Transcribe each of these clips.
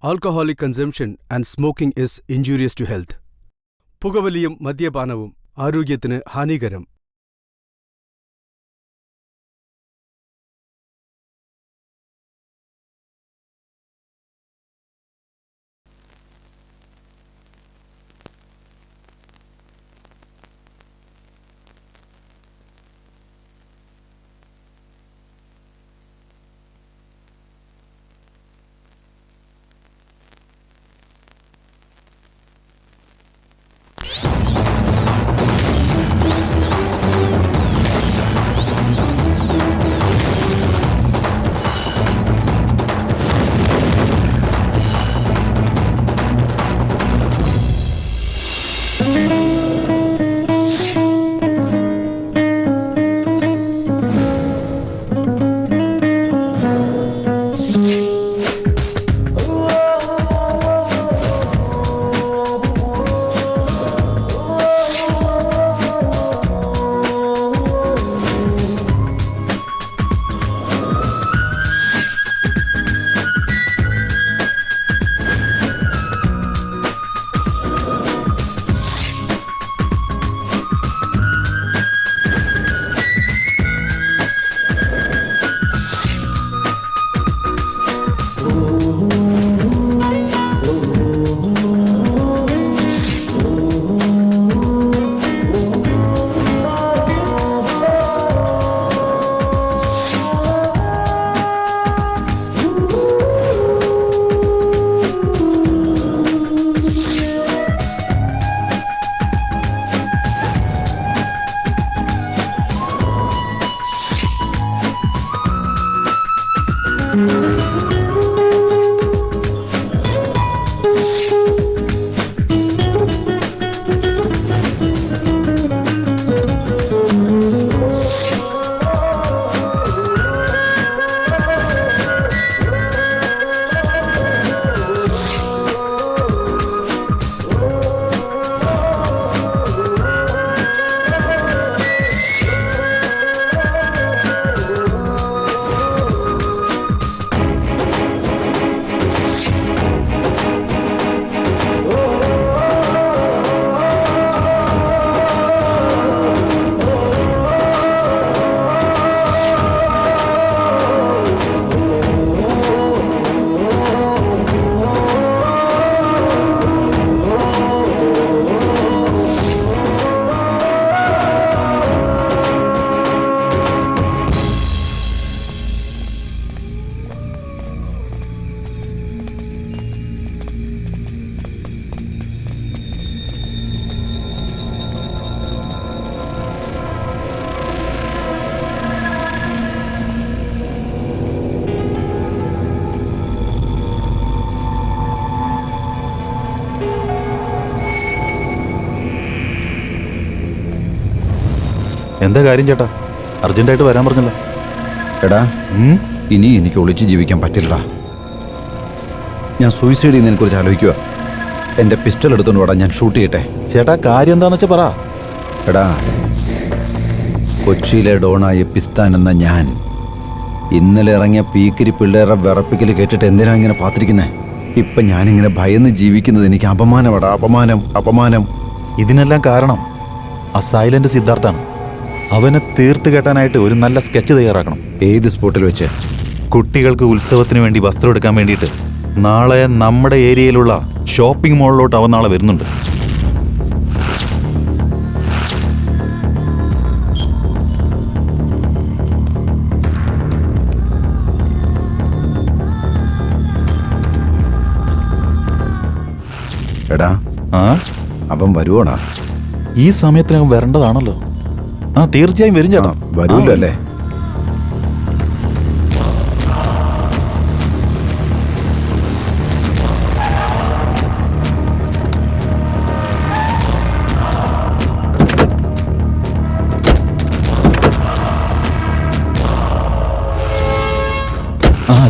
Alcoholic consumption and smoking is injurious to health. പുകവലിയും മദ്യപാനവും ആരോഗ്യത്തിന് ഹാനികരം. എന്താ കാര്യം ചേട്ടാ? അർജന്റായിട്ട് വരാൻ പറഞ്ഞല്ലോ. എടാ, ഇനി എനിക്ക് ഒളിച്ച് ജീവിക്കാൻ പറ്റില്ലടാ. ഞാൻ സൂയിസൈഡ് ചെയ്യുന്നതിനെ കുറിച്ച് ആലോചിക്കുക. എൻ്റെ പിസ്റ്റൾ എടുത്തോണ്ട് വാടാ, ഞാൻ ഷൂട്ട് ചെയ്യട്ടെ. ചേട്ടാ, കാര്യം എന്താന്ന് വെച്ചാൽ പറ. എടാ, കൊച്ചിയിലെ ഡോണായ പിസ്താൻ എന്ന ഞാൻ ഇന്നലെ ഇറങ്ങിയ പീക്കിരി പിള്ളേരുടെ വിറപ്പിക്കൽ കേട്ടിട്ട് എന്തിനാ ഇങ്ങനെ പാത്തിരിക്കുന്നേ? ഇപ്പം ഞാനിങ്ങനെ ഭയന്ന് ജീവിക്കുന്നത് എനിക്ക് അപമാനമാടാ. അപമാനം, അപമാനം. ഇതിനെല്ലാം കാരണം ആ സൈലന്റ് സിദ്ധാർത്ഥാണ്. അവനെ തീർത്ത് കെട്ടാനായിട്ട് ഒരു നല്ല സ്കെച്ച് തയ്യാറാക്കണം. ഏത് സ്പോട്ടിൽ വെച്ച്? കുട്ടികൾക്ക് ഉത്സവത്തിന് വേണ്ടി വസ്ത്രം എടുക്കാൻ വേണ്ടിയിട്ട് നാളെ നമ്മുടെ ഏരിയയിലുള്ള ഷോപ്പിംഗ് മോളിലോട്ട് അവൻ നാളെ വരുന്നുണ്ട്. എടാ, അവൻ വരുവോടാ? ഈ സമയത്തിനകം വരേണ്ടതാണല്ലോ. തീർച്ചയായും വരും ചേട്ടാ. വരുമല്ലോ അല്ലേ?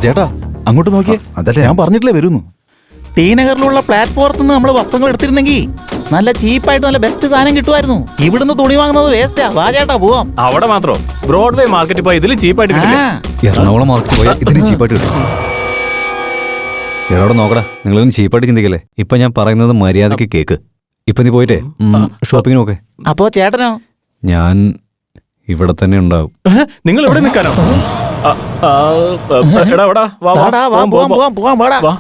ചേട്ടാ, അങ്ങോട്ട് നോക്കിയേ. അതല്ലേ ഞാൻ പറഞ്ഞിട്ടില്ലേ വരുന്നു. ടി നഗറിലുള്ള പ്ലാറ്റ്ഫോറത്തിൽ നിന്ന് നമ്മൾ വസ്ത്രങ്ങൾ എടുത്തിരുന്നെങ്കിൽ നല്ല ചീപ്പായിട്ട് നല്ല ബെസ്റ്റ് സാധനം കിട്ടുമായിരുന്നു. ഇവിടുന്ന് തുണി വാങ്ങുന്നത് വേസ്റ്റാ. വാ ചേട്ടാ പോവാം. അവിടെ മാത്രം ബ്രോഡ്വേ മാർക്കറ്റ് പോയി ഇതിൽ ചീപ്പായിട്ട് കിട്ടില്ല. എറണാകുളം മാർക്കറ്റ് പോയാൽ ഇതിന് ചീപ്പായിട്ട് കിട്ടും. എവിടെ നോക്കടാ, നിങ്ങളൊന്നും ചീപ്പായിട്ട് ചിന്തിക്കല്ലേ. ഇപ്പൊ ഞാൻ പറയുന്നത് മര്യാദയ്ക്ക് കേക്ക്. ഇപ്പൊ നീ പോയിട്ടേ ഷോപ്പിങ്ങിന് നോക്കേ. അപ്പോ ചേട്ടനോ? ഞാൻ ഇവിടെ തന്നെ ഉണ്ടാവും. നിങ്ങൾ ഇവിടെ നിൽക്കാനോ? എടാ എടാ വാ വാ വാടാ, വാ, പോവാം, പോവാം, പോവാം, വാടാ. വാ.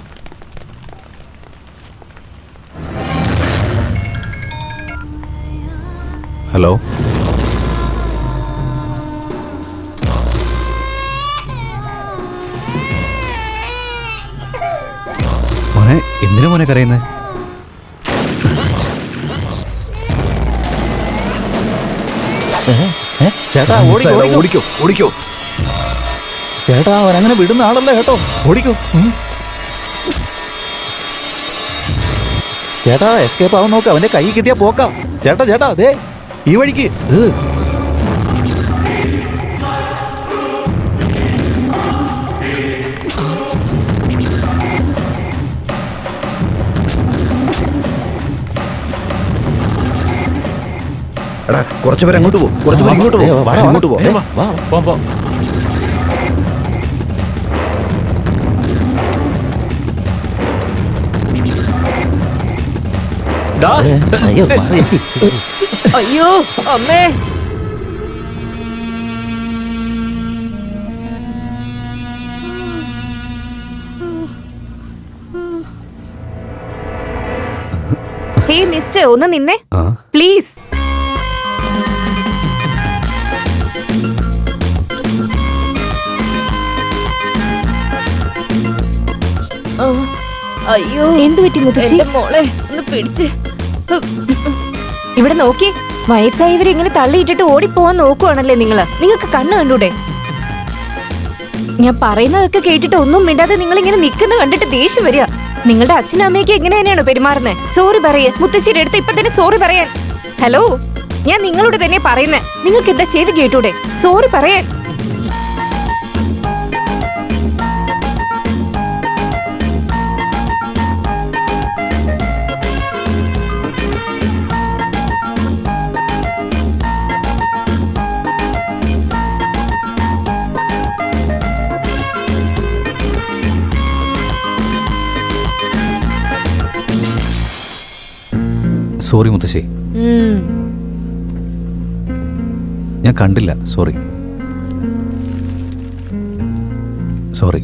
ഹലോ, മോനെ എന്തിനാ മോനെ കരയുന്നേ? ചേട്ടാ ഓടിക്കോ, ഓടിക്കോ. ഓടിക്കോ. ചേട്ടാ അവൻ അങ്ങനെ വിടുന്ന ആളല്ല കേട്ടോ, ഓടിക്കോ. ചേട്ടാ എസ്കേപ്പ് ആവാൻ നോക്ക്, അവന്റെ കൈ കിട്ടിയാ പോക്കാം. ചേട്ടാ ചേട്ടാ അതെ ഈ വഴിക്ക്. എടാ കുറച്ചു പേര് അങ്ങോട്ട് പോകും, കുറച്ചു പേര് ഇങ്ങോട്ട് പോകും. അങ്ങോട്ട് പോകും. വാ പോ പോ. ഡാ. അയ്യോ മാറി എത്തി. അയ്യോ അമ്മേ. ഹേ മിസ്റ്റർ, ഒന്ന് നിന്നേ ആ പ്ലീസ്. അയ്യോ എന്തു പറ്റി മുത്തശ്ശി? മോളെ ഒന്ന് പിടിച്ച് ഇവിടെ നോക്കി. വയസ്സായവരെ ഇങ്ങനെ തള്ളിയിട്ടിട്ട് ഓടിപ്പോവാൻ നോക്കുവാണല്ലേ നിങ്ങള്. നിങ്ങൾക്ക് കണ്ണ് കണ്ടൂടെ? ഞാൻ പറയുന്നതൊക്കെ കേട്ടിട്ട് ഒന്നും മിണ്ടാതെ നിങ്ങൾ ഇങ്ങനെ നിൽക്കുന്ന കണ്ടിട്ട് ദേഷ്യം വരിക. നിങ്ങളുടെ അച്ഛനും അമ്മയ്ക്ക് എങ്ങനെ തന്നെയാണോ പെരുമാറുന്നത്? സോറി പറയേ മുത്തശ്ശിയുടെ അടുത്ത് ഇപ്പൊ തന്നെ സോറി പറയാൻ. ഹലോ, ഞാൻ നിങ്ങളോട് തന്നെ പറയുന്നേ. നിങ്ങൾക്ക് എന്താ ചെവി കേട്ടൂടെ? സോറി പറയാൻ. സോറി മുത്തശ്ശി, ഞാൻ കണ്ടില്ല. Sorry sorry.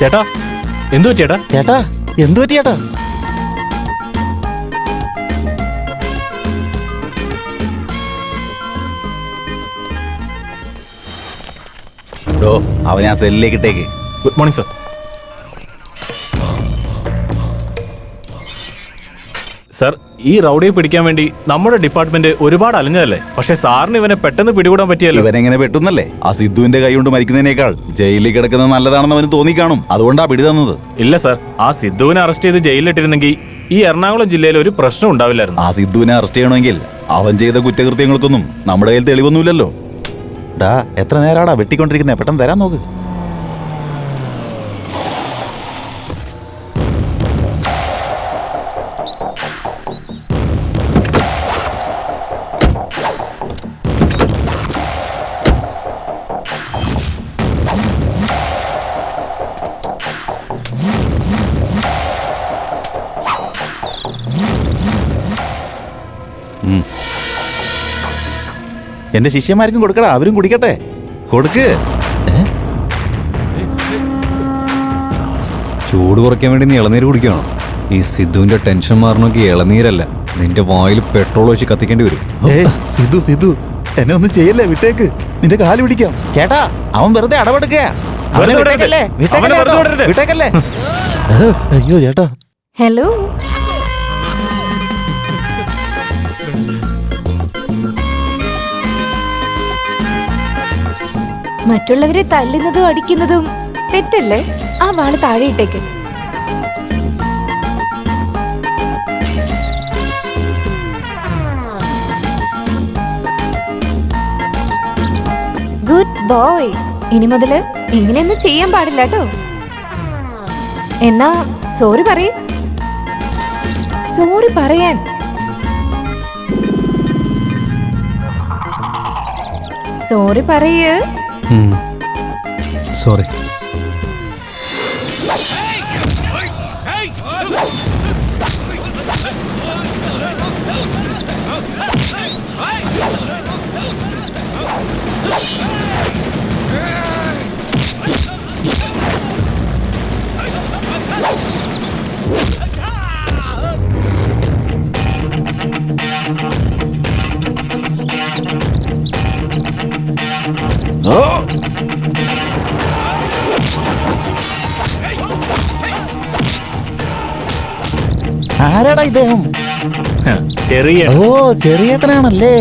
ചേട്ടാ എന്തു പറ്റിയേട്ടാ? ചേട്ടാ എന്തു പറ്റി ചേട്ടാ? അവനെ ആ സെല്ലിലേക്ക് ഇട്ടേക്ക്. Good morning sir. സർ, ഈ റൗഡിയെ പിടിക്കാൻ വേണ്ടി നമ്മുടെ ഡിപ്പാർട്ട്മെന്റ് ഒരുപാട് അലഞ്ഞതല്ലേ. പക്ഷെ സാറിന് ഇവനെ പെട്ടെന്ന് പിടികൂടാൻ പറ്റിയല്ലോ. ഇവനെങ്ങനെ പെട്ടുന്നല്ലേ? ആ സിദ്ധുവിന്റെ കൈ കൊണ്ട് മരിക്കുന്നതിനേക്കാൾ ജയിലിൽ കിടക്കുന്നത് നല്ലതാണെന്ന് അവന് തോന്നിക്കാണും. അതുകൊണ്ടാ പിടി തന്നത്. ഇല്ല സർ, ആ സിദ്ധുവിനെ അറസ്റ്റ് ചെയ്ത് ജയിലിലിട്ടിരുന്നെങ്കിൽ ഈ എറണാകുളം ജില്ലയിൽ ഒരു പ്രശ്നം ഉണ്ടാവില്ലായിരുന്നു. ആ സിദ്ധുവിനെ അറസ്റ്റ് ചെയ്യണമെങ്കിൽ അവൻ ചെയ്ത കുറ്റകൃത്യങ്ങൾക്കൊന്നും നമ്മുടെ കയ്യിൽ തെളിവൊന്നുമില്ലല്ലോ. ഡാ, എത്ര നേരാടാ വെട്ടിക്കൊണ്ടിരിക്കുന്നേ? പെട്ടെന്ന് തരാൻ നോക്ക്. എന്റെ ശിഷ്യന്മാർക്കും കൊടുക്കടാ, അവരും കുടിക്കട്ടെ. കൊടുക്ക്. ചൂട് കുറയ്ക്കാൻ വേണ്ടി നീ ഇളനീര് കുടിക്കണോ? ഈ സിദ്ധുവിന്റെ ടെൻഷൻ മാറണമെങ്കിൽ ഇളനീരല്ല, നിന്റെ വായിൽ പെട്രോൾ ഒഴിച്ച് കത്തിക്കേണ്ടി വരും. സിദ്ധു സിദ്ധു എന്നെ ഒന്നും ചെയ്യല്ലേ, വിട്ടേക്ക്. നിന്റെ കാല് പിടിക്കാം. ചേട്ടാ അവൻ വെറുതെ അടവെടുക്കുക. വെറുതെ വിടരുത്. അവനെ വെറുതെ വിടരുത്. വിട്ടേക്കല്ലേ. അയ്യോ ചേട്ടാ. ഹലോ, മറ്റുള്ളവരെ തല്ലുന്നതും അടിക്കുന്നതും തെറ്റല്ലേ? ആ വാള് താഴെ ഇട്ടേക്ക്. Good boy. ഇനി മുതല് ഇങ്ങനെയൊന്നും ചെയ്യാൻ പാടില്ല കേട്ടോ. എന്നാ സോറി പറയ്. സോറി പറയാൻ. സോറി പറയ്. സോറി. ആരാടാ ഇദ്ദേഹം? ചെറിയ ഓ, ചെറിയേട്ടനാണല്ലേ.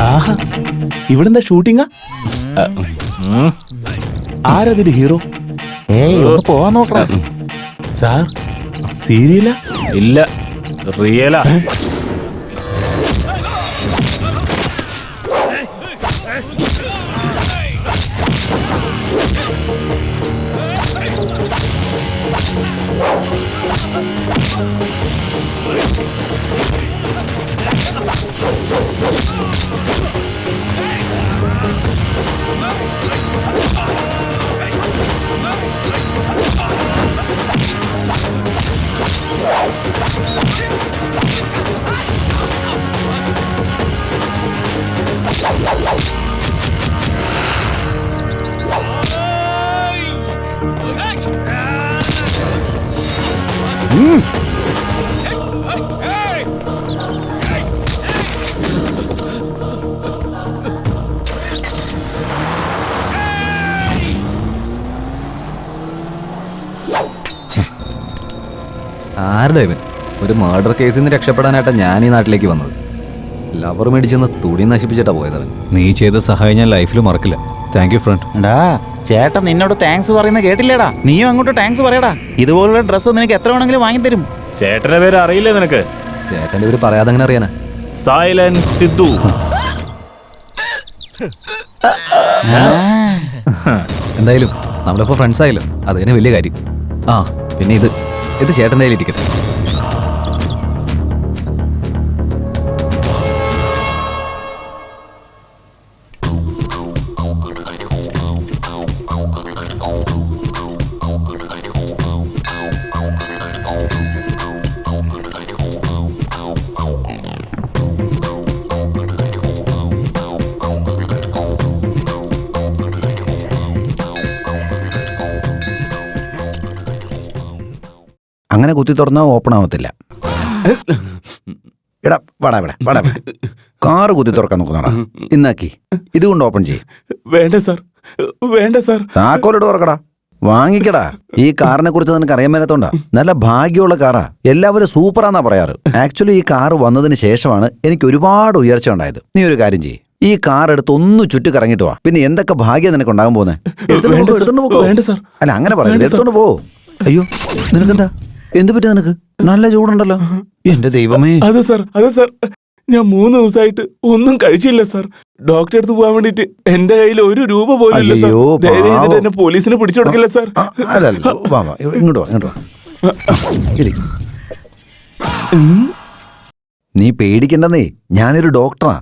ആഹാ, ഇവിടെന്താ ഷൂട്ടിംഗാ? ആരതിന്റെ ഹീറോ? ഏയ്, ഒന്ന് പോവാൻ നോക്കണം. സാർ, സീരിയലാ? ഇല്ല, റിയലാ. ആരുടെ ഇവൻ? ഒരു മർഡർ കേസിൽ നിന്ന് രക്ഷപ്പെടാനായിട്ടാ ഞാൻ ഈ നാട്ടിലേക്ക് വന്നത്. ലവർ മേടിച്ചെന്ന് തുണി നശിപ്പിച്ചിട്ടാ പോയതവൻ. നീ ചെയ്ത സഹായം ഞാൻ ലൈഫിൽ മറക്കില്ല. Thank you front. എടാ, ചേട്ടൻ നിന്നോട് താങ്ക്സ് പറയുന്നത് കേട്ടില്ലേടാ? നീയും അങ്ങോട്ട് താങ്ക്സ് പറയടാ. ഇതുപോലുള്ള ഡ്രസ്സ് നിനക്ക് എത്ര വേണമെങ്കിലും വാങ്ങിത്തരും. ചേട്ടന്റെ പേര് അറിയില്ലേ നിനക്ക്? ചേട്ടൻ്റെ പേര് പറയാതെ അങ്ങനെ അറിയാനാ? സൈലന്റ് സിദ്ധു. എന്തായാലും നമ്മളിപ്പോ ഫ്രണ്ട്സ് ആയല്ലോ, അത് തന്നെ വലിയ കാര്യം. ആ പിന്നെ ഇത് ചേട്ടൻ്റെ കയ്യിൽ ഇരിക്കട്ടെ. അങ്ങനെ കുത്തി തുറന്നാൽ ഓപ്പൺ ആവത്തില്ല. എടാ വാടാ ഇവിടെ വാടാ. കാറ് കുത്തി തുറക്കാൻ നോക്കുന്നതാ. ഇന്നാക്കി ഇതുകൊണ്ട് ഓപ്പൺ ചെയ്യും. വേണ്ട സാർ, വേണ്ട സാർ. താക്കോലിട്ട് തുറക്കടാ, വാങ്ങിക്കടാ. ഈ കാറിനെ കുറിച്ച് നിനക്ക് അറിയാൻ മേലത്തോണ്ടാ. നല്ല ഭാഗ്യമുള്ള കാറാ. എല്ലാവരും സൂപ്പറാന്നാ പറയാറ്. ആക്ച്വലി ഈ കാറ് വന്നതിന് ശേഷമാണ് എനിക്ക് ഒരുപാട് ഉയർച്ച ഉണ്ടായത്. നീ ഒരു കാര്യം ചെയ്യ്, ഈ കാർ എടുത്ത് ഒന്ന് ചുറ്റി കറങ്ങിട്ട് വാ. പിന്നെ എന്തൊക്കെ ഭാഗ്യം നിനക്ക് ഉണ്ടാകാൻ പോകുന്നത്. എടുത്തോണ്ട് പോകോ? വേണ്ട സാർ. അല്ല അങ്ങനെ പറയാം, എടുത്തോണ്ട് പോ. അയ്യോ, നിനക്കെന്താ? എന്ത് പറ്റി നിനക്ക്? നല്ല ചൂടുണ്ടല്ലോ. എന്റെ ദൈവമേ. അതെ സാർ, ഞാൻ 3 ദിവസമായിട്ട് ഒന്നും കഴിച്ചില്ല സാർ. ഡോക്ടറെ അടുത്ത് പോകാൻ വേണ്ടിട്ട് എന്റെ കയ്യിൽ 1 രൂപ പോലും ഇല്ല സാർ. അയ്യോ, ദയവ് ചെയ്തിട്ട് എന്നെ പോലീസിന് പിടിച്ചു കൊടുക്കില്ല സാർ. അല്ലല്ലോ, വാ ഇങ്ങോട്ട് വാ. ഇരിക്ക്. നീ പേടിക്കണ്ടെന്നേ, ഞാനൊരു ഡോക്ടറാ.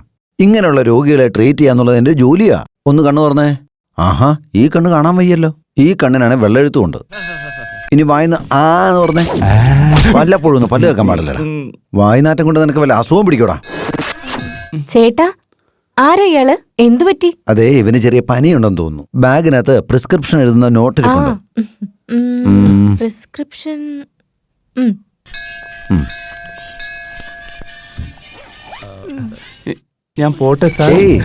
ഇങ്ങനെയുള്ള രോഗികളെ ട്രീറ്റ് ചെയ്യാന്നുള്ളത് എന്റെ ജോലിയാ. ഒന്ന് കണ്ണു തുറന്നേ. ആഹാ, ഈ കണ്ണ് കാണാൻ വയ്യല്ലോ. ഈ കണ്ണിനാണ് വെള്ളെഴുത്തുമുണ്ട്. ഇനി വായിന്ന് ആന്ന് പറഞ്ഞേ. വല്ലപ്പോഴും ഒന്ന് പല്ല് കേൾക്കാൻ പാടില്ലടാ. വായ്നാറ്റം കൊണ്ട് നിനക്ക് വല്ല അസുഖം പിടിക്കൂടാ. ചേട്ടാ, ആരാ ഇയാള്? എന്തു പറ്റി? അതെ, ഇവന് ചെറിയ പനിയുണ്ടെന്ന് തോന്നുന്നു. ബാഗിനകത്ത് പ്രിസ്ക്രിപ്ഷൻ എഴുതുന്ന നോട്ട് ഇരിപ്പുണ്ട്. പ്രിസ്ക്രിപ്ഷൻ. ഞാൻ പോട്ടെ സാർ. ഏയ്,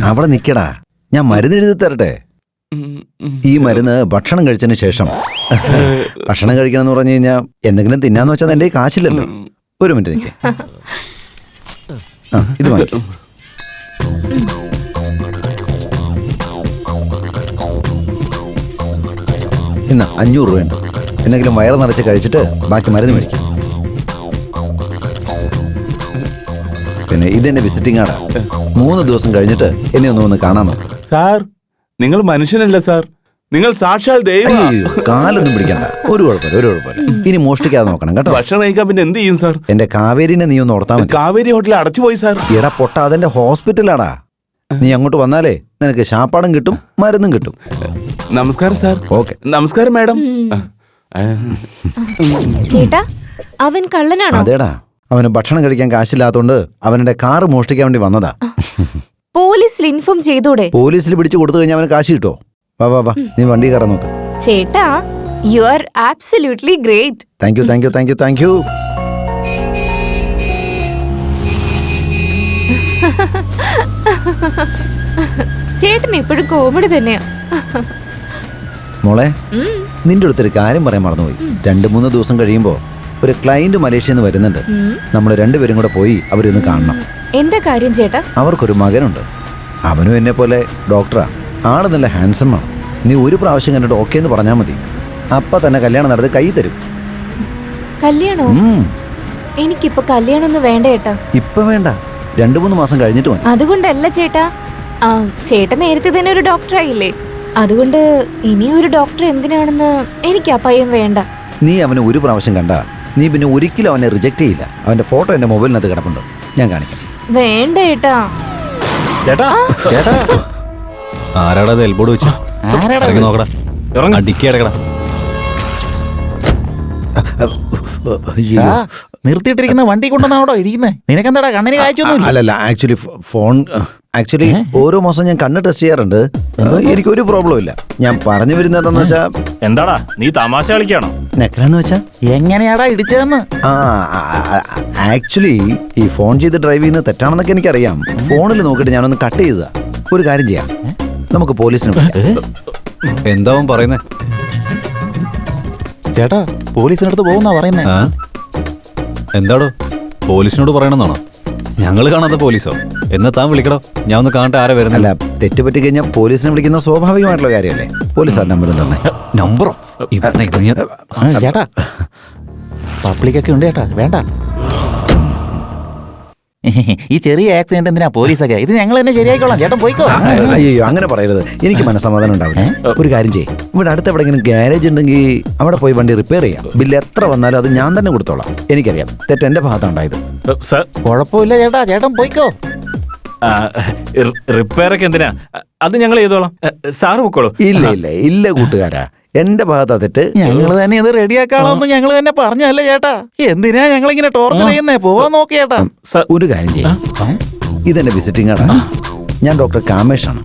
അവിടെ നിക്കടാ, ഞാൻ മരുന്ന് എഴുതി തരട്ടെ. ഈ മരുന്ന് ഭക്ഷണം കഴിച്ചതിന് ശേഷം. ഭക്ഷണം കഴിക്കണം എന്ന് പറഞ്ഞു കഴിഞ്ഞാൽ എന്തെങ്കിലും തിന്നാന്ന് വെച്ചാൽ എന്റെ കാശില്ലല്ലോ. ഒരു മിനിറ്റ് നിൽക്കേ. ഇത് വാങ്ങിക്കും. ഇന്ന് 500 രൂപയുണ്ട്. എന്തെങ്കിലും വയറ് നിറച്ച് കഴിച്ചിട്ട് ബാക്കി മരുന്ന് മേടിക്കും. പിന്നെ ഇതെന്റെ വിസിറ്റിംഗ് കാർഡാ. 3 ദിവസം കഴിഞ്ഞിട്ട് എന്നെ ഒന്ന് കാണാൻ നോക്കും. സാർ, നിങ്ങൾ മനുഷ്യനല്ല സാർ, നിങ്ങൾ സാക്ഷാൽ ദൈവം. അയ്യോ കാലൊന്നും പിടിക്കണ്ട. ഒരു കുഴപ്പമില്ല. ഇനി മോഷ്ടിക്കാതെ നോക്കണം കേട്ടോ. ഭക്ഷണം കഴിക്കാൻ പിന്നെ എന്ത് ചെയ്യും സാർ? എന്റെ കാവേരിനെ നീ ഒന്ന് ഓർത്താ മതി. കാവേരി ഹോട്ടൽ അടച്ചുപോയി സാർ. എടാ പൊട്ട, അതെന്റെ ഹോസ്പിറ്റലാടാ. നീ അങ്ങോട്ട് വന്നാലേ നിനക്ക് ശാപ്പാടും കിട്ടും മരുന്നും കിട്ടും. നമസ്കാരം സാർ. ഓക്കെ. നമസ്കാരം മാഡം. ചേട്ടാ അവൻ കള്ളനാണോ? അതേടാ, അവന് ഭക്ഷണം കഴിക്കാൻ കാശില്ലാത്തോണ്ട് അവന്റെ കാറ് മോഷ്ടിക്കാൻ വേണ്ടി വന്നതാ. പോലീസിൽ ഇൻഫോം ചെയ്തൂടെ? പോലീസിൽ പിടിച്ചു കൊടുത്തു കഴിഞ്ഞാൽ അവന് കാശ് കിട്ടോ? വാ നീ വണ്ടി കയറാൻ നോക്ക്. ചേട്ടാ you are absolutely great. Thank you. ചേട്ടൻ ഇപ്പോഴും കോമഡി തന്നെയാ. മോളെ, നിന്റെ അടുത്തൊരു കാര്യം പറയാൻ മറന്നുപോയി. 2-3 ദിവസം കഴിയുമ്പോ ഒരു ക്ലയന്റ് മലേഷ്യയിൽ നിന്ന് വരുന്നുണ്ട്. നമ്മൾ രണ്ടുപേരും കൂടെ പോയി അവരൊന്ന് കാണണം. എന്താ കാര്യം ചേട്ടാ? അവർക്കൊരു മകനുണ്ട്. അവനും എന്നെ പോലെ ഡോക്ടറാ. ആള് നല്ല ഹാൻസമാണ്. നീ ഒരു പ്രാവശ്യം കണ്ടിട്ട് ഓക്കെ എന്ന് പറഞ്ഞാൽ മതി. അപ്പൊ തന്നെ കല്യാണം നടത്തി കൈ തരും. കല്യാണോ? എനിക്കിപ്പോ കല്യാണം ഒന്നും വേണ്ട ചേട്ടാ. ഇപ്പൊ വേണ്ട, 2-3 മാസം കഴിഞ്ഞിട്ട് മതി. അതുകൊണ്ടല്ല ചേട്ടാ, ചേട്ടൻ നേരത്തെ തന്നെ ഒരു ഡോക്ടറായില്ലേ, അതുകൊണ്ട് ഇനി ഒരു ഡോക്ടർ എന്തിനാണെന്ന് എനിക്ക് ആ പയ്യൻ വേണ്ട. നീ അവനെ ഒരു പ്രാവശ്യം കണ്ട നീ പിന്നെ ഒരിക്കലും അവനെ റിജക്ട് ചെയ്യില്ല. അവന്റെ ഫോട്ടോ എന്റെ മൊബൈലിനകത്ത് കിടപ്പുണ്ട്, ഞാൻ കാണിക്കാം. വേണ്ട ചേട്ടാ. ചേട്ടാ ആരാടാ അത് എൽബോർഡ് വെച്ചു? നോക്കടാ, അടിക്കടക്കടാ. നിർത്തിയിട്ടിരിക്കുന്ന വണ്ടി കൊണ്ടുവന്നാണോ ഇരിക്കുന്നത്? നിനക്കെന്താടാ കണ്ണിന് കാഴ്ചയൊന്നും? അല്ലല്ല, ആക്ച്വലി ഓരോ മാസം ഞാൻ കണ്ണ് ടെസ്റ്റ് ചെയ്യാറുണ്ട്. എനിക്കൊരു പ്രോബ്ലം ഇല്ല. ഞാൻ പറഞ്ഞു വരുന്നത് എന്താന്ന് വെച്ചാ, എന്താടാ നീ തമാശ കളിക്കാണോ? നെക്കലെന്ന് വെച്ചാ എങ്ങനെയാടാ ഇടിച്ചതെന്ന്? ആക്ച്വലി ഈ ഫോൺ ചെയ്ത് ഡ്രൈവ് ചെയ്യുന്നത് തെറ്റാണെന്നൊക്കെ എനിക്കറിയാം. ഫോണിൽ നോക്കിയിട്ട് ഞാനൊന്ന് കട്ട് ചെയ്തതാ. ഒരു കാര്യം ചെയ്യാം, നമുക്ക് പോലീസിനെ വിളിക്കാം. എന്താ പറയുന്നേ? ചേട്ടാ പോലീസിനടുത്ത് പോകുന്നാ പറയുന്നേ. എന്താടോ, പോലീസിനോട് പറയണമെന്നാണോ? ഞങ്ങൾ കാണാത്ത പോലീസോ? എന്നാ താൻ വിളിക്കടോ, ഞാൻ ഒന്ന് കാണട്ടെ ആരെ വരുന്നില്ല. തെറ്റ് പറ്റി കഴിഞ്ഞാൽ പോലീസിനെ വിളിക്കുന്ന സ്വാഭാവികമായിട്ടുള്ള കാര്യമല്ലേ. പോലീസ് നമ്പറും തന്നെ. നമ്പറോ? ചേട്ടാ പബ്ലിക്കൊക്കെ ഉണ്ട് ചേട്ടാ, വേണ്ട. ഈ ചെറിയ ആക്സിഡന്റ് എന്തിനാ പോലീസൊക്കെ? ഇത് ഞങ്ങൾ തന്നെ ശരിയായിക്കോളാം, ചേട്ടൻ പോയിക്കോ. അയ്യോ അങ്ങനെ പറയരുത്, എനിക്ക് മനസ്സമാധാനം ഉണ്ടാവില്ല. ഒരു കാര്യം ചെയ്യും, ഇവിടെ അടുത്ത് എവിടെയെങ്കിലും ഗ്യാരേജ് ഉണ്ടെങ്കിൽ അവിടെ പോയി വണ്ടി റിപ്പയർ ചെയ്യാം. ബില്ല് എത്ര വന്നാലും അത് ഞാൻ തന്നെ കൊടുത്തോളാം. എനിക്കറിയാം തെറ്റ് എന്റെ ഭാഗത്താണ് ഉണ്ടായത്. കുഴപ്പമില്ല ചേട്ടാ, ചേട്ടൻ പോയിക്കോ. റിപ്പയർ ഒക്കെ എന്തിനാ? അത് ഞങ്ങൾ ചെയ്തോളാം, സാറ് പൊക്കോളൂ. ഇല്ല കൂട്ടുകാരാ, എന്റെ ഭാഗത്താ തെറ്റ്. ഞങ്ങള് തന്നെ ഇത് റെഡിയാക്കാളോന്ന് ഞങ്ങള് തന്നെ പറഞ്ഞല്ലേ ചേട്ടാ. എന്തിനാ ഞങ്ങളിങ്ങനെ ടോർച്ചർ ചെയ്യുന്നേ? പോവാൻ നോക്കി ചേട്ടാ. ഒരു കാര്യം ചെയ്യാം, ഇതെന്റെ വിസിറ്റിംഗ് ആണ്. ഞാൻ ഡോക്ടർ കാമേഷാണ്.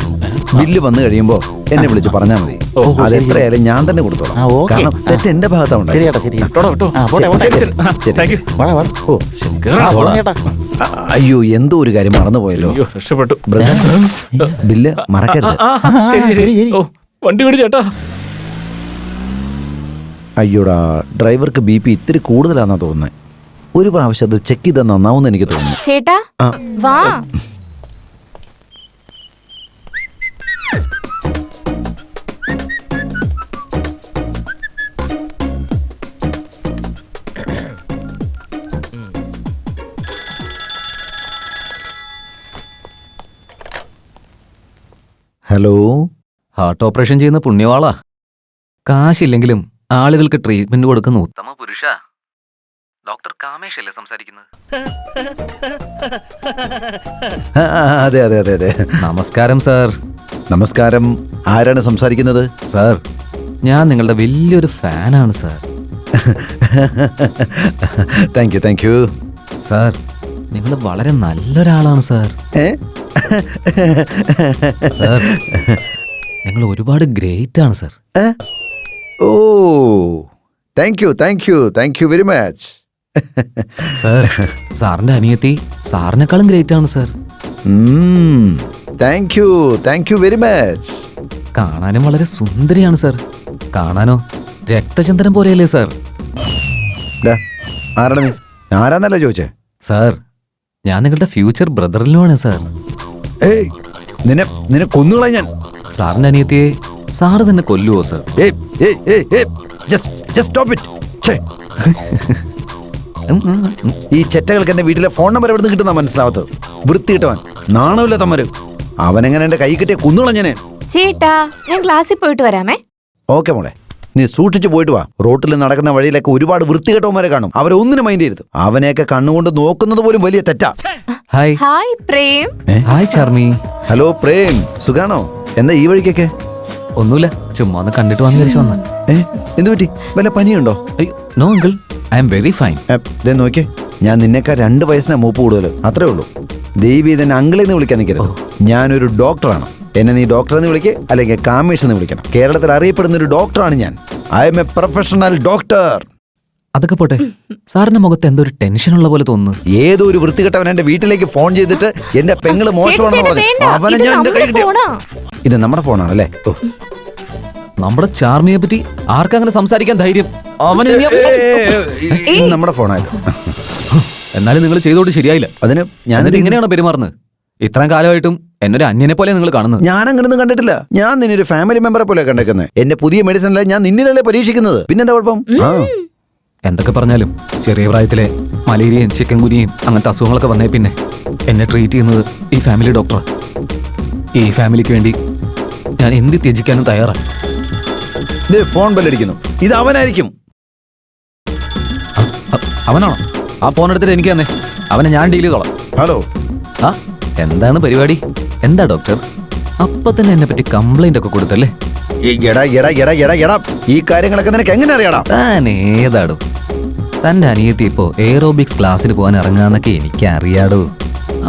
ബില്ല് വന്നു കഴിയുമ്പോ എന്നെ വിളിച്ച് പറഞ്ഞാൽ മതി. അത് എത്രയായാലും ഞാൻ തന്നെ കൊടുത്തോളാം. കാരണം തെറ്റ് എന്റെ ഭാഗത്താണ്. അയ്യോ, എന്തോ ഒരു കാര്യം മറന്നുപോയല്ലോ. രക്ഷപ്പെട്ടു. ബില്ല് മറക്കരുത്. വണ്ടി വിട് ചേട്ടാ. അയ്യോടാ, ഡ്രൈവർക്ക് BP ഇത്തിരി കൂടുതലാന്നാ തോന്നുന്നത്. ഒരു പ്രാവശ്യം അത് ചെക്ക് ചെയ്താൽ നന്നാവുമെന്ന് എനിക്ക് തോന്നുന്നു. ചേട്ടാ വാ. ഹലോ, ഹാർട്ട് ഓപ്പറേഷൻ ചെയ്യുന്ന പുണ്യവാളാ. കാശില്ലെങ്കിലും ആളുകൾക്ക് ട്രീറ്റ്മെന്റ് കൊടുക്കുന്ന ഉത്തമ പുരുഷ. ഡോക്ടർ കാമേഷ് അല്ലേ സംസാരിക്കുന്നത്? അതെ. നമസ്കാരം സാർ. നമസ്കാരം. ആരാണ് സംസാരിക്കുന്നത്? സാർ, ഞാൻ നിങ്ങളുടെ വലിയൊരു ഫാനാണ് സാർ. Thank U. സാർ, നിങ്ങൾ വളരെ നല്ലൊരാളാണ് സാർ. സാർ, നിങ്ങൾ ഒരുപാട് ഗ്രേറ്റ് ആണ് sir. Oh, thank you very much. Sir, സാറിന്റെ അനിയത്തി സാറിനേക്കാളും ഗ്രേറ്റ് ആണ് sir. Thank you very much. കാണാനും വളരെ സുന്ദരിയാണ് സാർ. കാണാനോ രക്തചന്ദ്രൻ പോലെയല്ലേ സാർ? ആരാണ് നീ? ആരാന്നല്ല ചോദിച്ചേ. സാർ, ഞാൻ നിങ്ങളുടെ ഫ്യൂച്ചർ ബ്രദറിലുമാണ് സാർ. നിന്നെ കൊന്നുകളാ ഞാൻ. സാറിന്റെ അനിയത്തിയെ സാറ് തന്നെ കൊല്ലുവോ സാർ? ഈ ചെറ്റകൾക്ക് എന്റെ വീട്ടിലെ ഫോൺ നമ്പർ എവിടെ നിന്ന് കിട്ടുന്ന മനസ്സിലാവത്തത്? വൃത്തിയിട്ടവൻ, നാണമില്ല തമ്മര്. അവനെങ്ങനെ എന്റെ കൈ കിട്ടിയ കുന്നുകളഞ്ഞനെ. ചേട്ടാ ഞാൻ ക്ലാസ്സിൽ പോയിട്ട് വരാമേ. ഓക്കെ മോളെ, നീ സൂക്ഷിച്ചു പോയിട്ട് വാ. റോട്ടിൽ നടക്കുന്ന വഴിയിലൊക്കെ ഒരുപാട് വൃത്തികെട്ടവന്മാരെ കാണും. അവരെ ഒന്നിനും മൈൻഡ് ചെയ്യരുത്. അവനെയൊക്കെ കണ്ണുകൊണ്ട് നോക്കുന്നത് പോലും വലിയ തെറ്റാ. Hi hi Prem. Hi Charmi. Hello Prem, സുഖാണോ? എന്താ ഈ വഴിക്കൊക്കെ? ഒന്നുമില്ല, ചുമ്മാ ഒന്ന് കണ്ടിട്ട് വന്ന് വിളിച്ചു വന്ന. എന്തു പറ്റി? വല്ല പനിയുണ്ടോ? അയ്യോ no uncle, I am very fine. നോക്കിയേ, ഞാൻ നിന്നേക്കാൾ 2 വയസ്സിനാ മൂപ്പ് കൂടുതൽ, അത്രേ ഉള്ളൂ. ദേവി തന്നെ അങ്കിളെന്ന് വിളിക്കാൻ നിൽക്കരുത്. ഞാനൊരു ഡോക്ടറാണ്. എന്നെ നീ ഡോക്ടർ എന്ന് വിളിക്കുക, അല്ലെങ്കിൽ കാമേഷ് എന്ന് വിളിക്കണം. കേരളത്തിൽ അറിയപ്പെടുന്ന ഒരു ഡോക്ടറാണ് ഞാൻ. I M A professional doctor. അതൊക്കെ പോട്ടെ, സാറിന്റെ മുഖത്ത് എന്തോ ഒരു ടെൻഷൻ ഉള്ള പോലെ തോന്നുന്നു. ഏതോ ഒരു വൃത്തികെട്ടവൻ എന്റെ വീട്ടിലേക്ക് ഫോൺ ചെയ്തിട്ട് എന്റെ പെങ്ങള് മോശമാണെന്ന് പറഞ്ഞു. അവനെ ഞാൻ എന്റെ കയ്യിൽ ഇത് നമ്മുടെ ഫോണാണല്ലേ? നമ്മുടെ ചാർമിയെ പറ്റി ആർക്കങ്ങനെ സംസാരിക്കാൻ ധൈര്യം? അവനെ നമ്മുടെ ഫോണായത്. എന്നാലും നിങ്ങൾ ചെയ്തോട്ട് ശരിയായില്ല. അതിന് ഞാൻ ഇങ്ങനെയാണോ പെരുമാറുന്നത്? ഇത്രയും കാലമായിട്ടും എന്നൊരു അന്യനെ പോലെ നിങ്ങൾ കാണുന്നത്. ഞാൻ അങ്ങനൊന്നും കണ്ടിട്ടില്ല. ഞാൻ നിന്നൊരു ഫാമിലി മെമ്പറെ പോലെ കണ്ടേക്കുന്നത്. എന്റെ പുതിയ മെഡിസിനല്ല ഞാൻ നിന്നിലല്ലേ പരീക്ഷിക്കുന്നത്. പിന്നെന്താ കുഴപ്പം? എന്തൊക്കെ പറഞ്ഞാലും ചെറിയ പ്രായത്തിലെ മലേറിയയും ചിക്കൻ ഗുനിയും അങ്ങനത്തെ അസുഖങ്ങളൊക്കെ വന്നേ പിന്നെ എന്നെ ട്രീറ്റ് ചെയ്യുന്നത് ഈ ഫാമിലി ഡോക്ടറാ. ഈ ഫാമിലിക്ക് വേണ്ടി ഞാൻ എന്ത് ത്യജിക്കാനും തയ്യാറാണ്. ഫോൺ ബെല്ലടിക്കുന്നു. ഇത് അവനായിരിക്കും. അവനാണോ? ആ ഫോൺ എടുത്തിട്ട് എനിക്ക് തന്നെ. അവനെ ഞാൻ ഡീൽ ചെയ്തോളാം. ഹലോ. ആ എന്താണ് പരിപാടി? എന്താ ഡോക്ടർ? അപ്പൊ തന്നെ എന്നെ പറ്റി കംപ്ലൈന്റ് ഒക്കെ കൊടുത്തല്ലേ? ഈ കാര്യങ്ങളൊക്കെ നിനക്ക് എങ്ങനെ അറിയാടാ? താൻ ഏതാടോ? തന്റെ അനിയത്തി ഇപ്പോ എയറോബിക്സ് ക്ലാസ്സിന് പോകാൻ ഇറങ്ങാന്നൊക്കെ എനിക്കറിയാടോ.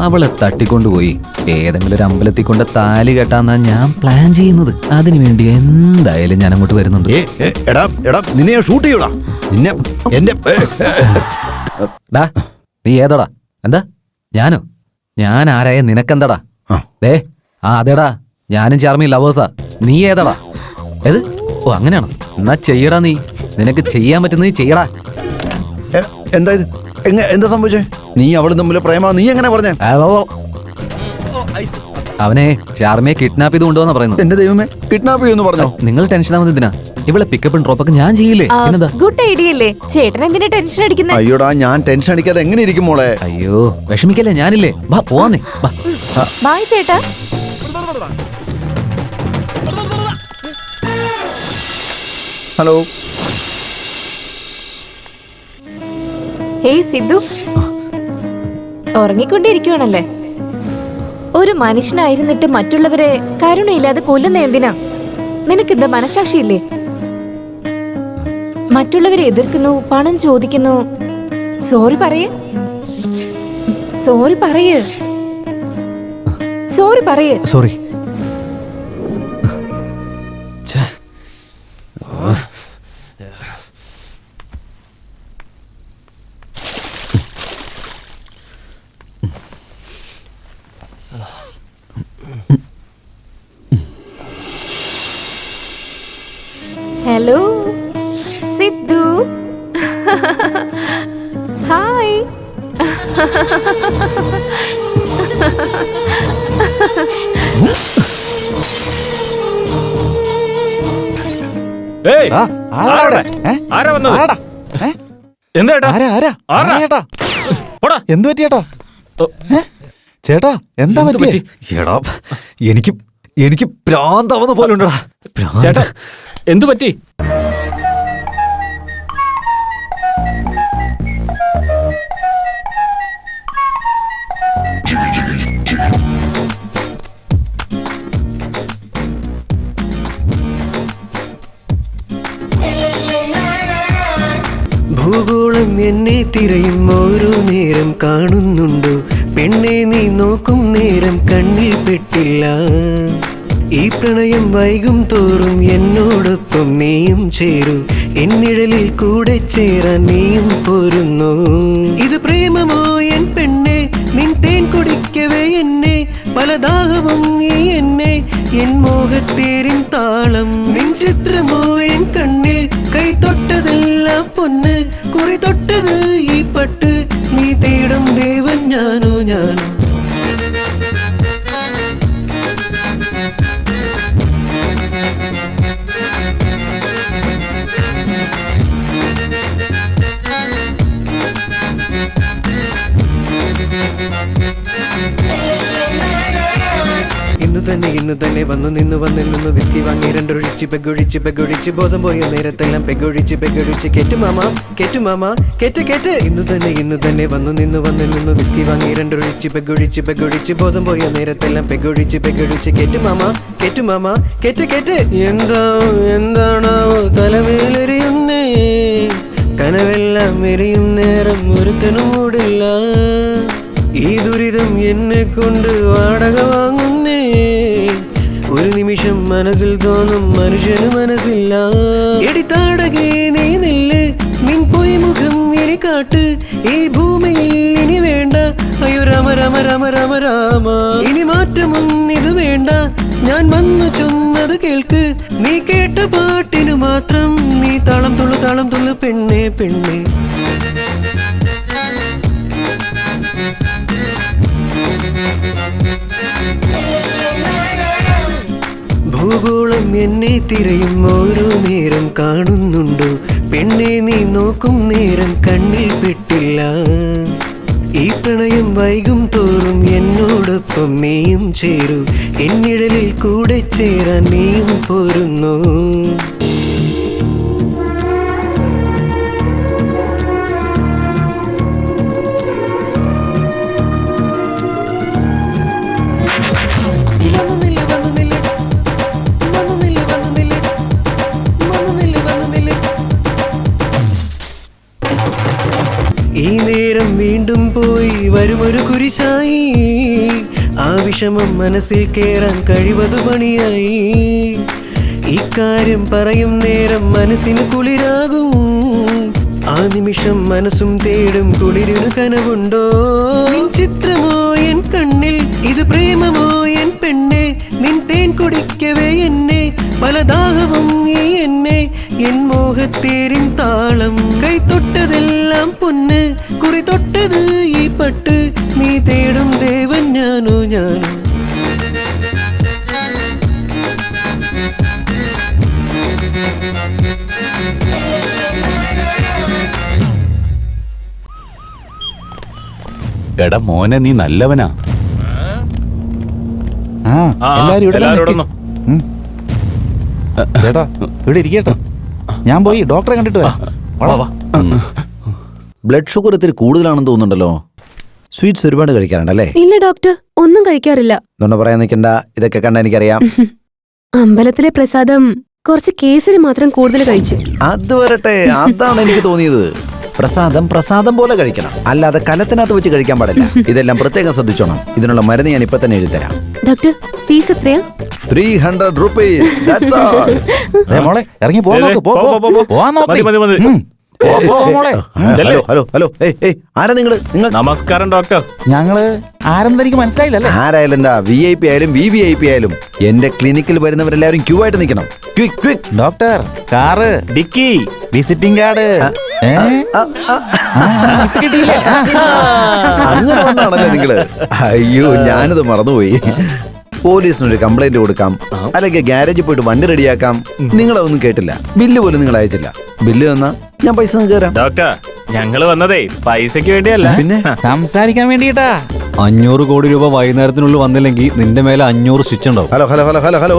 അവളെ തട്ടിക്കൊണ്ടുപോയി ഏതെങ്കിലും ഒരു അമ്പലത്തിൽ കൊണ്ട് താലി കെട്ടാന്നാ ഞാൻ പ്ലാൻ ചെയ്യുന്നത്. അതിനുവേണ്ടി എന്തായാലും ഞാൻ അങ്ങോട്ട് വരുന്നുണ്ട്. നിന്നെ ഷൂട്ട് ചെയ്യൂടാ. നിന്നെ എന്റെ നീ ഏതാടാ? എന്താ ഞാനോ? ഞാൻ ആരായ നിനക്കെന്താടാ? അതേടാ, ഞാനും ചാർമി ലവേഴ്സാ. നീ ഏതാടാ? ഏത്? ഓ അങ്ങനെയാണോ? എന്നാ ചെയ്യടാ. നീ നിനക്ക് ചെയ്യാൻ പറ്റുന്നത് ചെയ്യടാ. എന്താ ഇത്? എന്താ സംഭവിച്ചേ? നീ അവളും തമ്മിൽ പ്രേമ? നീ എങ്ങനെ പറഞ്ഞേ? അവനെ ചാർമിയെ കിഡ്നാപ്പ് ചെയ്ത് കൊണ്ടുവന്നാ പറയുന്നത്. എന്റെ ദൈവമേ, കിഡ്നാപ്പ് ചെയ്യുമെന്ന് പറഞ്ഞോ? നിങ്ങൾ ടെൻഷൻ ആവുന്നത് എന്തിനാ? ഇവളെ പിക്കപ്പും ഡ്രോപ്പൊക്കെ ഞാൻ ചെയ്യില്ലേ? ഗുഡ് ഐഡിയ അല്ലേ? ചേട്ടൻ എന്തിനാ ടെൻഷൻ അടിക്കുന്നത്? അയ്യോടാ, ഞാൻ ടെൻഷൻ അടിക്കാതെ എങ്ങനെ ഇരിക്കും മോളെ? അയ്യോ വിഷമിക്കല്ലേ, ഞാനില്ലേ. വാ പോവാന്നേ. ബൈ ചേട്ടാ. ഹലോ. ഹേയ് സിദ്ധു, ഉറങ്ങിക്കൊണ്ടിരിക്കുവാണല്ലേ? ഒരു മനുഷ്യനായിരുന്നിട്ട് മറ്റുള്ളവരെ കരുണയില്ലാതെ കൊല്ലുന്ന എന്തിനാ? നിനക്കെന്താ മനസാക്ഷിയില്ലേ? മറ്റുള്ളവരെ എതിർക്കുന്നു, പണം ചോദിക്കുന്നു. സോറി പറയേ. സോറി പറയേ. സോറി പറയേ. സോറി. ഹലോ സിദ്ധു. ഹായ്. ആരാ വന്നത്? എന്താ എന്ത് പറ്റിയേട്ടാ? ചേട്ടാ എന്താ പറ്റി? എടാ എനിക്ക് പ്രാന്താവുന്ന പോലെ ഉണ്ടടാ. ചേട്ടാ എന്തു പറ്റി? ഭൂഗോളം എന്നെ തിരയും ഓരോ നേരം കാണുന്നുണ്ടോ പെണ്ണെ, നീ നോക്കും നേരം കണ്ണിൽ പെട്ടില്ല. ഈ പ്രണയം വൈകും തോറും എന്നോടൊപ്പം നീയും ചേരൂ. എന്നിഴലിൽ കൂടെ ചേരാൻ നീയും പോരുന്നു. ഇത് പ്രേമമോ എൻ പെണ്ണെ? നിൻ തേൻ കുടിക്കവേ എന്നെ പലദാഹവും ഈ എന്നെ. എൻ മോഹത്തേരിൻ താളം നിൻ ചിത്രമോ എൻ കണ്ണിൽ. കൈ തൊട്ടതെല്ലാം പൊന്ന്, കുറി തൊട്ടത് ഈ പട്ട്. നീ തേടും ദേവൻ ഞാനോ ഞാനോ? ഇന്നു തന്നെ വന്നു നിന്നു വന്നിൽ നിന്ന് വിസ്കി വാങ്ങി രണ്ടൊഴിച്ച് പെഗൊഴിച്ച് ബോധം പോയ നേരത്തെല്ലാം പെഗൊഴിച്ച് കേറ്റു മാമ കേറ്റ് ഇന്നു തന്നെ വന്നു നിന്നു വന്നിൽ നിന്ന് വിസ്കി വാങ്ങി രണ്ടൊഴിച്ച് പെഗൊഴിച്ച് ബോധം പോയ നേരത്തെല്ലാം പെഗൊഴിച്ച് കേറ്റു മാമ കേറ്റ് എന്താണോ തലമേലെറിയുന്നേ കനവെല്ലാം എരിയും നേരം ഒരുത്തനും മൂടില്ല ഈ ദുരിതം എന്നെ കൊണ്ട് വാടക വാങ്ങുന്നേ ഒരു നിമിഷം മനസ്സിൽ തോന്നും മനുഷ്യന് മനസ്സില്ല എടിത്താടകേ നീ നെല്ല് നിൻ പോയി മുഖം ഇനി കാട്ട് ഈ ഭൂമിയിൽ ഇനി വേണ്ട അയ്യോ രാമ ഇനി മാറ്റമൊന്നിത് വേണ്ട ഞാൻ വന്നു ചൊന്നത് കേൾക്ക് നീ കേട്ട പാട്ടിനു മാത്രം നീ താളം തുള്ളു പെണ്ണേ ഭൂഗോളം എന്നെ തിരയും ഓരോ നേരം കാണുന്നുണ്ടോ പെണ്ണെ നീ നോക്കും നേരം കണ്ണിൽ പെട്ടില്ല ഈ പ്രണയം വൈകും തോറും എന്നോടൊപ്പം നീയും ചേരൂ എന്നിഴലിൽ കൂടെ ചേരാൻ നീയും പോരുന്നു ഈ നേരം വീണ്ടും പോയി വരുമൊരു കുരിശായി ആ വിഷമം മനസ്സിൽ കേറാൻ കഴിവതു പണിയായി ഇക്കാര്യം പറയും നേരം മനസ്സിന് കുളിരാകും ആ നിമിഷം മനസ്സും തേടും കുളിരിനു കനവുണ്ടോ നിൻ ചിത്രമോ എൻ കണ്ണിൽ ഇത് പ്രേമമോ എൻ പെണ്ണെ നിൻ തേൻ കുടിക്കവേ എന്നെ പലദാഹവും ഈ എന്നെ എൻ മോഹത്തേരിൻ താളം കൈ തൊട്ടതെല്ലാം പൊന്ന് കുറി തൊട്ടത് ഈ പട്ട് നീ തേടും ദേവൻ ഞാനോ എടാ മോനെ നീ നല്ലവനാ. എല്ലാരും ഇവിടെ നിക്ക്. ചേട്ടാ ഇവിടെ ഇരിക്കട്ടോ, ഞാൻ പോയി ഡോക്ടറെ കണ്ടിട്ട് വരാം. ബ്ലഡ് ഷുഗർ ഇത്തിരി കൂടുതലാണെന്ന് തോന്നുന്നുണ്ടല്ലോ. സ്വീറ്റ്സ് ഒരുപാട് കഴിക്കാറുണ്ടല്ലേ? ഇല്ല ഡോക്ടർ, ഒന്നും കഴിക്കാറില്ല. എന്നൊന്ന് പറയാൻ നിൽക്കണ്ട, ഇതൊക്കെ കണ്ട എനിക്കറിയാം. അമ്പലത്തിലെ പ്രസാദം കുറച്ച് കേസരി മാത്രം കൂടുതൽ കഴിച്ചു. അത് വരട്ടെ, അതാണ് എനിക്ക് തോന്നിയത്. പ്രസാദം പോലെ കഴിക്കണം, അല്ലാതെ കലത്തിനകത്ത് വെച്ച് കഴിക്കാൻ പാടില്ല. ഇതെല്ലാം പ്രത്യേകം ശ്രദ്ധിച്ചോണം. ഇതിനുള്ള മരുന്ന് ഞാൻ ഇപ്പൊ തന്നെ എഴുതിത്തരാം. ഡോക്ടർ, ഫീസ് എത്രയാ? 300 rupees. That's all. മോളെ ഇറങ്ങി പോവാൻ നോക്ക്. ഹലോ ആരാ നിങ്ങള്? നമസ്കാരം ഡോക്ടർ. ഞങ്ങള് ആരെന്ന് എനിക്ക് മനസ്സിലായില്ലല്ലേ? ആരായാലും എന്താ, VIP ആയാലും VVIP ആയാലും എന്റെ ക്ലിനിക്കിൽ വരുന്നവരെല്ലാവരും ക്യൂ ആയിട്ട് നിൽക്കണം. Quick. Doctor, car, dicky, visiting card അങ്ങനെ വന്നാണല്ലേ നിങ്ങള്? അയ്യോ, ഞാനിത് മറന്നുപോയി. പോലീസിനൊരു കംപ്ലൈന്റ് കൊടുക്കാം, അല്ലെങ്കിൽ ഗ്യാരേജിൽ പോയിട്ട് വണ്ടി റെഡിയാക്കാം. നിങ്ങളതൊന്നും കേട്ടില്ല. ബില്ല് പോലും നിങ്ങൾ അയച്ചില്ല. ബില്ല് തന്നാ ഞാൻ പൈസ തരാം. ഡോക്ടർ, ഞങ്ങള് വന്നതേ പൈസക്ക് വേണ്ടിയല്ല, പിന്നെ സംസാരിക്കാൻ വേണ്ടിട്ടാ. 500 കോടി രൂപ വൈകുന്നേരത്തിനുള്ളിൽ വന്നില്ലെങ്കിൽ നിന്റെ മേലെ 500 സ്റ്റിച്ച് ഉണ്ടാവും. ഹലോ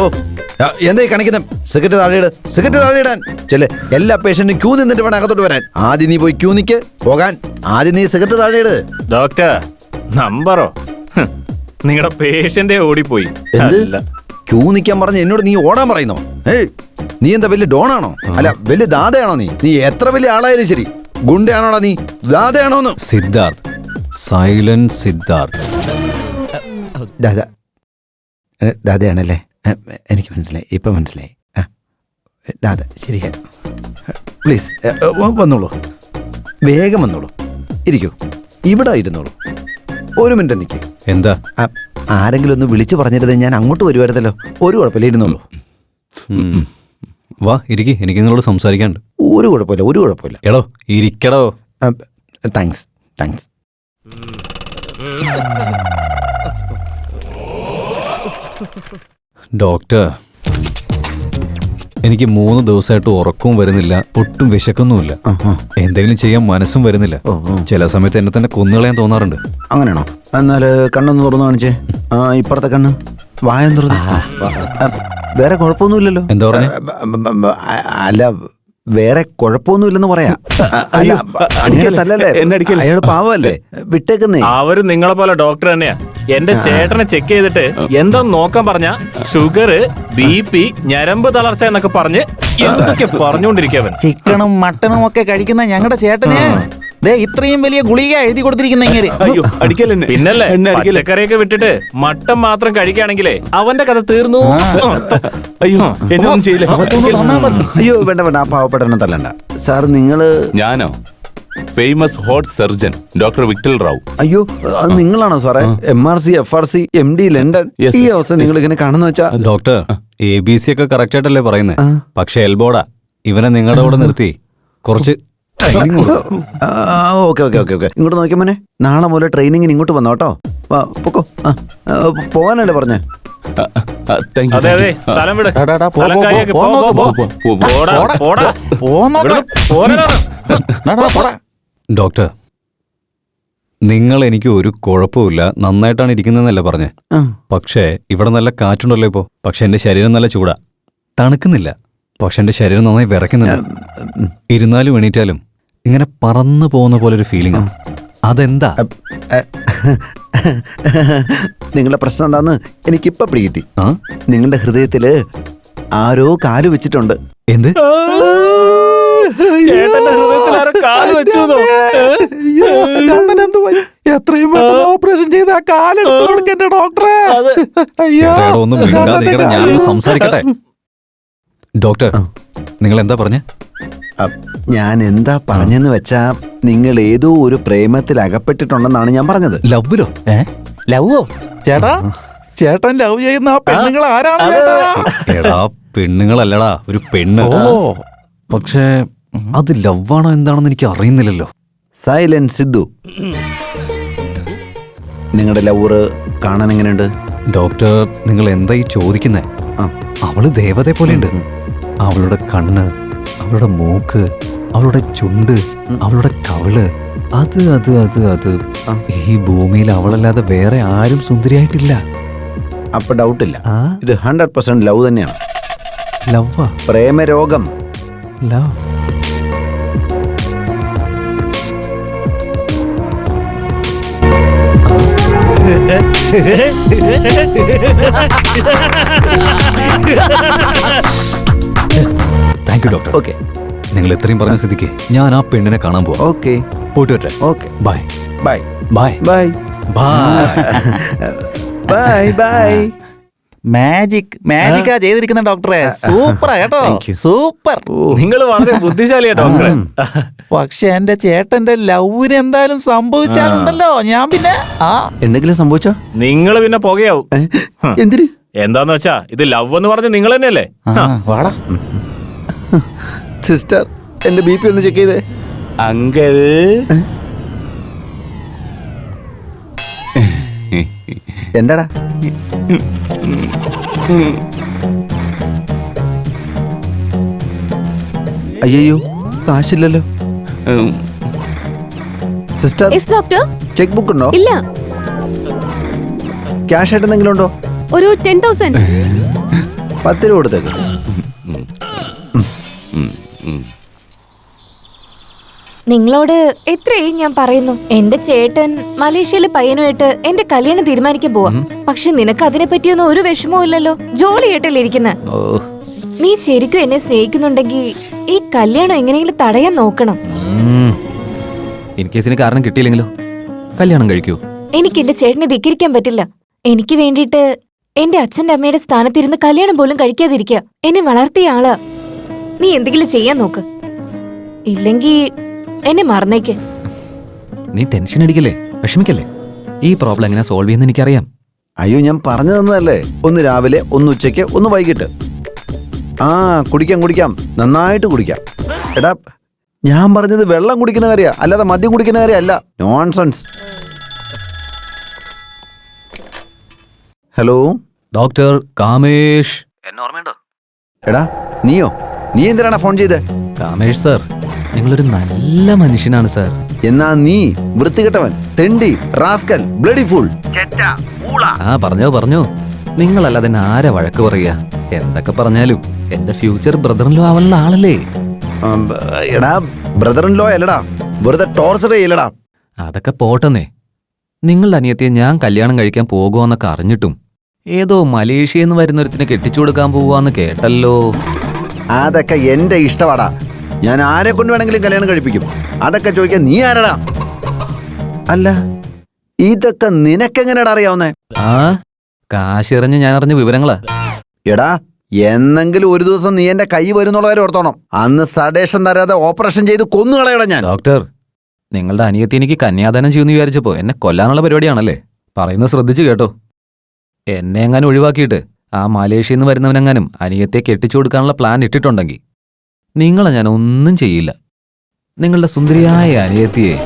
എന്തായി കാണിക്കുന്ന? സിഗരറ്റ് താഴെയിടാൻ ചെല്ലേ. എല്ലാ പേഷ്യന്റും ക്യൂ നിന്നിട്ട് വേണം അകത്തോട്ട് വരാൻ. ആദ്യം നീ പോയി ക്യൂ നിക്ക്. പോകാൻ ആദ്യം നീ സിഗരറ്റ് താഴെയിട്. ഡോക്ടർ, നമ്പറോ? നിങ്ങളുടെ പേഷ്യന്റെ ഓടിപ്പോയി. ക്യൂ നിക്കാൻ പറഞ്ഞ എന്നോട് നീ ഓടാൻ പറയുന്നോ? നീ എന്താ വലിയ ഡോണാണോ? അല്ല, വലിയ ദാതയാണോ നീ? നീ എത്ര വലിയ ആളായാലും ശരി, ഗുണ്ടയാണോടാ നീ? ദാതയാണോന്ന്? സിദ്ധാർത്ഥ്, സൈലന്റ് സിദ്ധാർത്ഥ്. ദാതയാണല്ലേ? എനിക്ക് മനസ്സിലായി, ഇപ്പൊ മനസ്സിലായി. ദാദ ശരിയാ. പ്ലീസ് വന്നോളൂ, വേഗം വന്നോളൂ. ഇരിക്കൂ, ഇവിടെ ഇരുന്നോളൂ. 1 മിനിറ്റ് നിൽക്കേ. എന്താ? ആരെങ്കിലും ഒന്ന് വിളിച്ചു പറഞ്ഞിരുന്നത് ഞാൻ അങ്ങോട്ട് വരുമായിരുന്നല്ലോ. ഒരു കുഴപ്പമില്ല, ഇരുന്നോളൂ. വാ ഇരിക്കി, എനിക്ക് നിങ്ങളോട് സംസാരിക്കാനുണ്ട്. ഒരു കുഴപ്പമില്ല. എടോ ഇരിക്കടോ. താങ്ക്സ്. ഡോക്ടർ, എനിക്ക് 3 ദിവസമായിട്ട് ഉറക്കവും വരുന്നില്ല, ഒട്ടും വിശക്കൊന്നുമില്ല, എന്തെങ്കിലും ചെയ്യാൻ മനസ്സും വരുന്നില്ല. ചില സമയത്ത് എന്നെ തന്നെ കൊന്നുകളയാൻ തോന്നാറുണ്ട്. അങ്ങനെയാണോ? എന്നാൽ കണ്ണൊന്ന് തുറന്നു കാണിച്ചേ. ഇപ്പുറത്തെ കണ്ണ്. വായം തുറന്ന്. വേറെ കുഴപ്പമൊന്നുമില്ലല്ലോ. എന്താ പറഞ്ഞേ? അല്ല, വേറെ കുഴപ്പമൊന്നുമില്ലെന്ന് പറയാ. അല്ല, അങ്ങനെ തല്ലല്ലേ, അയാൾ പാവല്ലേ, വിട്ടേക്കുന്നേ. അവര് നിങ്ങളെ പോലെ ഡോക്ടർ തന്നെയാ. എന്റെ ചേട്ടനെ ചെക്ക് ചെയ്തിട്ട് എന്താ നോക്കാൻ പറഞ്ഞ ഷുഗർ, BP, ഞരമ്പ് തളർച്ച എന്നൊക്കെ പറഞ്ഞ് എന്തൊക്കെ പറഞ്ഞുകൊണ്ടിരിക്കവൻ. ചിക്കനും മട്ടനും ഒക്കെ കഴിക്കുന്ന ഞങ്ങളുടെ ചേട്ടന് ദേ ഇത്രയും വലിയ ഗുളിക എഴുതി കൊടുത്തിരിക്കുന്ന ഇങ്ങനെ. അയ്യോ അടിക്കലെന്നെ. പിന്നല്ലേ പച്ചക്കറിയൊക്കെ വിട്ടിട്ട് മട്ടൻ മാത്രം കഴിക്കുകയാണെങ്കിലേ അവന്റെ കഥ തീർന്നു. അയ്യോ എന്നെ ഒന്നും ചെയ്യില്ല. അയ്യോ വേണ്ട വേണ്ട, ആ പാവപ്പെട്ടനെ തല്ലണ്ട. സാർ നിങ്ങള്? ഞാനോ? Famous hot surgeon doctor Victor Rao. അയ്യോ, അത് നിങ്ങളാണോ സാറേ? MRC, FRC, MD London. ഈ അവസ്ഥ നിങ്ങൾ ഇങ്ങനെ കാണുന്ന വെച്ചാ? ഡോക്ടർ, ABC ഒക്കെ കറക്റ്റ് ആയിട്ടല്ലേ പറയുന്നത്. പക്ഷെ എൽബോടാ. ഇവനെ നിങ്ങളുടെ കൂടെ നിർത്തി കുറച്ച് ഓക്കെ ഓക്കെ ഓക്കെ ഓക്കെ. ഇങ്ങോട്ട് നോക്കിയ മോനെ, നാളെ മുതൽ ട്രെയിനിങ്ങിന് ഇങ്ങോട്ട് വന്നോ കേട്ടോ. പൊക്കോ. പോകാനല്ലേ പറഞ്ഞേ? അതെ അതെ, സ്ഥലം വിട്. സ്ഥലം കാര്യാക്ക്. പോ, പോ, പോ. പോടാ, പോടാ. ഇവിടുന്ന് പോരാനാണ്. ഡോക്ടർ, നിങ്ങൾ എനിക്ക് ഒരു കുഴപ്പമില്ല, നന്നായിട്ടാണ് ഇരിക്കുന്നതെന്നല്ല പറഞ്ഞേ. പക്ഷേ ഇവിടെ നല്ല കാറ്റുണ്ടല്ലോ ഇപ്പോ. പക്ഷെ എന്റെ ശരീരം നല്ല ചൂടാ, തണുക്കുന്നില്ല. പക്ഷെ എന്റെ ശരീരം നന്നായി വിറയ്ക്കുന്നുണ്ട്. ഇരുന്നാലും എണീറ്റാലും ഇങ്ങനെ പറന്നു പോകുന്ന പോലെ ഒരു ഫീലിംഗ്. അതെന്താ? നിങ്ങളുടെ പ്രശ്നം എന്താന്ന് എനിക്കിപ്പ പിടികിട്ടി. നിങ്ങളുടെ ഹൃദയത്തില് ആരോ കാല് വെച്ചിട്ടുണ്ട്. എന്ത്? ചേട്ടന്റെ ഹൃദയത്തിൽ ആരോ കാല് വെച്ചു. എത്രയും ഓപ്പറേഷൻ ചെയ്ത് ആ കാലെടുത്ത് കൊടുക്കണ്ട ഡോക്ടറെ. ഒന്നും മിണ്ടാതിരിക്കട്ടെ, ഞാനൊന്ന് സംസാരിക്കട്ടെ. ഡോക്ടർ, നിങ്ങൾ എന്താ പറഞ്ഞേ? ഞാൻ എന്താ പറഞ്ഞെന്ന് വെച്ചാ, നിങ്ങൾ ഏതോ ഒരു പ്രേമത്തിൽ അകപ്പെട്ടിട്ടുണ്ടെന്നാണ് ഞാൻ പറഞ്ഞത്. ലവ്വിലോ? ലവോ? ചേട്ടാ, ചേട്ടൻ ലവ് ചെയ്യുന്ന ആ പെണ്ണുങ്ങൾ ആരാണ്? എടാ, പെണ്ണുങ്ങളല്ലടാ, ഒരു പെണ്ണ്. പക്ഷേ അത് ലവാണോ എന്താണെന്ന് എനിക്ക് അറിയുന്നില്ലല്ലോ. സൈലന്റ് സിദ്ധു, നിങ്ങളുടെ ലവറ് കാണാൻ എങ്ങനെയുണ്ട്? ഡോക്ടർ, നിങ്ങൾ എന്താ ഈ ചോദിക്കുന്നേ? അവള് ദേവതയെ പോലെയുണ്ട്. അവളുടെ കണ്ണ്, അവളുടെ മൂക്ക്, അവളുടെ ചുണ്ട്, അവളുടെ കവിള്, അത് അത് അത് അത് ഈ ഭൂമിയിൽ അവളല്ലാതെ വേറെ ആരും സുന്ദരിയായിട്ടില്ല. അപ്പൊ ഡൗട്ടില്ല, ഇത് 100% ലവ് തന്നെയാണ്. ലവ്വാ? പ്രേമരോഗം. Love? Thank you doctor. Okay, നിങ്ങൾ ഇത്രയും പറഞ്ഞ സ്ഥിതിക്ക് ഞാൻ ആ പെണ്ണിനെ കാണാൻ പോവാം. ഓക്കെ, പോയിട്ട് വരട്ടെ. Okay, bye bye bye bye bye bye bye. മാജിക്കാ ചെയ്തിരിക്കുന്ന ഡോക്ടറെ. സൂപ്പറാ കേട്ടോ, സൂപ്പർ. നിങ്ങൾ വളരെ ബുദ്ധിശാലിയാ ഡോക്ടറെ. പക്ഷെ എന്റെ ചേട്ടന്റെ ലവിന് എന്തായാലും സംഭവിച്ചാലുണ്ടല്ലോ, ഞാൻ പിന്നെ എന്തെങ്കിലും സംഭവിച്ചോ? നിങ്ങൾ പിന്നെ പുകയാവും. എന്തിന്? എന്താന്ന് വെച്ചാ ഇത് ലവ് എന്ന് പറഞ്ഞ നിങ്ങൾ തന്നെയല്ലേ? വാടാ സിസ്റ്റർ, എന്റെ BP ഒന്ന് ചെക്ക് ചെയ്തേ. അങ്കിൾ, എന്താടാ? അയ്യോ, കാശില്ലല്ലോ. സിസ്റ്റർ, ഡോക്ടർ, ചെക്ക് ബുക്ക് ഉണ്ടോ? ഇല്ല. ക്യാഷ് ആയിട്ട് എന്തെങ്കിലും ഉണ്ടോ? ഒരു 10,000. 10 രൂപ കൊടുത്തേക്ക്. നിങ്ങളോട് എത്രയും ഞാൻ പറയുന്നു, എന്റെ ചേട്ടൻ മലേഷ്യയിലെ പയ്യനുമായിട്ട് എന്റെ കല്യാണം തീരുമാനിക്കാൻ പോവാ. പക്ഷെ നിനക്ക് അതിനെ പറ്റിയൊന്നും ഒരു വിഷമവും ഇല്ലല്ലോ, ജോളിയായിട്ടല്ലേ ഇരിക്കുന്ന. നീ ശരിക്കും എന്നെ സ്നേഹിക്കുന്നുണ്ടെങ്കിൽ ഈ കല്യാണം എങ്ങനെയെങ്കിലും തടയാൻ നോക്കണം. ഇൻ കേസിന് കാരണം കിട്ടിയില്ലെങ്കിലോ? കല്യാണം കഴിക്കൂ. എനിക്ക് എന്റെ ചേട്ടനെ ധിക്കരിക്കാൻ പറ്റില്ല. എനിക്ക് വേണ്ടിയിട്ട് എന്റെ അച്ഛന്റെ അമ്മയുടെ സ്ഥാനത്തിരുന്ന് കല്യാണം പോലും കഴിക്കാതിരിക്കുക. എന്നെ വളർത്തിയ ആളാ. നീ എന്തെങ്കിലും ചെയ്യാൻ നോക്ക്, ഇല്ലെങ്കി എന്നെ മറന്നേക്ക്. നീ ടെൻഷൻ അടിക്കല്ലേ, വിഷമിക്കല്ലേ. ഈ പ്രോബ്ലം എങ്ങനെ സോൾവ് ചെയ്യുന്ന എനിക്കറിയാം. അയ്യോ, ഞാൻ പറഞ്ഞു തന്നതല്ലേ. ഒന്ന് രാവിലെ, ഒന്ന് ഉച്ചയ്ക്ക്, ഒന്ന് വൈകിട്ട്. കുടിക്കാം, നന്നായിട്ട് കുടിക്കാം. എടാ, ഞാൻ പറഞ്ഞത് വെള്ളം കുടിക്കുന്ന കാര്യ, അല്ലാതെ മദ്യം കുടിക്കുന്ന കാര്യമല്ല. നോൺസെൻസ്. ഹലോ ഡോക്ടർ കാമേഷ്, എന്നെ ഓർമ്മയുണ്ടോ? എടാ, നീ എന്തിനാണ് ഫോൺ ചെയ്തേ? കാമേഷ് സാർ, നിങ്ങളൊരു നല്ല മനുഷ്യനാണ് സാർ. എന്നാ നീ വൃത്തികെട്ടവൻ, തെണ്ടി, റാസ്കൽ, ബ്ലഡി ഫൂൾ. പറഞ്ഞോ. നിങ്ങളല്ലാതെ എന്നെ ആരാ വഴക്ക് പറയാ? എന്തൊക്കെ പറഞ്ഞാലും എന്റെ ഫ്യൂച്ചർ ബ്രദറിലോ ആവുന്ന ആളല്ലേ. എടാ ബ്രദർ ഇൻ ലോ അല്ലടാ, വെറുതെ ടോർച്ചർ ചെയ്യലടാ. അതൊക്കെ പോട്ടെന്നേ. നിങ്ങളുടെ അനിയത്തിയെ ഞാൻ കല്യാണം കഴിക്കാൻ പോകുമെന്നൊക്കെ അറിഞ്ഞിട്ടും ഏതോ മലേഷ്യയിൽ നിന്ന് വരുന്നൊരുത്തിനെ കെട്ടിച്ചു കൊടുക്കാൻ പോവാന്ന് കേട്ടല്ലോ. അതൊക്കെ എന്റെ ഇഷ്ടമാടാ. ഞാൻ ആരെ കൊണ്ട് വേണമെങ്കിലും കല്യാണം കഴിപ്പിക്കും. അതൊക്കെ ചോദിക്കാൻ നീ ആരടാ? അല്ല, ഇതൊക്കെ നിനക്കെങ്ങനെയാടാ അറിയാവുന്നേ? ആ കാശെറിഞ്ഞ് ഞാൻ അറിഞ്ഞ വിവരങ്ങളാ. എടാ, എന്നെങ്കിലും ഒരു ദിവസം നീ എന്റെ കൈ വരുന്നുള്ളവരെ ഓർത്തോണം. അന്ന് സഡേഷൻ തരാതെ ഓപ്പറേഷൻ ചെയ്ത് കൊന്നുകളയടാ ഞാൻ. ഡോക്ടർ, നിങ്ങളുടെ അനിയത്തി എനിക്ക് കന്യാദാനം ചെയ്യുമെന്ന് വിചാരിച്ചപ്പോ എന്നെ കൊല്ലാനുള്ള പരിപാടിയാണല്ലേ? പറയുന്നത് ശ്രദ്ധിച്ചു കേട്ടോ. എന്നെ എങ്ങാനും ഒഴിവാക്കിയിട്ട് ആ മലേഷ്യയിൽ നിന്ന് വരുന്നവനെങ്ങാനും അനിയത്തെ കെട്ടിച്ചു കൊടുക്കാനുള്ള പ്ലാൻ ഇട്ടിട്ടുണ്ടെങ്കിൽ നിങ്ങളെ ഞാൻ ഒന്നും ചെയ്യില്ല. നിങ്ങളുടെ സുന്ദരിയായ അനിയത്തിയെ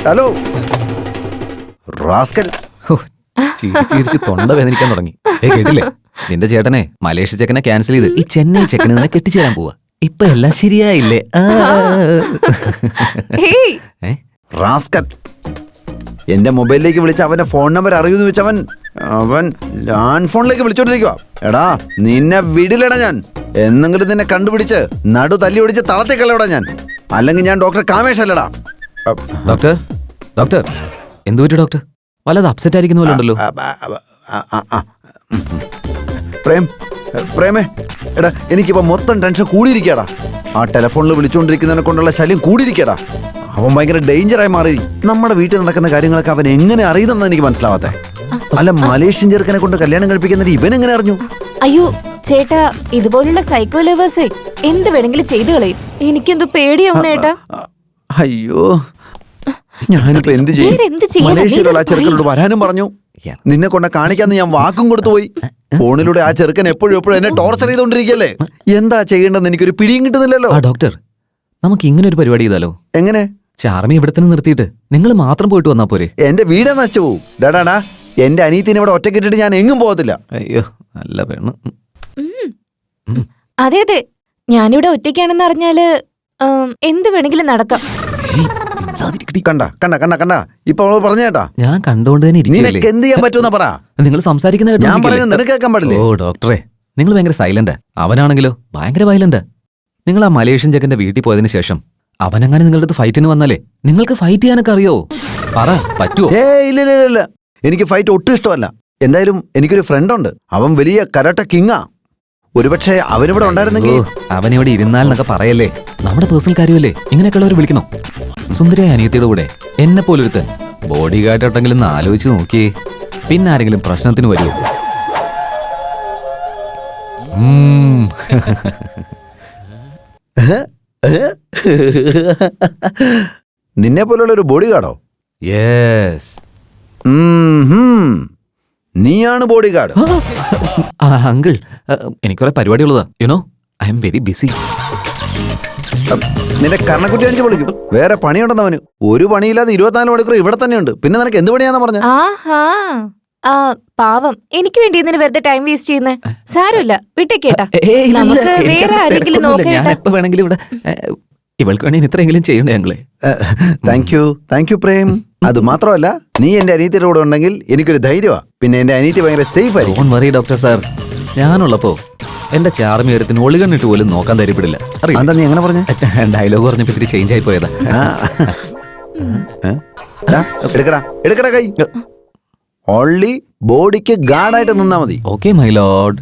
ഹലോ റാസ്കൽ. ചിരിച്ച് തൊണ്ട വേദനിക്കാൻ തുടങ്ങി. കേട്ടില്ലേ? നിന്റെ ചേട്ടനെ മലേഷ്യ ചെക്കനെ ക്യാൻസൽ ചെയ്ത് ഈ ചെന്നൈ ചെക്കനെ നിന്നെ കെട്ടിച്ചു തരാൻ പോവാ. ഇപ്പൊ എല്ലാം ശരിയായില്ലേ? റാസ്കൽ, എന്റെ മൊബൈലിലേക്ക് വിളിച്ച അവന്റെ ഫോൺ നമ്പർ അറിയുമെന്ന് വെച്ചവൻ ലാൻഡ് ഫോണിലേക്ക് വിളിച്ചോണ്ടിരിക്കുക. എടാ, നിന്നെ വിടില്ലടാ ഞാൻ. എന്നെങ്കിലും നിന്നെ കണ്ടുപിടിച്ച് നടു തല്ലി ഒടിച്ച് തളത്തേക്കല്ലടാ ഞാൻ. അല്ലെങ്കിൽ ഞാൻ ഡോക്ടർ കാമേഷ് അല്ലടാ. ഡോക്ടർ, ഡോക്ടർ എന്തു പറ്റി ഡോക്ടർ? വല്ലത് അപ്സെറ്റ് ആയിരിക്കുന്ന പോലെ ഉണ്ടല്ലോ. പ്രേമേ, എടാ എനിക്കിപ്പോ മൊത്തം ടെൻഷൻ കൂടിയിരിക്കടാ. ആ ടെലിഫോണിൽ വിളിച്ചുകൊണ്ടിരിക്കുന്നതിനെ കൊണ്ടുള്ള ശല്യം കൂടിയിരിക്കടാ. അവൻ ഭയങ്കര ഡേഞ്ചറായി മാറി. നമ്മുടെ വീട്ടിൽ നടക്കുന്ന കാര്യങ്ങളൊക്കെ അവൻ എങ്ങനെ അറിയുന്നെന്ന് എനിക്ക് മനസ്സിലാവാത്തെ. അല്ല, മലേഷ്യൻ ചെറുക്കനെ കൊണ്ട് കല്യാണം കഴിപ്പിക്കുന്നത് ഇവൻ എങ്ങനെ അറിഞ്ഞു? അയ്യോ ചേട്ടാ, ഇതുപോലുള്ള സൈക്കോ ലവേഴ്സേ എന്ത് വേണമെങ്കിലും ചെയ്തു കളയും. എനിക്കെന്തോ പേടിയാവുന്ന ഏട്ടാ. അയ്യോ, ഞാനിപ്പോ എന്ത് ചെയ്യും? മലേഷ്യയിലുള്ള ആ ചെറുക്കനോട് വരാനും പറഞ്ഞു. നിന്നെ കൊണ്ട് കാണിക്കാന്ന് ഞാൻ വാക്കും കൊടുത്തുപോയി. ഫോണിലൂടെ ആ ചെറുക്കൻ എപ്പോഴും എന്നെ ടോർച്ചർ ചെയ്തോണ്ടിരിക്കല്ലേ. എന്താ ചെയ്യേണ്ടെന്ന് എനിക്കൊരു പിടിയും കിട്ടുന്നില്ലല്ലോ. ഡോക്ടർ, നമുക്ക് ഇങ്ങനെ ഒരു പരിപാടി ചെയ്താലോ? എങ്ങനെ? ചാർമി ഇവിടെ തന്നെ നിർത്തിയിട്ട് നിങ്ങൾ മാത്രം പോയിട്ട് വന്നാ പോരെ? എന്റെ വീട് നശിച്ചു പോവും. ഡാടാ, എന്റെ അനിയത്തിനെ ഇവിടെ ഒറ്റക്കിട്ടിട്ട് ഞാൻ എങ്ങും പോകത്തില്ല. അയ്യോ, നല്ല പെണ്ണ്. അതെ അതെ, ഞാനിവിടെ ഒറ്റയ്ക്കാണെന്ന് അറിഞ്ഞാല് എന്ത് വേണമെങ്കിലും നടക്കാം. കണ്ട കണ്ട കണ്ട കണ്ട ഇപ്പൊ അവള് പറഞ്ഞേട്ടാ. ഞാൻ കണ്ടോണ്ട് തന്നെ നിനക്ക് എന്ത് ചെയ്യാൻ പറ്റുമെന്നാ പറ. നിങ്ങൾ സംസാരിക്കുന്ന ഞാൻ പറയുന്നത് നിനക്ക് കേൾക്കാൻ പാടില്ലേ? ഓ ഡോക്ടറെ, നിങ്ങൾ ഭയങ്കര സൈലന്റ്. അവനാണെങ്കിലോ ഭയങ്കര വയലന്റ്. നിങ്ങൾ ആ മലേഷ്യൻ ചെക്കന്റെ വീട്ടിൽ പോയതിനു ശേഷം അവനെങ്ങനെ നിങ്ങളുടെ അടുത്ത് ഫൈറ്റിന് വന്നാലേ നിങ്ങൾക്ക് ഫൈറ്റ് ചെയ്യാനൊക്കെ അറിയോ? പറ, പറ്റുമോ? ഇല്ല, എനിക്ക് ഫൈറ്റ് ഒട്ടും ഇഷ്ടമല്ല. എന്തായാലും എനിക്കൊരു ഫ്രണ്ട് ഉണ്ട്. അവൻ വലിയ കരാട്ട കിങ്ങാ. ഒരുപക്ഷെ അവനിവിടെ ഉണ്ടായിരുന്നെങ്കിൽ. അവനിവിടെ ഇരുന്നാലെന്നൊക്കെ പറയല്ലേ, നമ്മുടെ പേഴ്സണൽ കാര്യമല്ലേ. ഇങ്ങനെയൊക്കെയുള്ളവർ വിളിക്കണോ? സുന്ദരിയായ അനിയത്തിയുടെ കൂടെ എന്നെ പോലൊരുത്തൻ ബോഡി ഗാർഡായിട്ടെങ്കിലും ഒന്ന് ആലോചിച്ച് നോക്കിയേ. പിന്നെ ആരെങ്കിലും പ്രശ്നത്തിന് വരുമോ? നിന്നെ പോലുള്ള ഒരു ബോഡി ഗാർഡോ? യെസ്, നീയാണ് ബോഡി ഗാർഡ്? അങ്കിൾ, എനിക്കുറെ പരിപാടി ഉള്ളതാ. You know, I am very busy. നിന്റെ കർണക്കുട്ടി അടിച്ച് വിളിക്കും. വേറെ പണിയുണ്ടെന്നവന്. ഒരു പണിയില്ലാതെ 24 മണിക്കൂർ ഇവിടെ തന്നെയുണ്ട്. പിന്നെ നിനക്ക് എന്ത് പണിയാന്നാ പറഞ്ഞ? ആഹാ, പാവം, എനിക്ക് വേണ്ടി ഇതിന് വെറുതെ ടൈം വേസ്റ്റ് ചെയ്യുന്നേ. സാരമില്ല, വിട്ടേക്കേട്ടാ. നമുക്ക് വേറെ ആരെങ്കിലും നോക്കാം. എപ്പോ വേണമെങ്കിലും ഇവിടെ ഇവൾക്ക് വേണമെങ്കിൽ ഇത്രയെങ്കിലും ചെയ്യണ്ടേ ഞങ്ങളെ. Thank you Prem. അത് മാത്രമല്ല, നീ എന്റെ അനിയത്തിയുടെ കൂടെ ഉണ്ടെങ്കിൽ എനിക്കൊരു ധൈര്യമാ. പിന്നെ എന്റെ അനിയത്തി ഭയങ്കര സേഫ് ആയിരിക്കും. Don't worry doctor sir. ഞാനുള്ളപ്പോ എന്റെ ചാർമി ഒരുത്തിന് ഒളികണ്ണിട്ട് പോലും നോക്കാൻ ധൈര്യപ്പെടില്ല. എന്താ നീ എങ്ങനെ പറഞ്ഞ? ഡയലോഗ് പറഞ്ഞപ്പോ ഇത്തിരി ചേഞ്ച് ആയി പോയതാ. എടുക്കടാ കൈ. ഓൺലി ബോഡിക്ക് ഗാർഡായിട്ട് നിന്നാ മതി. Okay my Lord.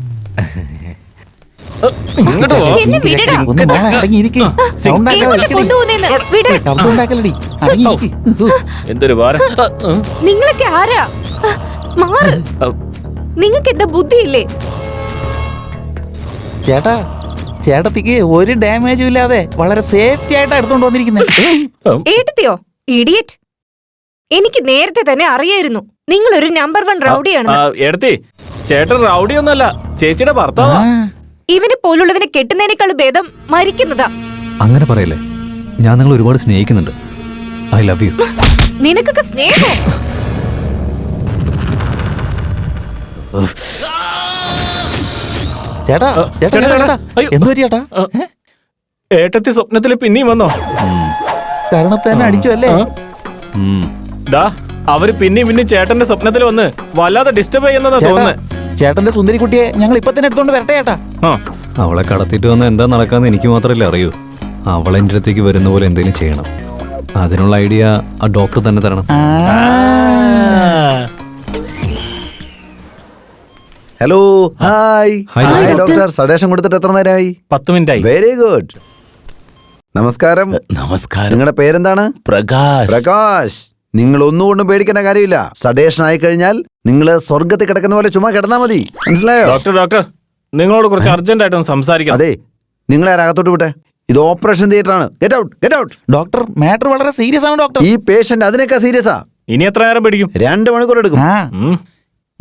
എന്തൊരു ഭാരം. നിങ്ങളൊക്കെ ആരാ? മാറ്. നിങ്ങൾക്ക് എന്താ ബുദ്ധിയില്ലേ? ചേട്ടത്തിക്ക് ഒരു ഡാമേജും ഇല്ലാതെ വളരെ സേഫ്റ്റി ആയിട്ടാ എടുത്തോണ്ട് വന്നിരിക്കുന്നത്. ഏട്ടത്തിയോ? ഇഡിയറ്റ്. എനിക്ക് നേരത്തെ തന്നെ അറിയായിരുന്നു നിങ്ങളൊരു നമ്പർ 1 റൗഡിയാണെന്ന്. എടുത്തി, ചേട്ടൻ റൗഡിയൊന്നുമല്ല, ചേച്ചിയുടെ ഭർത്താവാ. ഇവനെ പോലുള്ളവനെ കെട്ടുന്നതിനേക്കാൾ ഭേദം മരിക്കുന്നതാ. അങ്ങനെ പറയല്ലേ, ഞാൻ നിങ്ങൾ ഒരുപാട് സ്നേഹിക്കുന്നുണ്ട്. I love you. നിനക്കൊക്കെ സ്നേഹം? ഏട്ടത്തി സ്വപ്നത്തില് പിന്നെയും വന്നോ? കരണത്ത് തന്നെ അടിച്ചു അല്ലേ? ഡാ അവര് പിന്നെയും ചേട്ടന്റെ സ്വപ്നത്തിൽ വന്ന് വല്ലാതെ ഡിസ്റ്റർബ് ചെയ്യുന്നതാ തോന്നുന്നത്. ചേട്ടന്റെ സുന്ദരി കുട്ടിയെ ഞങ്ങൾ ഇപ്പൊ തന്നെ എടുത്തോണ്ട് വരട്ടെ ചേട്ടാ. ആ അവളെ കടത്തിട്ട് വന്ന എന്താ നടക്കാന്ന് എനിക്ക് മാത്രമല്ലേ അറിയൂ. അവളെൻ്റെ അടുത്തേക്ക് വരുന്ന പോലെ എന്തെങ്കിലും ചെയ്യണം. അതിനുള്ള ഐഡിയ ആ ഡോക്ടർ തന്നെ തരണം. Hello, hi. Hi, hi doctor. Sedation കൊടുത്തിട്ട് എത്ര നേരമായി? 10 മിനിറ്റായി. Very good. നമസ്കാരം. നമസ്കാരം. നിങ്ങളുടെ പേരെന്താണ്? പ്രകാശ്. പ്രകാശ്. നിങ്ങൾ ഒന്നുകൊണ്ടും പേടിക്കേണ്ട കാര്യമില്ല. സഡേഷൻ ആയി കഴിഞ്ഞാൽ നിങ്ങൾ സ്വർഗത്തിൽ കിടക്കുന്ന പോലെ ചുമ്മാ കിടന്നാ മതി. മനസ്സിലായോ? ഡോക്ടർ നിങ്ങളോട് കുറച്ച് അർജന്റ് ആയിട്ടൊന്ന് സംസാരിക്കാം. അതെ, നിങ്ങളെ അകത്തോട്ട് വിട്ടെ. ഇത് ഓപ്പറേഷൻ തിയേറ്റർ ആണ്. Get out, get out. Doctor matter വളരെ സീരിയസ് ആണ് ഡോക്ടർ. ഈ പേഷ്യന്റ് അതിനേക്കാൾ സീരിയസാ. ഇനി എത്ര നേരം പിടിക്കും? 2 മണിക്കൂർ എടുക്കും. ആ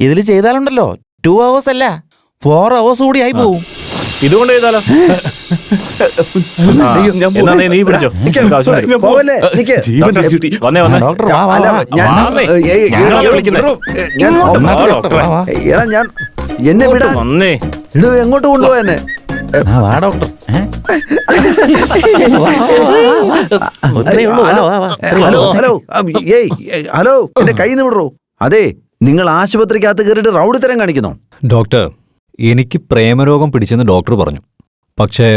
ഇതിൽ ചെയ്താലുണ്ടല്ലോ 2 hours അല്ല 4 hours കൂടി ആയി പോവും. ഇതുകൊണ്ട് ചെയ്താലോ? എന്നാ നീ പിടിച്ചോ. പോവല്ലേ? നിക്ക്. വന്നേ ഡോക്ടർ വാ വാ അല്ല, വാ. ഞാൻ- വാ, ഏയ്, ഞങ്ങളെ വിളിക്കുന്നെ. ഞാൻ- ഇങ്ങോട്ട് വാ, ഡോക്ടറെ. എടാ, ഞാൻ എന്നെ വിടാൻ വന്നേ. ഇടൂ, എങ്ങോട്ട് കൊണ്ടുപോവാ എന്നെ? ആ, വാ ഡോക്ടർ. ഒത്രേ ഉള്ളൂ. വാ, വാ, വാ. Hello, hello. ഏയ്, ഹലോ, എന്റെ കയ്യിൽ നിന്ന് വിടറോ. അതെ, നിങ്ങൾ ആശുപത്രിക്കകത്ത് കയറിയിട്ട് റൗഡിത്തരം കാണിക്കുന്നോ? ഡോക്ടർ, എനിക്ക് പ്രേമരോഗം പിടിച്ചെന്ന് ഡോക്ടർ പറഞ്ഞു. പക്ഷേ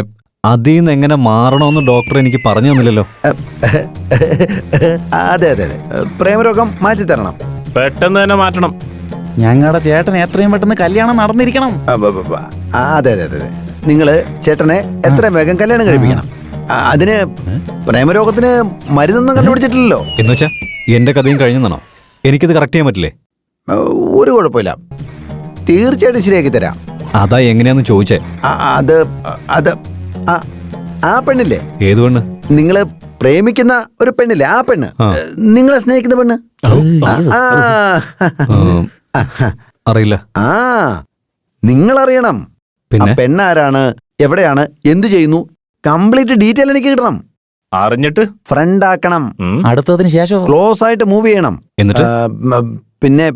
അതിൽ നിന്ന് എങ്ങനെ മാറണമെന്ന് ഡോക്ടർ എനിക്ക് പറഞ്ഞു തന്നില്ലല്ലോ. അതെ അതെ അതെ, പ്രേമരോഗം മാറ്റി തരണം. പെട്ടെന്ന് തന്നെ മാറ്റണം. ഞങ്ങളുടെ ചേട്ടൻ എത്രയും പെട്ടെന്ന് കല്യാണം നടന്നിരിക്കണം. അതെ അതെ അതെ, നിങ്ങള് ചേട്ടനെ എത്രയും വേഗം കല്യാണം കഴിപ്പിക്കണം. അതിന് പ്രേമരോഗത്തിന് മരുന്നൊന്നും കണ്ടുപിടിച്ചിട്ടില്ലല്ലോ. എന്നുവെച്ചാ എന്റെ കഥയും കഴിഞ്ഞെന്നാണോ? എനിക്കിത് കറക്റ്റ് ചെയ്യാൻ പറ്റില്ലേ? ഒരു കുഴപ്പമില്ല, തീർച്ചയായിട്ടും ശരിയാക്കി തരാം. അതാ എങ്ങനെയാന്ന് ചോദിച്ചേ. അത് അത് ആ പെണ്ണില്ലേ? ഏത് പെണ്ണ്? നിങ്ങള് പ്രേമിക്കുന്ന ഒരു പെണ്ണില്ലേ? ആ പെണ്ണ്, നിങ്ങളെ സ്നേഹിക്കുന്ന പെണ്ണ്. അറിയില്ല. നിങ്ങളറിയണം. പിന്നെ പെണ്ണാരാണ്, എവിടെയാണ്, എന്തു ചെയ്യുന്നു, കംപ്ലീറ്റ് ഡീറ്റെയിൽ എനിക്ക് കിട്ടണം. അറിഞ്ഞിട്ട് ഫ്രണ്ട് ആക്കണം. അടുത്തതിന് ശേഷം ക്ലോസ് ആയിട്ട് മൂവ് ചെയ്യണം. എന്നിട്ട് പിന്നെ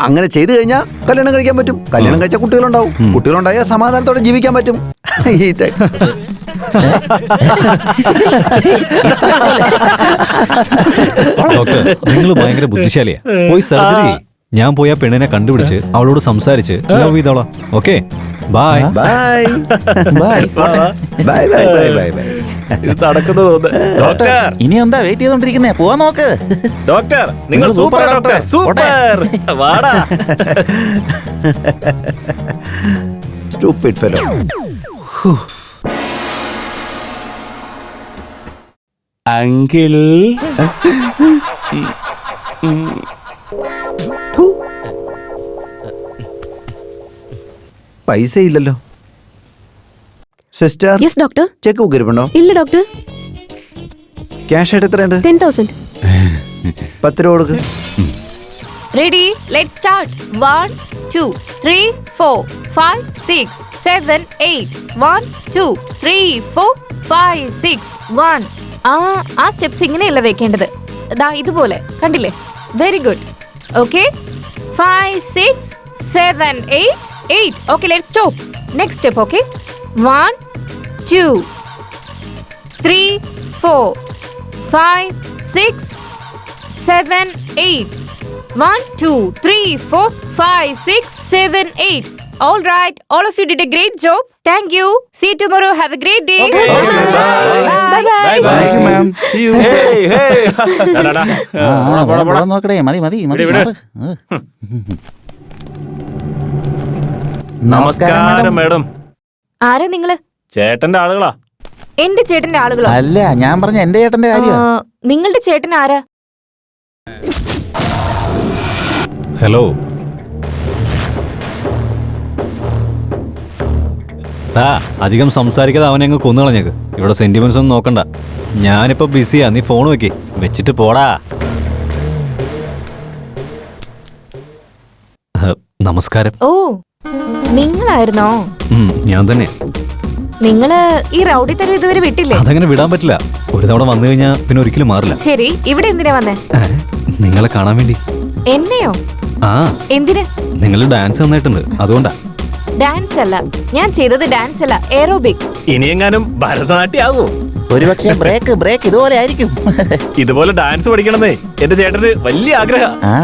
അങ്ങനെ ചെയ്തു കഴിഞ്ഞാൽ കല്യാണം കഴിക്കാൻ പറ്റും. കല്യാണം കഴിച്ചാൽ കുട്ടികളുണ്ടാവും. കുട്ടികളുണ്ടായാൽ സമാധാനത്തോടെ ജീവിക്കാൻ പറ്റും. ഡോക്ടർ, നിങ്ങൾ ഭയങ്കര ബുദ്ധിശാലിയാ. പോയി സർജറി. ഞാൻ പോയി ആ പെണ്ണിനെ കണ്ടുപിടിച്ച് അവളോട് സംസാരിച്ച് ലവ് ചെയ്തോളാം. Okay, bye bye bye bye bye bye bye by. ഇത് നടക്കുന്നു തോന്നുന്നു. ഡോക്ടർ ഇനി എന്താ വെയിറ്റ് ചെയ്തോണ്ടിരിക്കുന്നേ? പോവാൻ നോക്ക്. ഡോക്ടർ, നിങ്ങൾ സൂപ്പർ ഡോക്ടർ, സൂപ്പർ. വാടാ. Stupid fellow. അങ്കിൾ. പൈസ ഇല്ലല്ലോ. Sister, yes doctor. Cheque book ഇരിപ്പുണ്ടോ? ഇല്ല ഡോക്ടർ. ക്യാഷ് ആയിട്ട് എത്രയുണ്ട്? 10,000. 10 രൂപ കൊടുക്ക്. Ready? Let's start. 1, 2, 3, 4, 5, 6, 7, 8. 1, 2, 3, 4, 5, 6, 1. ആ സ്റ്റെപ്സ് ഇങ്ങനെയല്ല വെക്കേണ്ടത്. ദാ ഇതുപോലെ കണ്ടില്ലേ? Very good. Okay, 5, 6, 7, 8, 8. Okay, let's stop. Next step. Okay, 1, 2, 3, 4, 5, 6, 7, 8. 1, 2, 3, 4, 5, 6, 7, 8. All right, all of you did a great job. Thank you. See you tomorrow. Have a great day. Okay, Bye. Bye. Thank you, ma'am. See you. ഡാ. പോവാൻ നോക്കടേ. മതി മതി മതി. ഇവിടെ. നമസ്കാരം madam. ആരാ നിങ്ങള്? ചേട്ടന്റെ ആളുകളാ. എന്റെ ചേട്ടന്റെ ആളുകളോ? അല്ല, ഞാൻ പറഞ്ഞ എന്റെ ചേട്ടന്റെ കാര്യം. നിങ്ങളുടെ ചേട്ടൻ ആരാ? ഹലോ. അധികം സംസാരിക്കാതെ അവനെ അങ്ങ് കൊന്നുകളഞ്ഞേക്ക്. ഇവിടെ സെന്റിമെന്റ്സ് ഒന്നും നോക്കണ്ട. ഞാനിപ്പോ ബിസിയാ. നീ ഫോൺ വെച്ചിട്ട് പോടാ. നമസ്കാരം. ഓ, നിങ്ങളായിരുന്നോ? ഞാൻ തന്നെ. നിങ്ങള് ഈ റൗഡി തരം ഇതുവരെ വിട്ടില്ലേ? അതങ്ങനെ വിടാൻ പറ്റില്ല. ഒരു തവണ വന്നു കഴിഞ്ഞാൽ പിന്നെ ഒരിക്കലും മാറില്ല. ശരി, ഇവിടെ എന്തിനാ വന്നേ? നിങ്ങളെ കാണാൻ വേണ്ടി. എന്നെയോ? ആ. എന്തിന്? നിങ്ങൾ ഡാൻസ് നന്നായിട്ടുണ്ട്, അതുകൊണ്ടാ. ഡാൻസ് അല്ല ഞാൻ ചെയ്തത്, ഡാൻസ് അല്ല, എയറോബിക്. ഇനിയെങ്ങാനും ഭരതനാട്യം ആവോ? ഒരുപക്ഷെ ബ്രേക്ക് ഇതുപോലെ ആയിരിക്കും. ഇതുപോലെ ഡാൻസ് പഠിക്കണമെന്നേ എന്റെ ചേട്ടന് വലിയ ആഗ്രഹം. ആ,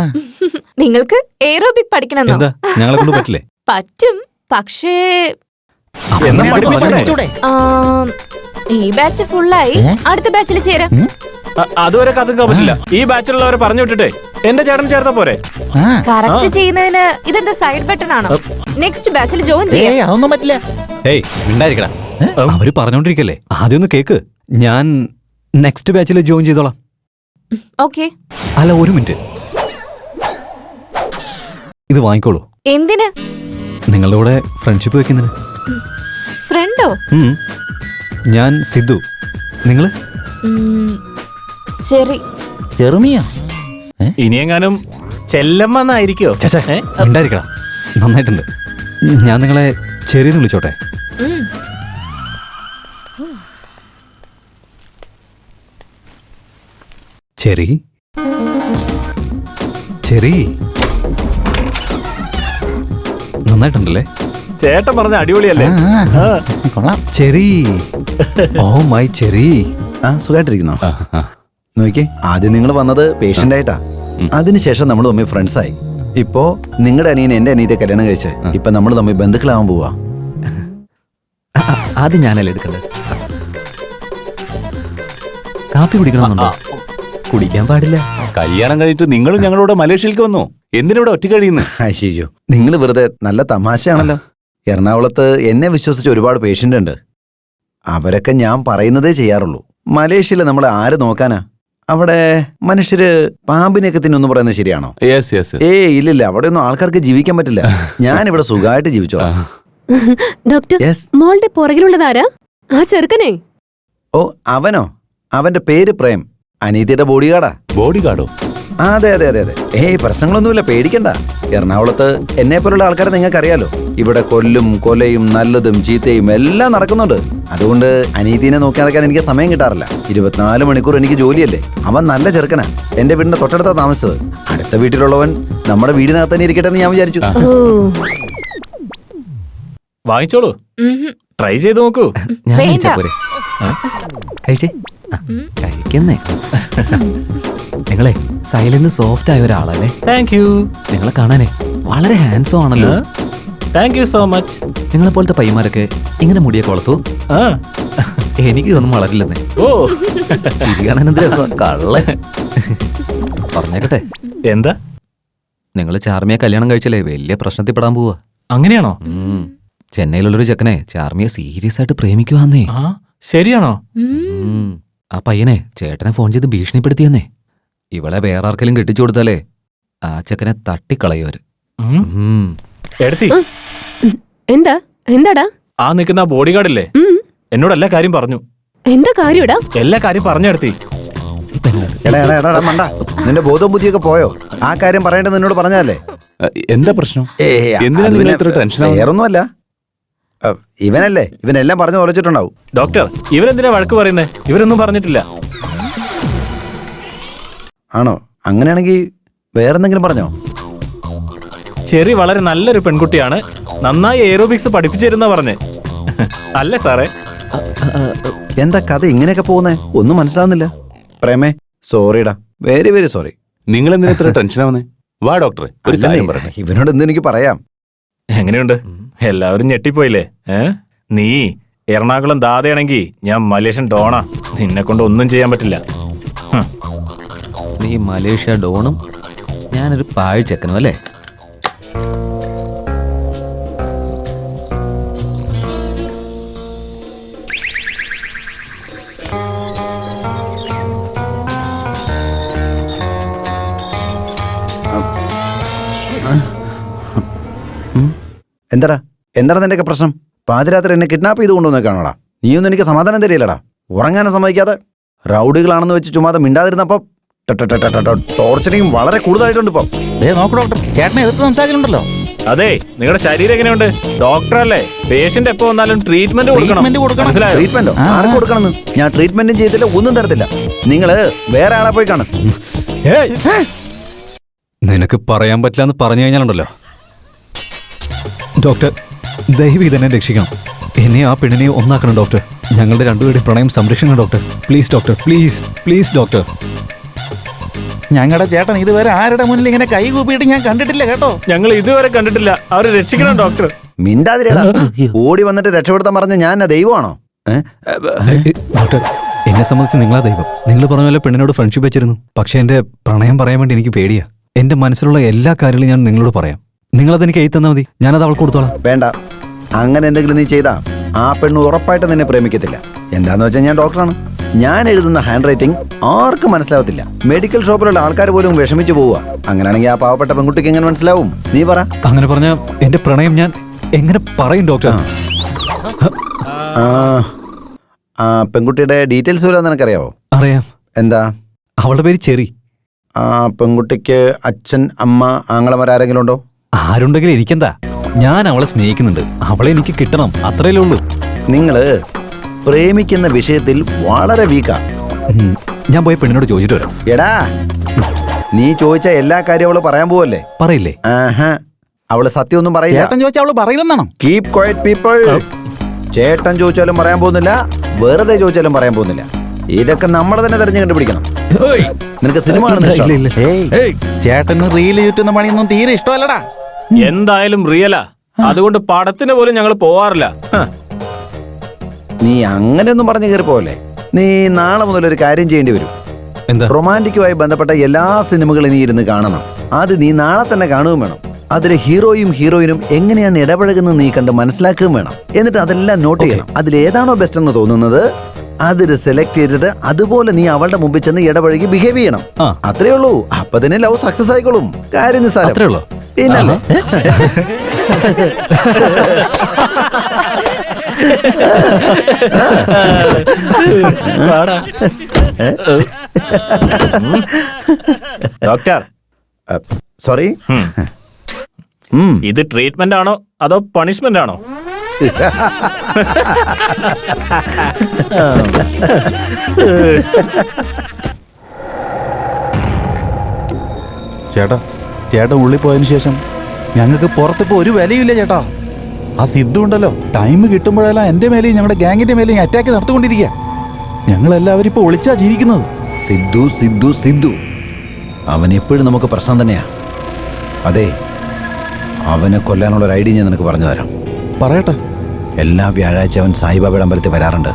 നിങ്ങൾക്ക് എയറോബിക് പഠിക്കണമെന്നോ? എന്താ ഞങ്ങളെ കൊണ്ട് പറ്റില്ലേ? പറ്റും, പക്ഷേ എന്നാ അത് പഠിപ്പിച്ചോടെ? പഠിപ്പിച്ചൂടെ? ഈ ബാച്ച് ഫുള്ളായി. അടുത്ത ബാച്ചിൽ ചേരാം. അതുവരെ കഥക്കാൻ പറ്റില്ല. ഈ ബാച്ചിലുള്ളവരെ പറഞ്ഞു വിട്ടിട്ടേ എന്റെ ചേട്ടൻ ചേർത്താ പോരെ? ആ, കറക്റ്റ് ചെയ്യുന്നതിന് ഇതെന്താ സൈഡ് ബട്ടൺ ആണോ? നെക്സ്റ്റ് ബാച്ചിൽ ജോയിൻ ചെയ്യാം. അതൊന്നും പറ്റില്ല. ഏയ് മിണ്ടായിരിക്കടാ. അവര് പറഞ്ഞോണ്ടിരിക്കല്ലേ, ആദ്യം ഒന്ന് കേക്ക്. ഞാൻ നെക്സ്റ്റ് ബാച്ചിൽ ജോയിൻ ചെയ്തോളാം. ഓക്കെ. അല്ല, ഒരു മിനിറ്റ്. ഇത് വാങ്ങിക്കോളൂ. എന്തിന്? നിങ്ങളുടെ കൂടെ ഫ്രണ്ട്ഷിപ്പ് വെക്കുന്നതിന്. ഫ്രണ്ടോ? ഞാൻ സിദ്ധു. നിങ്ങള്? ശരി. ചെറുമിയോ? ഇനിയെങ്ങാനും ചെല്ലമ്മന്നായിരിക്കോ? മിണ്ടായിരിക്കടാ. നന്നായിട്ടുണ്ട്. ഞാൻ നിങ്ങളെ ചെറിയെന്ന് വിളിച്ചോട്ടെ? Cherry cherry. നന്നായിട്ടുണ്ടല്ലേ? ചേട്ടൻ പറഞ്ഞ അടിപൊളിയല്ലേ? ആ. കൊള്ളാം. ചെറി. Oh my cherry. ആ സുഖമായിട്ടിരിക്കുന്നോ? നോക്കിയേ, ആദ്യം നിങ്ങൾ വന്നത് പേഷ്യന്റ് ആയിട്ടാ. അതിനുശേഷം നമ്മൾ തമ്മിൽ ഫ്രണ്ട്സ് ആയി. ഇപ്പോ നിങ്ങളുടെ അനിയൻ എന്റെ അനിയത്തെ കല്യാണം കഴിച്ച് ഇപ്പൊ നമ്മൾ തമ്മിൽ ബന്ധുക്കളാവാൻ പോവാ. അത് ഞാനല്ലേ എടുക്കണ്ടത്. കാപ്പി കുടിക്കണമെന്നുണ്ടോ? കുടിക്കാൻ പാടില്ല. കല്യാണം കഴിഞ്ഞിട്ട് നിങ്ങളും ഞങ്ങളോട് മലേഷ്യയിലേക്ക് വന്നു. എന്തിനിവിടെ ഒറ്റ കഴിയുന്നു? അയ്യോ, നിങ്ങൾ വെറുതെ നല്ല തമാശയാണല്ലോ. എറണാകുളത്ത് എന്നെ വിശ്വസിച്ച് ഒരുപാട് പേഷ്യന്റ് ഉണ്ട്. അവരൊക്കെ ഞാൻ പറയുന്നതേ ചെയ്യാറുള്ളൂ. മലേഷ്യയിൽ നമ്മളെ ആര് നോക്കാനാ? അവിടെ മനുഷ്യര് പാമ്പിനെയൊക്കെ തിന്നൊന്ന് പറയുന്നത് ശരിയാണോ? Yes yes. ഇല്ലില്ല, അവിടെ ഒന്നും ആൾക്കാർക്ക് ജീവിക്കാൻ പറ്റില്ല. ഞാൻ ഇവിടെ സുഖമായിട്ട് ജീവിച്ചോളാം. Doctor, yes. മോളുടെ പുറകിലുള്ളതാരാ? ആ ചെറുക്കനെ? ഓ, അവനോ? അവന്റെ പേര് പ്രേം. അനീതിയുടെ ബോഡി ഗാർഡാ. ബോഡി ഗാർഡോ? അതെ അതെ അതെ അതെ. പ്രശ്നങ്ങളൊന്നുമില്ല, പേടിക്കണ്ട. എറണാകുളത്ത് എന്നെ പോലുള്ള ആൾക്കാരെ നിങ്ങൾക്ക് അറിയാലോ. ഇവിടെ കൊല്ലും കൊലയും നല്ലതും ചീത്തയും എല്ലാം നടക്കുന്നുണ്ട്. അതുകൊണ്ട് അനീതിനെ നോക്കി നടക്കാൻ എനിക്ക് സമയം കിട്ടാറില്ല. 24 മണിക്കൂർ എനിക്ക് ജോലിയല്ലേ. അവൻ നല്ല ചെറുക്കനാ. എന്റെ വീടിന്റെ തൊട്ടടുത്താ താമസിച്ചത്. അടുത്ത വീട്ടിലുള്ളവൻ നമ്മുടെ വീടിനകത്ത് തന്നെ ഇരിക്കട്ടെ എന്ന് ഞാൻ വിചാരിച്ചു. വാങ്ങിച്ചോളൂ, ട്രൈ ചെയ്ത് നോക്കൂ. ഞാൻ വേണ്ട. കഴിച്ചാ പോരെ? കഴിച്ചേ. കഴിക്കുന്നേ. നിങ്ങളെ സൈലന്റ് സോഫ്റ്റ് ആയ ഒരാളല്ലേ? Thank you. നിങ്ങളെ കാണാനേ വളരെ ഹാൻഡ്സം ആണല്ലോ. Thank you so much. നിങ്ങളെ പോലത്തെ പയ്യന്മാരൊക്കെ ഇങ്ങനെ മുടിയൊക്കെ വളർത്തു? ആ, എനിക്ക് ഒന്നും വളരില്ലെന്നേ. ഓ, ശരിയാണെന്ത് രസം. കള്ള പറഞ്ഞേക്കട്ടെ. എന്താ? നിങ്ങൾ ചാർമിയെ കല്യാണം കഴിച്ചല്ലേ വലിയ പ്രശ്നത്തിൽ പെടാൻ പോവാ. അങ്ങനെയാണോ? ചെന്നൈയിലുള്ളൊരു ചെക്കനെ ചാർമിയെ സീരിയസ് ആയിട്ട് പ്രേമിക്കുവാന്നേ. ആ, ശരിയാണോ? ആ പയ്യനെ ചേട്ടനെ ഫോൺ ചെയ്ത് ഭീഷണിപ്പെടുത്തിയെന്നേ. ഇവളെ വേറെ ആർക്കെങ്കിലും കെട്ടിച്ചു കൊടുത്താലേ ആ ചെക്കനെ തട്ടിക്കളയോര്. എടുത്തി. എന്താ എന്താടാ? ആ നിൽക്കുന്ന ബോഡി ഗാർഡില്ലേ, എന്നോട് എല്ലാ കാര്യം പറഞ്ഞു. എന്താ കാര്യടാ? എല്ലാ കാര്യം പറഞ്ഞെടുത്തി. എടാ എടാ എടാ മണ്ട, നിന്റെ ബോധവും ബുദ്ധിയൊക്കെ പോയോ? ആ കാര്യം പറയേണ്ടത് നിന്നോട് പറഞ്ഞതല്ലേ? എന്താ പ്രശ്നം? എന്തിനാ അത് നിങ്ങൾ പിന്നെ ഇത്ര ടെൻഷൻ ആവുന്നത്? വേറൊന്നുമല്ല. ഇവനല്ലേ, ഇവനെല്ലാം പറഞ്ഞു ഉറച്ചിട്ടുണ്ടാവും. ഡോക്ടർ, ഇവരെന്തിനാ വഴക്ക് പറയുന്നേ? ഇവരൊന്നും പറഞ്ഞിട്ടില്ല. ആണോ? അങ്ങനെയാണെങ്കിൽ വേറെന്തെങ്കിലും പറഞ്ഞോ? ചെറി വളരെ നല്ലൊരു പെൺകുട്ടിയാണ്, നന്നായി എയറോബിക്സ് പഠിപ്പിച്ചിരുന്ന പറഞ്ഞേ. അല്ലേ സാറേ? എന്താ കഥ ഇങ്ങനെയൊക്കെ പോകുന്നേ? ഒന്നും മനസ്സിലാവുന്നില്ല. പ്രേമേ, സോറിടാ, വെരി വെരി സോറി. നിങ്ങൾ എന്തിനാ ഇത്ര ടെൻഷൻ ആവുന്നേ? വാ ഡോക്ടറെ, ഒരു കാര്യം പറയട്ടെ. ഇവനോട് എന്ത് എനിക്ക് പറയാം? എങ്ങനെയുണ്ട്? എല്ലാവരും ഞെട്ടിപ്പോയില്ലേ? നീ എറണാകുളം ദാതയാണെങ്കിൽ ഞാൻ മലേഷ്യൻ ഡോണാ. നിന്നെ കൊണ്ട് ഒന്നും ചെയ്യാൻ പറ്റില്ല. നീ മലേഷ്യ ഡോണും ഞാനൊരു പാഴ് ചെക്കനും അല്ലേ? എന്താടാ എന്താണ് നിന്റെയൊക്കെ പ്രശ്നം? പാതിരാത്രി എന്നെ കിഡ്നാപ്പ് ചെയ്ത് കൊണ്ടുവന്നേക്കാണോടാ? നീയൊന്നും എനിക്ക് സമാധാനം തരില്ലടാ. ഉറങ്ങാനും സമ്മതിക്കാതെ റൗഡികളാണെന്ന് വെച്ച് ചുമ്മാതെ മിണ്ടാതിരുന്നപ്പോ ടോർച്ചറിങ് വളരെ കൂടുതലായിട്ടുണ്ട് ഇപ്പൊ. നോക്കൂ ഡോക്ടർ, ചേട്ടനെ എതിർത്ത് സംസാരിക്കുന്നുണ്ടല്ലോ. അതെ, നിങ്ങളുടെ ശരീരം എങ്ങനെയുണ്ട്? ഡോക്ടറല്ലേ, പേഷ്യന്റ് എപ്പോ വന്നാലും ട്രീറ്റ്മെന്റ് കൊടുക്കണം. മനസ്സിലായോ? ട്രീറ്റ്മെന്റോ? ആർക്ക് കൊടുക്കണമെന്ന്? ഞാൻ ട്രീറ്റ്മെന്റും ചെയ്തില്ല, ഒന്നും തരത്തില്ല. നിങ്ങള് വേറെ ആളെ പോയി കാണും. നിനക്ക് പറയാൻ പറ്റില്ല എന്ന് പറഞ്ഞു കഴിഞ്ഞാലുണ്ടല്ലോ. ഡോക്ടർ, ദയവ് ഇതെന്നെ രക്ഷിക്കണം. എന്നെ ആ പെണ്ണിനെ ഒന്നാക്കണം ഡോക്ടർ. ഞങ്ങളുടെ രണ്ടുപേരുടെയും പ്രണയം സംരക്ഷിക്കണം doctor. Please doctor, please please doctor. ഞങ്ങളുടെ ചേട്ടൻ ഇതുവരെ ആരുടെ മുന്നിൽ ഇങ്ങനെ കൈ കൂപ്പിയിട്ട് ഞാൻ കണ്ടിട്ടില്ല കേട്ടോ. ഞങ്ങൾ ഇതുവരെ കണ്ടിട്ടില്ല. അവരെ രക്ഷിക്കണം ഡോക്ടർ. മിണ്ടാതിരടാ. ഓടി വന്നിട്ട് രക്ഷപ്പെടുത്താൻ പറഞ്ഞ ഞാൻ ദൈവമാണോ? ഡോക്ടർ, എന്നെ സംബന്ധിച്ച് നിങ്ങളാ ദൈവം. നിങ്ങൾ പറഞ്ഞ പോലെ പെണ്ണിനോട് ഫ്രണ്ട്ഷിപ്പ് വെച്ചിരുന്നു. പക്ഷെ എന്റെ പ്രണയം പറയാൻ വേണ്ടി എനിക്ക് പേടിയാ. എന്റെ മനസ്സിലുള്ള എല്ലാ കാര്യങ്ങളും ഞാൻ നിങ്ങളോട് പറയാം. നിങ്ങളതെനിക്ക് എഴുതി തന്നാൽ മതി, ഞാനത് അവൾക്ക് കൊടുത്തോളാം. വേണ്ട, അങ്ങനെ എന്തെങ്കിലും നീ ചെയ്താ ആ പെണ്ണ് ഉറപ്പായിട്ട് നിന്നെ പ്രേമിക്കത്തില്ല. എന്താന്ന് വെച്ചാൽ ഞാൻ ഡോക്ടറാണ്. ഞാൻ എഴുതുന്ന ഹാൻഡ് റൈറ്റിംഗ് ആർക്കും മനസ്സിലാവത്തില്ല. മെഡിക്കൽ ഷോപ്പിലുള്ള ആൾക്കാർ പോലും വിഷമിച്ചു പോവുക. അങ്ങനെയാണെങ്കിൽ ആ പാവപ്പെട്ട പെൺകുട്ടിക്ക് എങ്ങനെ മനസ്സിലാവും? നീ പറ. അങ്ങനെ പറഞ്ഞ എന്റെ പ്രണയം ഞാൻ എങ്ങനെ പറയും ഡോക്ടർ? ആ പെൺകുട്ടിയുടെ ഡീറ്റെയിൽസ് വല്ലതും നിനക്കറിയാവോ? അറിയാം. എന്താ? അവളുടെ പേര് ചെറി. ആ പെൺകുട്ടിക്ക് അച്ഛൻ, അമ്മ, ആങ്ങളമാരാരെങ്കിലും ഉണ്ടോ? ആരുണ്ടെങ്കിലും എനിക്കെന്താ? ഞാൻ അവളെ സ്നേഹിക്കുന്നുണ്ട്. അവളെ എനിക്ക് കിട്ടണം, അത്രയല്ലേ ഉള്ളൂ. നിങ്ങള് പ്രേമിക്കുന്ന വിഷയത്തിൽ വളരെ വീക്കാ. ഞാൻ പോയി പെണ്ണിനോട് ചോദിച്ചിട്ട് വരാം. എടാ, നീ ചോദിച്ച എല്ലാ കാര്യം അവള് പറയാൻ പോവല്ലേ? പറയില്ലേ? ആഹാ, അവള് സത്യമൊന്നും പറയില്ല. ചേട്ടൻ ചോദിച്ചാൽ അവള് പറയില്ലെന്നാണോ? Keep quiet people. ചേട്ടൻ ചോദിച്ചാലും പറയാൻ പോകുന്നില്ല, വെറുതെ ചോദിച്ചാലും പറയാൻ പോകുന്നില്ല. ഇതൊക്കെ നമ്മൾ തന്നെ തെരഞ്ഞു കണ്ടുപിടിക്കണം. നിനക്ക് സിനിമ ചേട്ടന് റീല് ചുറ്റുന്ന പണിയൊന്നും തീരെ ഇഷ്ടമല്ലടാ. എന്തായാലും റിയലാ. അതുകൊണ്ട് പടത്തിന് പോലും ഞങ്ങൾ പോവാറില്ല. നീ അങ്ങനെയൊന്നും പറഞ്ഞു കയറി പോവല്ലേ. നീ നാളെ മുതൽ ഒരു കാര്യം ചെയ്യേണ്ടി വരും. എന്താ? റൊമാൻറ്റിക്കുമായി ബന്ധപ്പെട്ട എല്ലാ സിനിമകളും നീ ഇരുന്ന് കാണണം. അത് നീ നാളെ തന്നെ കാണുകയും വേണം. അതിലെ ഹീറോയും ഹീറോയിനും എങ്ങനെയാണ് ഇടപഴകുന്നത് നീ കണ്ട് മനസ്സിലാക്കുകയും വേണം. എന്നിട്ട് അതെല്ലാം നോട്ട് ചെയ്യണം. അതിലേതാണോ ബെസ്റ്റ് എന്ന് തോന്നുന്നത് അതിൽ സെലക്ട് ചെയ്തിട്ട് അതുപോലെ നീ അവളുടെ മുമ്പിൽ ചെന്ന് ഇടപഴകി ബിഹേവ് ചെയ്യണം. അത്രേ ഉള്ളൂ. അപ്പൊ തന്നെ ലവ് സക്സസ് ആയിക്കോളും. കാര്യം നിസ്സാരം. അത്രേ ഉള്ളൂ. പിന്നല്ലേ? ഡോക്ടർ, സോറി, ഇത് ട്രീറ്റ്മെന്റ് ആണോ അതോ പണിഷ്മെന്റ് ആണോ? ചേട്ടാ ഉള്ളിൽ പോയതിനു ശേഷം ഞങ്ങൾക്ക് പുറത്തിപ്പോ ഒരു വിലയില്ല ചേട്ടാ. ആ സിദ്ധു ഉണ്ടല്ലോ, ടൈം കിട്ടുമ്പോഴെല്ലാം എന്റെ മേലെയും ഞങ്ങളുടെ ഗാങ്ങിന്റെ മേലെയും അറ്റാക്ക് നടത്തിക്കൊണ്ടിരിക്കുക. ഞങ്ങളെല്ലാവരും ഇപ്പൊ ഒളിച്ചാ ജീവിക്കുന്നത്. സിദ്ധു സിദ്ധു സിദ്ധു അവൻ എപ്പോഴും നമുക്ക് പ്രശ്നം തന്നെയാ. അതെ, അവനെ കൊല്ലാനുള്ള ഒരു ഐഡിയ ഞാൻ നിനക്ക് പറഞ്ഞു തരാം. പറയട്ടെ. എല്ലാ വ്യാഴാഴ്ച അവൻ സായിബാബയുടെ അമ്പലത്തിൽ വരാറുണ്ട്.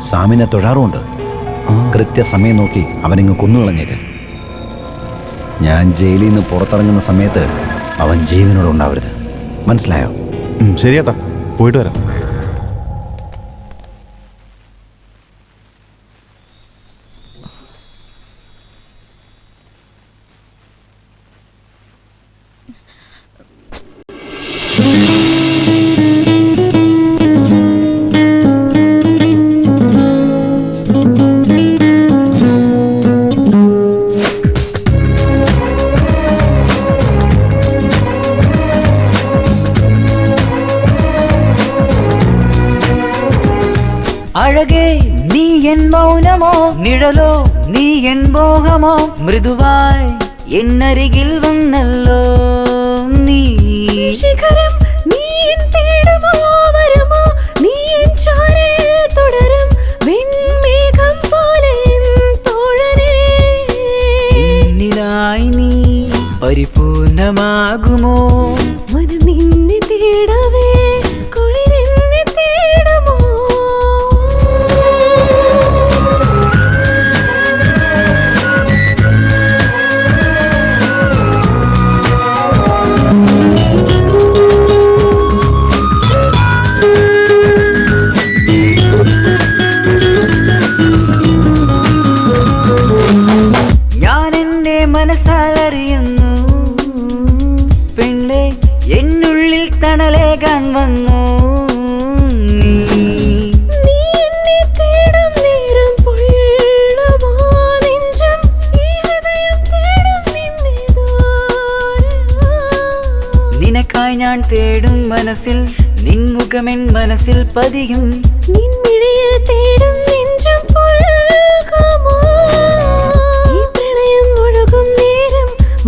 സ്വാമിനെ തൊഴാറുമുണ്ട്. കൃത്യസമയം നോക്കി അവനിങ്ങ് കൊന്നുകളഞ്ഞേക്ക്. ഞാൻ ജയിലിൽ നിന്ന് പുറത്തിറങ്ങുന്ന സമയത്ത് അവൻ ജീവനോട് ഉണ്ടാവരുത്. മനസ്സിലായോ? ശരിയേട്ടാ, പോയിട്ട് വരാം. അഴകേ നീ എൻ മൗനമോ, നിഴലോ നീ എൻ മോഹമോ, മൃദുവായി എന്നരികിൽ വന്നല്ലോ നീ. ശിഖരം നീ എൻ തേടുമോ, വരുമോ നീ എൻ ചാരയിൽ തുടരും വെൺമേഘം പോലെ തോഴനേ. എന്നിലായി നീ പരിപൂർണമാകുമോ, മനം നിന്നെ തേടവേ കുളിരെന്നെ തേടുമോ. മനസ്സാലറിയുന്നു പെണ്ണെ, എന്നുള്ളിൽ തണലേകാൻ വന്നു നീ. എന്നെ തേടും നേരം പൊള്ളുമോ നെഞ്ചം, ഈ ഹൃദയം തേടും നിന്നെ നിനക്കായി ഞാൻ തേടും മനസ്സിൽ നിൻമുഖമെൻ മനസ്സിൽ പതിയും. നിൻമിഴിയിൽ തേടും നെഞ്ചം പൊള്ളുമോ,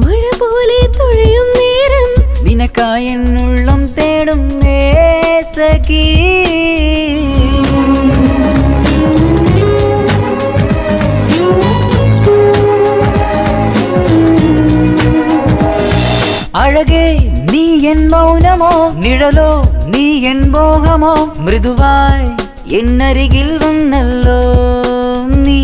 മഴ പോലെ തുഴയും നേരം നിനക്കായി എന്നുള്ളം തേടും സഖി. അഴകേ നീ എൻ മൗനമോ നിഴലോ നീ എൻ മോഹമോ മൃദുവായി എന്നരികിൽ വന്നല്ലോ നീ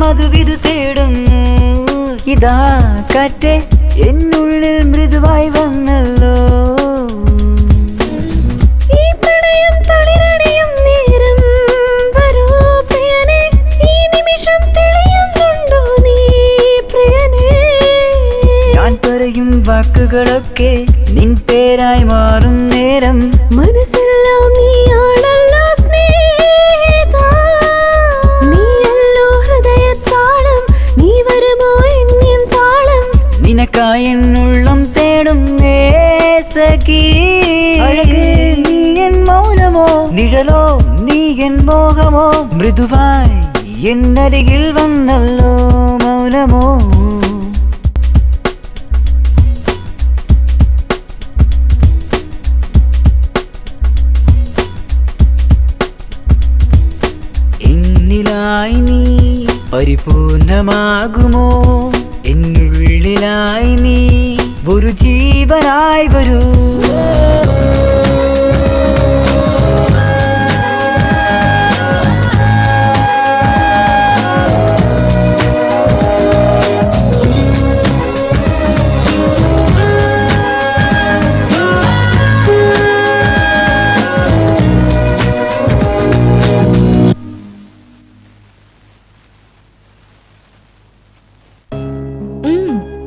മധുവിധു തേടുന്നു ഇതാ കാറ്റേ എന്നുള്ളിൽ മൃദുവായി വന്നല്ലോ ഈ പ്രണയം തളിരണിയും നേരം വരൂ പ്രിയനേ ഈ നിമിഷം തെളിയുന്നുണ്ടോ നീ പ്രിയനേ ഞാൻ പറയും വാക്കുകളൊക്കെ നിൻ പേരായി മാറും നേരം മനസ്സെല്ലാം നീയാണല്ലോ സ്നേഹിത നിനക്കായി എന്നുള്ളം തേടും സഖി അഴകേ നീ എൻ മൗനമോ നിഴലോ നീ എൻ മോഹമോ മൃദുവായി എന്നരികിൽ വന്നല്ലോ മൗനമോ എന്നിലായി നീ പരിപൂർണമാകുമോ എന്നുള്ളിലായി നീ ഒരു ജീവനായി വരൂ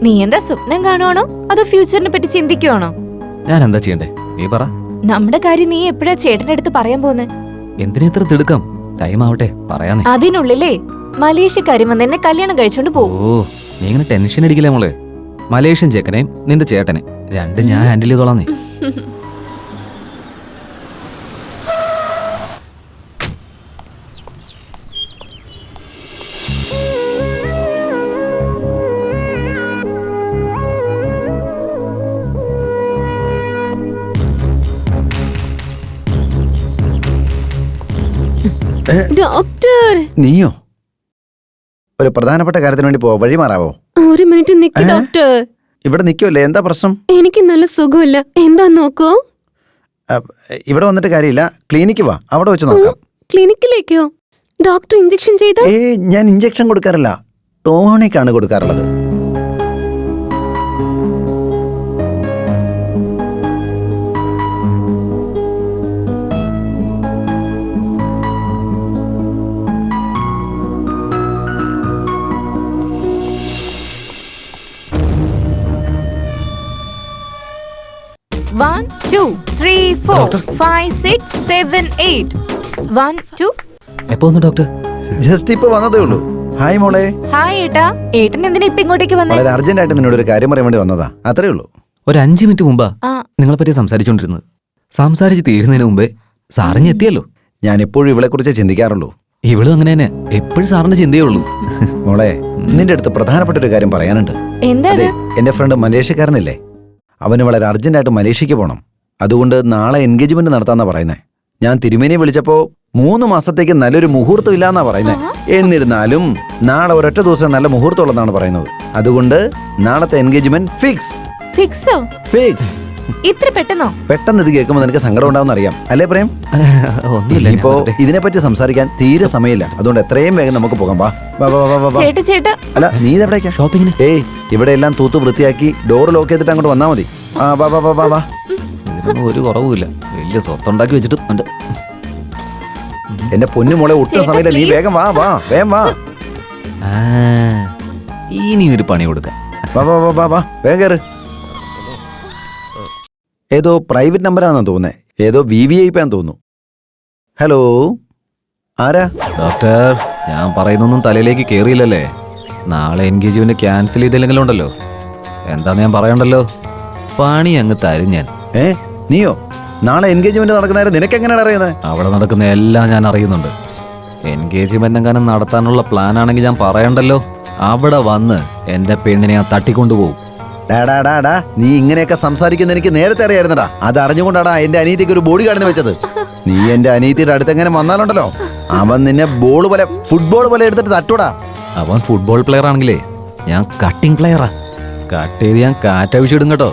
നീ എന്താ സ്വപ്നം കാണുവാണോ അതോ ഫ്യൂച്ചറിനെ പറ്റി ചിന്തിക്കുവാണോ? ഞാൻ എന്താ ചെയ്യണ്ടേ നീ പറ. നമ്മുടെ കാര്യം നീ എപ്പോഴാ ചേട്ടന്റെ അടുത്ത് പറയാൻ പോന്നെ? എന്തിനാ ഇത്ര തിടുക്കം? ടൈം ആവട്ടെ പറയാന്നേ. അതിനുള്ളിലേ മലേഷ്യക്കാരും വന്ന് എന്നെ കല്യാണം കഴിച്ചോണ്ട് പോകും. ഓ നീ ഇങ്ങനെ ടെൻഷൻ അടിക്കില്ലേ മോളെ. മലേഷ്യൻ ചെക്കനെയും നിന്റെ ചേട്ടനെ രണ്ടും ഞാൻ ഹാൻഡിൽ ചെയ്തോളാം. നീ ഡോക്ടർ. നീയോ? ഒരു പ്രധാനപ്പെട്ട കാര്യത്തിന് വേണ്ടി പോ, വഴി മാറാവോ? ഒരു മിനിറ്റ് നിക്ക് ഡോക്ടർ. ഇവിടെ നിൽക്കുമല്ലേ, എന്താ പ്രശ്നം? എനിക്ക് നല്ല സുഖമില്ല, എന്താ നോക്കൂ. ഇവിടെ വന്നിട്ട് കാര്യമില്ല, ക്ലിനിക്ക് വാ, അവിടെ വെച്ച് നോക്കാം. ക്ലിനിക്കിലേക്കോ? ഡോക്ടർ ഇഞ്ചക്ഷൻ ചെയ്ത? ഞാൻ ഇഞ്ചക്ഷൻ കൊടുക്കാറില്ല, ടോണിക്കാണ് കൊടുക്കാറുള്ളത്. One, two, three, four, 5, 6, 7, 8. 1, 2. എപ്പോ വന്നു ഡോക്ടർ? ജസ്റ്റ് ഇപ്പൊ വന്നതേ ഉള്ളൂ. ഹായ് മോളെ. ഹായ് ഏട്ടാ. ഏട്ടൻ എന്തിനാ ഇപ്പൊ ഇങ്ങോട്ടേക്ക് വന്നേ? വളരെ അർജന്റ് ആയിട്ട് നിന്നോട് ഒരു കാര്യം പറയാൻ വേണ്ടി വന്നതാ, അത്രേ ഉള്ളൂ. ഒരു 5 മിനിറ്റ് മുമ്പാ നിങ്ങളെ പറ്റി സംസാരിച്ചോണ്ടിരുന്നത്. സംസാരിച്ച് തീരുന്നതിന് മുമ്പേ സാറിഞ്ഞ് എത്തിയല്ലോ. ഞാൻ എപ്പോഴും ഇവളെ കുറിച്ച് ചിന്തിക്കാറുള്ളൂ. ഇവളും അങ്ങനെ തന്നെ, എപ്പോഴും സാറിന്റെ ചിന്തയേ ഉള്ളൂ. മോളെ, നിന്റെ അടുത്ത് പ്രധാനപ്പെട്ട ഒരു കാര്യം പറയാനുണ്ട്. എന്താ? എന്റെ ഫ്രണ്ട് മലേഷ്യക്കാരനില്ലേ, അവന് വളരെ അർജന്റായിട്ട് മലേഷ്യക്ക് പോകണം. അതുകൊണ്ട് നാളെ എൻഗേജ്മെന്റ് നടത്താന്നാ പറയുന്നേ. ഞാൻ തിരുമേനിയെ വിളിച്ചപ്പോ 3 മാസത്തേക്ക് നല്ലൊരു മുഹൂർത്തം ഇല്ലാന്നാ പറയുന്നേ. എന്നിരുന്നാലും നാളെ ഒരൊറ്റ ദിവസം നല്ല മുഹൂർത്തം ഉള്ളതാണ് പറയുന്നത്. അതുകൊണ്ട് നാളത്തെ എൻഗേജ്മെന്റ് ഫിക്സ്. ഫിക്സോ? ഫിക്സ്. ഇത്ര പെട്ടെന്നോ? പെട്ടെന്ന് ഇത് കേൾക്കുമ്പോൾ നിനക്ക് സങ്കടം ഉണ്ടാവും അറിയാം അല്ലേ പ്രേം? ഇപ്പോ ഇതിനെപ്പറ്റി സംസാരിക്കാൻ തീരെ സമയമില്ല. അതുകൊണ്ട് എത്രയും വേഗം നമുക്ക് പോകാം. വാ. അല്ല നീ ഇതെവിടേക്കാ? ഷോപ്പിങ്ങിന്. ഏയ്, ഇവിടെ എല്ലാം തൂത്ത് വൃത്തിയാക്കി ഡോർ ലോക്ക് ചെയ്തിട്ട് അങ്ങോട്ട് വന്നാ മതി. ഇതിനൊന്നും ഒരു കുറവുമില്ല, വലിയ സ്വത്തുണ്ടാക്കി വെച്ചിട്ട്. എന്റെ പൊന്നു മോളെ, ഒട്ടും സമയമില്ല, നീ വേഗം വാ. വാ, വേഗം വാ. ഇനി ഒരു പണി കൊടുക്കാം. വാ, വേഗം കയറ്. ഏതോ പ്രൈവറ്റ് നമ്പറാണെന്ന് തോന്നുന്നേ, ഏതോ VVIP ആണെന്ന് തോന്നുന്നു. ഹലോ, ആരാ? ഡോക്ടർ, ഞാൻ പറയുന്നൊന്നും തലയിലേക്ക് കേറിയില്ലല്ലേ? നാളെ എൻഗേജ്മെന്റ് ക്യാൻസൽ ചെയ്തില്ലെങ്കിലും ഉണ്ടല്ലോ, എന്താന്ന് ഞാൻ പറയണ്ടല്ലോ, പണി അങ്ങ് തരും ഞാൻ. നീയോ? നാളെ എൻഗേജ്മെന്റ് നടക്കുന്നവരെ നിനക്ക് എങ്ങനെയാണ് അറിയുന്നത്? അവിടെ നടക്കുന്ന എല്ലാം ഞാൻ അറിയുന്നുണ്ട്. എൻഗേജ്മെന്റ് എങ്ങാനും നടത്താനുള്ള പ്ലാൻ ആണെങ്കിൽ ഞാൻ പറയണ്ടല്ലോ. അവിടെ വന്ന് എന്റെ പെണ്ണിനെ ഞാൻ തട്ടിക്കൊണ്ടുപോകും. ഡാ നീ ഇങ്ങനെയൊക്കെ സംസാരിക്കുന്ന എനിക്ക് നേരത്തെ അറിയായിരുന്നടാ. അത് അറിഞ്ഞുകൊണ്ടാടാ എന്റെ അനിയത്തിക്ക് ഒരു ബോഡി ഗാർഡിനെ വെച്ചത്. നീ എന്റെ അനിയത്തിയുടെ അടുത്തെങ്ങനെ വന്നാലുണ്ടല്ലോ, അവൻ നിന്നെ ഫുട്ബോൾ പോലെ എടുത്തിട്ട് തട്ടൂടാ. അവൻ ഫുട്ബോൾ പ്ലെയർ ആണെങ്കിലേ ഞാൻ കട്ടിംഗ് പ്ലെയറാ. കട്ട് ചെയ്ത് ഞാൻ കാറ്റഴിച്ചിടും കേട്ടോ.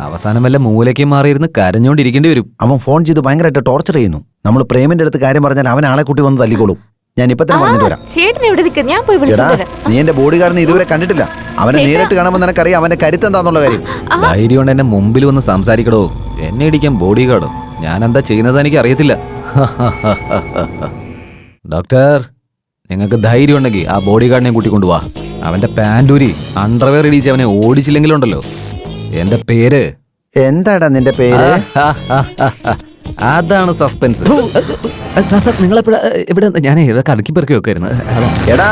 അവസാനം വല്ല മൂലയ്ക്ക് മാറിയിരുന്ന് കരഞ്ഞോണ്ടിരിക്കേണ്ടി വരും. അവൻ ഫോൺ ചെയ്ത് ഭയങ്കരമായിട്ട് ടോർച്ചർ ചെയ്യുന്നു. നമ്മൾ പ്രേമിന്റെ അടുത്ത് കാര്യം പറഞ്ഞാൽ അവൻ ആളെ കൂട്ടി വന്ന് തല്ലിക്കോളും. ഞാൻ ഇപ്പൊ തന്നെ പറഞ്ഞിട്ട് വരാം. ചേട്ടൻ എവിടെ നിൽക്കുക? ഞാൻ പോയി വിളിച്ചോണ്ട് വരാം. നീ എന്റെ ബോഡി ഗാർഡിനെ ഇതുവരെ കണ്ടിട്ടില്ല. അവനെ നേരിട്ട് കാണുമ്പോൾ നിനക്കറിയാം അവന്റെ കരുത്ത് എന്താന്നുള്ള കാര്യം. ധൈര്യം കൊണ്ട് എന്നെ മുമ്പിൽ വന്ന് സംസാരിക്കടോ. എന്നെ ഇടിക്കാൻ ബോഡി ഗാർഡോ? ഞാൻ എന്താ ചെയ്യുന്നത് എനിക്ക് അറിയത്തില്ല. ഡോക്ടർ, നിങ്ങൾക്ക് ധൈര്യം ഉണ്ടെങ്കിൽ ആ ബോഡി ഗാർഡിനെ കൂട്ടിക്കൊണ്ടുപോവാ. അവന്റെ പാൻറ്റൂരി അണ്ടർവെയർ ഇടിച്ച് അവനെ ഓടിച്ചില്ലെങ്കിലുണ്ടല്ലോ, എന്റെ പേര് എന്താടാ നിന്റെ പേര്? അതാണ് സസ്പെൻസ്. സാർ നിങ്ങളെപ്പോഴാ ഇവിടെ? ഞാൻ കലക്കി പെറുക്കി വെക്കായിരുന്നു. എടാ,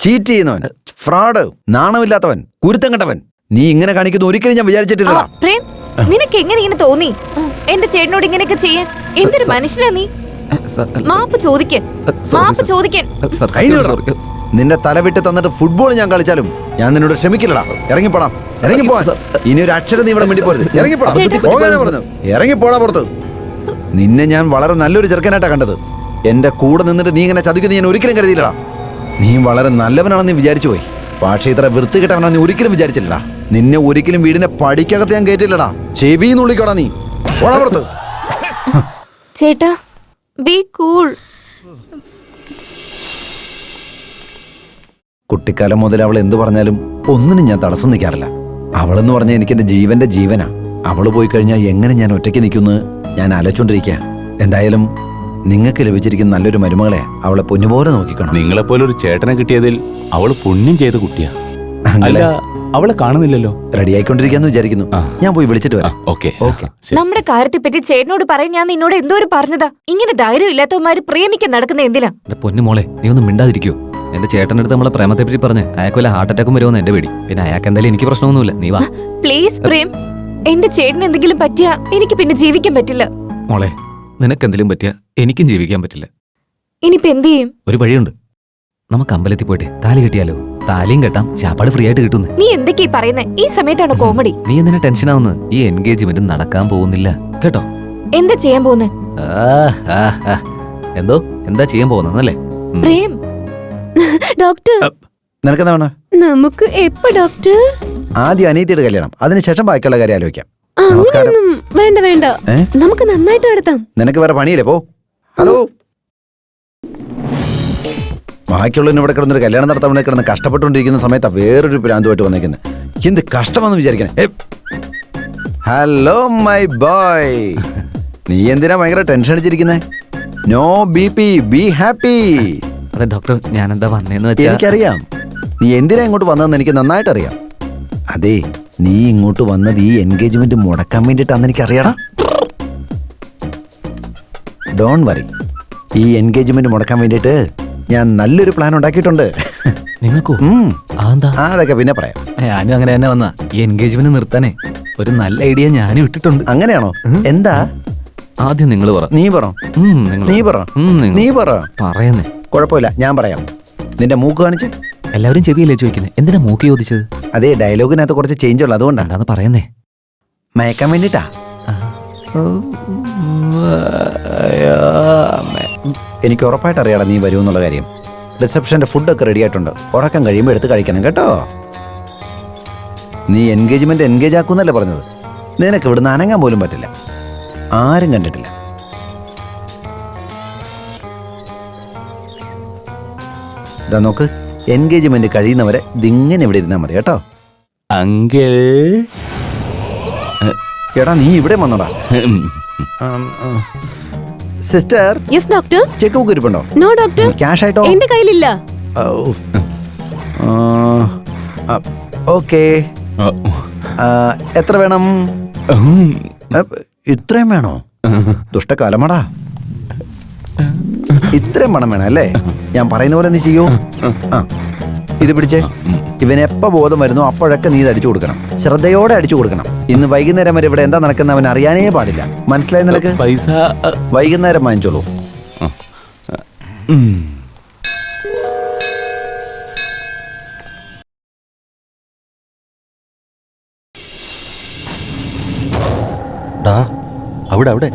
ചീറ്റ് ചെയ്യുന്നവൻ, ഫ്രോഡ്, നാണമില്ലാത്തവൻ, കുരുത്തം കെട്ടവൻ, നീ ഇങ്ങനെ കാണിക്കുന്ന ഒരിക്കലും ഞാൻ വിചാരിച്ചിട്ടില്ല. പ്രേം, നിനക്ക് എങ്ങനെ ഇങ്ങനെ തോന്നി എന്റെ ചേട്ടനോട് ഇങ്ങനെയൊക്കെ ചെയ്യാൻ? എന്തൊരു മനുഷ്യനാ നീ? മാപ്പ് ചോദിക്കാൻ. നിന്റെ തല വിട്ട് തന്നിട്ട് ഫുട്ബോൾ ഞാൻ കളിച്ചാലും ഞാൻ നിന്നോട് ക്ഷമിക്കില്ലടാ. ഇറങ്ങിപ്പോടാ, ഇറങ്ങിപ്പോവാൻ. ഇനി ഒരു അക്ഷരം നീ ഇവിടെ മിണ്ടിപ്പോരുത്. ഇറങ്ങിപ്പോടാ, പോകാനാ പറഞ്ഞു. ഇറങ്ങിപ്പോടാ പുറത്ത്. നിന്നെ ഞാൻ വളരെ നല്ലൊരു ചെറുക്കനായിട്ടാ കണ്ടത്. എന്റെ കൂടെ നിന്നിട്ട് നീ ഇങ്ങനെ ചതിക്കുന്ന ഞാൻ ഒരിക്കലും കരുതിയില്ലടാ. നീ വളരെ നല്ലവനാണെന്ന് വിചാരിച്ചു പോയി. പക്ഷേ ഇത്ര വൃത്തികെട്ടവനാണെന്ന് ഒരിക്കലും വിചാരിച്ചില്ലടാ. നിന്നെ ഒരിക്കലും വീടിന്റെ പടിക്കകത്ത് ഞാൻ കേട്ടില്ലടാ. ചെവിന്നുള്ളിക്കോടാ നീ. പോടാ പുറത്ത്. ചേട്ടാ, ബി കൂൾ. കുട്ടിക്കാലം മുതൽ അവൾ എന്തു പറഞ്ഞാലും ഒന്നിനും ഞാൻ തടസ്സം നിൽക്കാറില്ല. അവളെന്ന് പറഞ്ഞാൽ എനിക്ക് എന്റെ ജീവന്റെ ജീവനാ. അവള് പോയി കഴിഞ്ഞാൽ എങ്ങനെ ഞാൻ ഒറ്റയ്ക്ക് നിൽക്കുന്നു ഞാൻ ആലോചിച്ചോണ്ടിരിക്കുക. എന്തായാലും നിങ്ങൾക്ക് ലഭിച്ചിരിക്കുന്ന നല്ലൊരു മരുമകളെ അവളെ പൊന്നുപോലെ നോക്കിക്കണം. നിങ്ങളെപ്പോലെ ഒരു ചേട്ടനെ കിട്ടിയതിൽ അവള് പുണ്യം ചെയ്ത കുട്ടിയാ. അല്ല, അവളെ കാണുന്നില്ലല്ലോ. റെഡി ആയിക്കൊണ്ടിരിക്കാന്ന് വിചാരിക്കുന്നു. ഞാൻ പോയി വിളിച്ചിട്ട് വരാം. ഓക്കെ. നമ്മുടെ കാര്യത്തെ പറ്റി ചേട്ടനോട് പറയും. ഞാൻ നിന്നോട് എന്തോരം പറഞ്ഞതാ. ഇങ്ങനെ ധൈര്യം ഇല്ലാത്തവന്മാര് പ്രേമിക്കാൻ നടക്കുന്ന എന്തിനാ? എന്റെ പൊന്നുമോളെ, നീ ഒന്നും മിണ്ടാതിരിക്കോ. എന്റെ ചേട്ടൻ്റെ അടുത്ത് നമ്മളെ പ്രേമത്തെ പറ്റി പറഞ്ഞ് അയാൾക്ക് വല്ല ഹാർട്ട് അറ്റാക്കും വരുമെന്ന് എന്റെ പേടി. പിന്നെ അയാൾക്ക് എന്തായാലും എനിക്ക് പ്രശ്നമൊന്നുമില്ല. നീ വാ പ്ലീസ് പ്രേം. എന്റെ ചേട്ടന് എന്തെങ്കിലും പറ്റിയാ എനിക്ക് പിന്നെ ജീവിക്കാൻ പറ്റില്ല. മോളെ, നിനക്കെന്തെങ്കിലും പറ്റിയാ എനിക്കും ജീവിക്കാൻ പറ്റില്ല. ഇനിയിപ്പോ എന്ത് ചെയ്യും? ഒരു വഴിയുണ്ട്. നമുക്ക് അമ്പലത്തിൽ പോയിട്ട് താലി കെട്ടിയാലോ? താലിയും കെട്ടാം, ചാപ്പാട് ഫ്രീ ആയിട്ട് കിട്ടുന്നു. നീ എന്തൊക്കെയാ പറയുന്നേ? ഈ സമയത്താണ് കോമഡി. നീ എന്തിനാ ടെൻഷൻ ആവുന്നു? ഈ എൻഗേജ്മെന്റ് നടക്കാൻ പോകുന്നില്ല കേട്ടോ. എന്താ ചെയ്യാൻ പോകുന്നേ? എന്താ ചെയ്യാൻ പോകുന്നല്ലേ? പ്രേം, ഡോക്ടർ, നിനക്കെന്താ വേണം? നമുക്ക് എപ്പോ ഡോക്ടർ? ആദ്യം അനിയത്തിയുടെ കല്യാണം, അതിനുശേഷം ബാക്കിയുള്ള കാര്യം ആലോചിക്കാം. അങ്ങനെയൊന്നും വേണ്ട വേണ്ട, നമുക്ക് നന്നായിട്ട് നടത്താം. നിനക്ക് വേറെ പണിയില്ലേ? പോ. ഹലോ, ബാക്കിയുള്ളവന് ഇവിടെ കിടന്നൊരു കല്യാണം നടത്താൻ വേണ്ടി കിടന്ന് കഷ്ടപ്പെട്ടുകൊണ്ടിരിക്കുന്ന സമയത്താ വേറൊരു പ്രാന്തുമായിട്ട് വന്നേക്കുന്നത്. എന്ത് കഷ്ടമെന്ന് വിചാരിക്കണേ. ഹലോ മൈ ബോയ്, നീ എന്തിനാ ഭയങ്കര ടെൻഷൻ അടിച്ചിരിക്കുന്നേ? No BP, be happy. അതെ ഡോക്ടർ, ഞാൻ എന്താ വന്നേന്ന് വെച്ചാൽ എനിക്കറിയാം നീ എന്തിനാ ഇങ്ങോട്ട് വന്നതെന്ന് എനിക്ക് നന്നായിട്ട് അറിയാം. അതെ, നീ ഇങ്ങോട്ട് വന്നത് ഈ എൻഗേജ്മെന്റ് മുടക്കാൻ വേണ്ടിയിട്ടാന്ന് എനിക്കറിയണം. ഡോൺ വറി, ഈ എൻഗേജ്മെന്റ് മുടക്കാൻ വേണ്ടിയിട്ട് ഞാൻ നല്ലൊരു പ്ലാൻ ഉണ്ടാക്കിയിട്ടുണ്ട്. നിങ്ങൾക്കോ? അതൊക്കെ പിന്നെ പറയാം. ഞാനും അങ്ങനെ തന്നെ വന്ന ഈ എൻഗേജ്മെന്റ് നിർത്താനേ ഒരു നല്ല ഐഡിയ ഞാനും ഇട്ടിട്ടുണ്ട്. അങ്ങനെയാണോ? എന്താ? ആദ്യം നിങ്ങൾ പറ. നീ പറ. നീ പറ. പറയുന്നേ. കുഴപ്പമില്ല, ഞാൻ പറയാം. നിന്റെ മൂക്ക് കാണിച്ച്. എല്ലാവരും ചെവിയല്ലേ ചോദിക്കുന്നത്, എന്തിനാ മൂക്ക് ചോദിച്ചത്? അതേ, ഡയലോഗിനകത്ത് കുറച്ച് ചേഞ്ച് ഉള്ളു, അതുകൊണ്ടാണ്. എന്താന്ന് പറയുന്നേ? മയക്കാൻ വേണ്ടിട്ടാ. എനിക്ക് ഉറപ്പായിട്ട് അറിയാടാ നീ വരുമെന്നുള്ള കാര്യം. റിസപ്ഷന്റെ ഫുഡൊക്കെ റെഡി ആയിട്ടുണ്ട്. ഉറക്കം കഴിയുമ്പോൾ എടുത്ത് കഴിക്കണം കേട്ടോ. നീ എൻഗേജ് ആക്കുന്നല്ലേ പറഞ്ഞത്. നിനക്ക് ഇവിടുന്ന് അനങ്ങാൻ പോലും പറ്റില്ല. ആരും കണ്ടിട്ടില്ല. ഇതാ നോക്ക്, എൻഗേജ്മെന്റ് കഴിയുന്നവരെ ഇതിങ്ങനെ ഇവിടെ ഇരുന്നാ മതി കേട്ടോ. അങ്കിൾ, എടാ നീ ഇവിടെ വന്നോടാ. Sister. Yes doctor. Cheque book ഇരിപ്പുണ്ടോ? No doctor. ക്യാഷ് ആയിട്ടോ? എന്റെ കയ്യിലില്ല. ഓക്കെ, എത്ര വേണം? ഇത്രയും വേണോ? ദുഷ്ടകാലമാടാ. ഇത്രയും പണം വേണം അല്ലേ? ഞാൻ പറയുന്ന പോലെ നീ ചെയ്യൂ. ഇത് പിടിച്ചേ. ഇവൻ എപ്പോ ബോധം വരുന്നോ അപ്പോഴൊക്കെ നീ ഇത് അടിച്ചു കൊടുക്കണം. ശ്രദ്ധയോടെ അടിച്ചു കൊടുക്കണം. ഇന്ന് വൈകുന്നേരം വരെ ഇവിടെ എന്താ നടക്കുന്ന അവൻ അറിയാനേ പാടില്ല. മനസ്സിലായി നിനക്ക്? പൈസ വൈകുന്നേരം വാങ്ങിച്ചോളൂ. ഡാ അവിടെ അവിടെ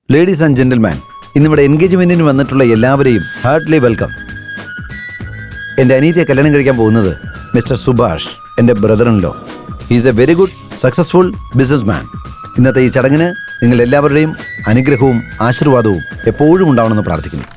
ലേഡീസ് ആൻഡ് ജെന്റിൽമാൻ, ഇന്നിവിടെ എൻഗേജ്മെന്റിന് വന്നിട്ടുള്ള എല്ലാവരെയും ഹാർട്ട്ലി വെൽക്കം. എൻ്റെ അനിയത്തിയെ കല്യാണം കഴിക്കാൻ പോകുന്നത് മിസ്റ്റർ സുഭാഷ്, എൻ്റെ brother in law. He's A very good successful business man. ഇന്നത്തെ ഈ ചടങ്ങിന് നിങ്ങൾ എല്ലാവരുടെയും അനുഗ്രഹവും ആശീർവാദവും എപ്പോഴും ഉണ്ടാവണമെന്ന് പ്രാർത്ഥിക്കുന്നു.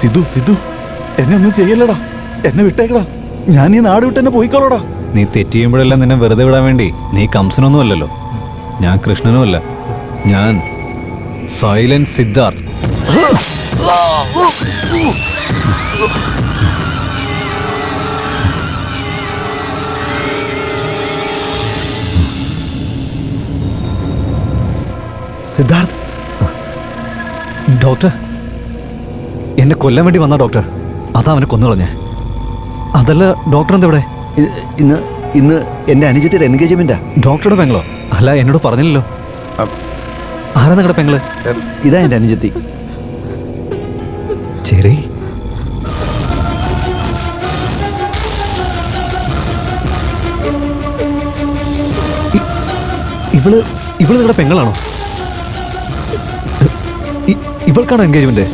സിദ്ധു സിദ്ധു എന്നെ ഒന്നും ചെയ്യല്ലടാ, എന്നെ വിട്ടേക്കടാ. ഞാൻ ഈ നാട് വിട്ട് എന്നെ പോയിക്കോളടാ. നീ തെറ്റ് ചെയ്യുമ്പോഴെല്ലാം നിന്നെ വെറുതെ വിടാൻ വേണ്ടി നീ കംസനൊന്നും അല്ലല്ലോ. ഞാൻ കൃഷ്ണനും അല്ല, ഞാൻ സൈലന്റ് സിദ്ധാർത്ഥ്. സിദ്ധാർത്ഥ്, ഡോക്ടർ എന്നെ കൊല്ലാൻ വേണ്ടി വന്ന ഡോക്ടർ, അതാ അവനെ കൊന്നുകളഞ്ഞേ. അതല്ല ഡോക്ടർ എന്താ ഇവിടെ? ഇന്ന് ഇന്ന് എൻ്റെ അനുജത്തിയുടെ എൻഗേജ്മെന്റാ. ഡോക്ടറുടെ പെങ്ങളോ? അല്ല, എന്നോട് പറഞ്ഞില്ലല്ലോ. ആരാ നിങ്ങളുടെ പെങ്ങള്? ഇതാ എൻ്റെ അനുജത്തി. ശരി, ഇവള് നിങ്ങളുടെ പെങ്ങളാണോ? ഇവൾക്കാണോ എൻഗേജ്മെന്റ്?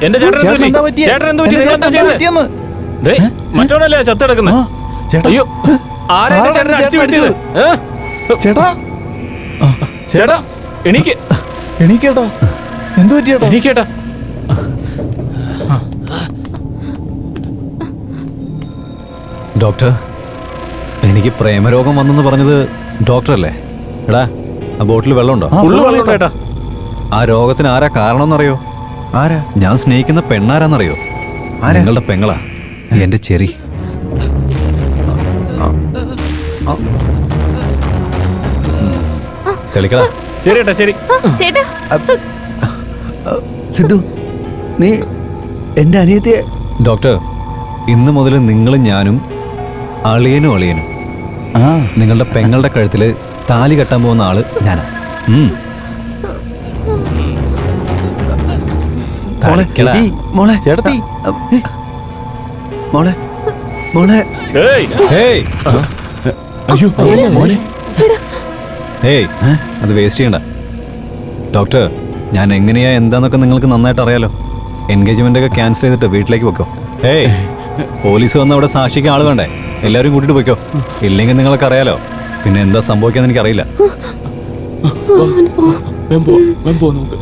എന്റെ മറ്റോണല്ലേ ചത്തെടുക്കുന്നത്? അയ്യോ, ആരാ ചേട്ടനെ അടിച്ചു വീഴ്ത്തിയത്? ചേട്ടാ ചേട്ടാ എണീക്കേട്ടാ. എന്തു പറ്റിയേട്ടാ? എണീക്കേട്ടാ. ഡോക്ടർ, എനിക്ക് പ്രേമരോഗം വന്നെന്ന് പറഞ്ഞത് ഡോക്ടറല്ലേ? എടാ, ആ ബോട്ടിൽ വെള്ളമുണ്ടോ? ചേട്ടാ, ആ രോഗത്തിന് ആരാ കാരണമെന്നറിയോ? ആരാ? ഞാൻ സ്നേഹിക്കുന്ന പെണ്ണാരാന്നറിയോ? നിങ്ങളുടെ പെങ്ങളാ, എന്റെ ചെറി. കളിക്കടാ. ശരി ഏട്ടാ, ശരി. ചേട്ടാ, സിദ്ധു, നീ എൻ്റെ അനിയത്തിയെ... ഡോക്ടർ, ഇന്ന് മുതൽ നിങ്ങളും ഞാനും അളിയനും അളിയനും. നിങ്ങളുടെ പെങ്ങളുടെ കഴുത്തില് താലി കെട്ടാൻ പോകുന്ന ആള് ഞാനാ. ചേച്ചി, മോളെ ചേട്ടത്തി, മോളെ മോളെ. ഹേയ് അയ്യോ മോനെ. ഹേയ്, അത് വേസ്റ്റ് ചെയ്യണ്ട. ഡോക്ടർ, ഞാൻ എങ്ങനെയാ എന്താന്നൊക്കെ നിങ്ങൾക്ക് നന്നായിട്ട് അറിയാലോ. എൻഗേജ്മെന്റ് ഒക്കെ ക്യാൻസൽ ചെയ്തിട്ട് വീട്ടിലേക്ക് വെക്കോ. ഹേയ്, പോലീസ് വന്ന് അവിടെ സാക്ഷിക്കാൻ ആള് വേണ്ടേ? എല്ലാവരും കൂട്ടിട്ട് പോയിക്കോ. ഇല്ലെങ്കിൽ നിങ്ങൾക്ക് അറിയാലോ പിന്നെ എന്താ സംഭവിക്കാന്ന് എനിക്കറിയില്ല. നമുക്ക്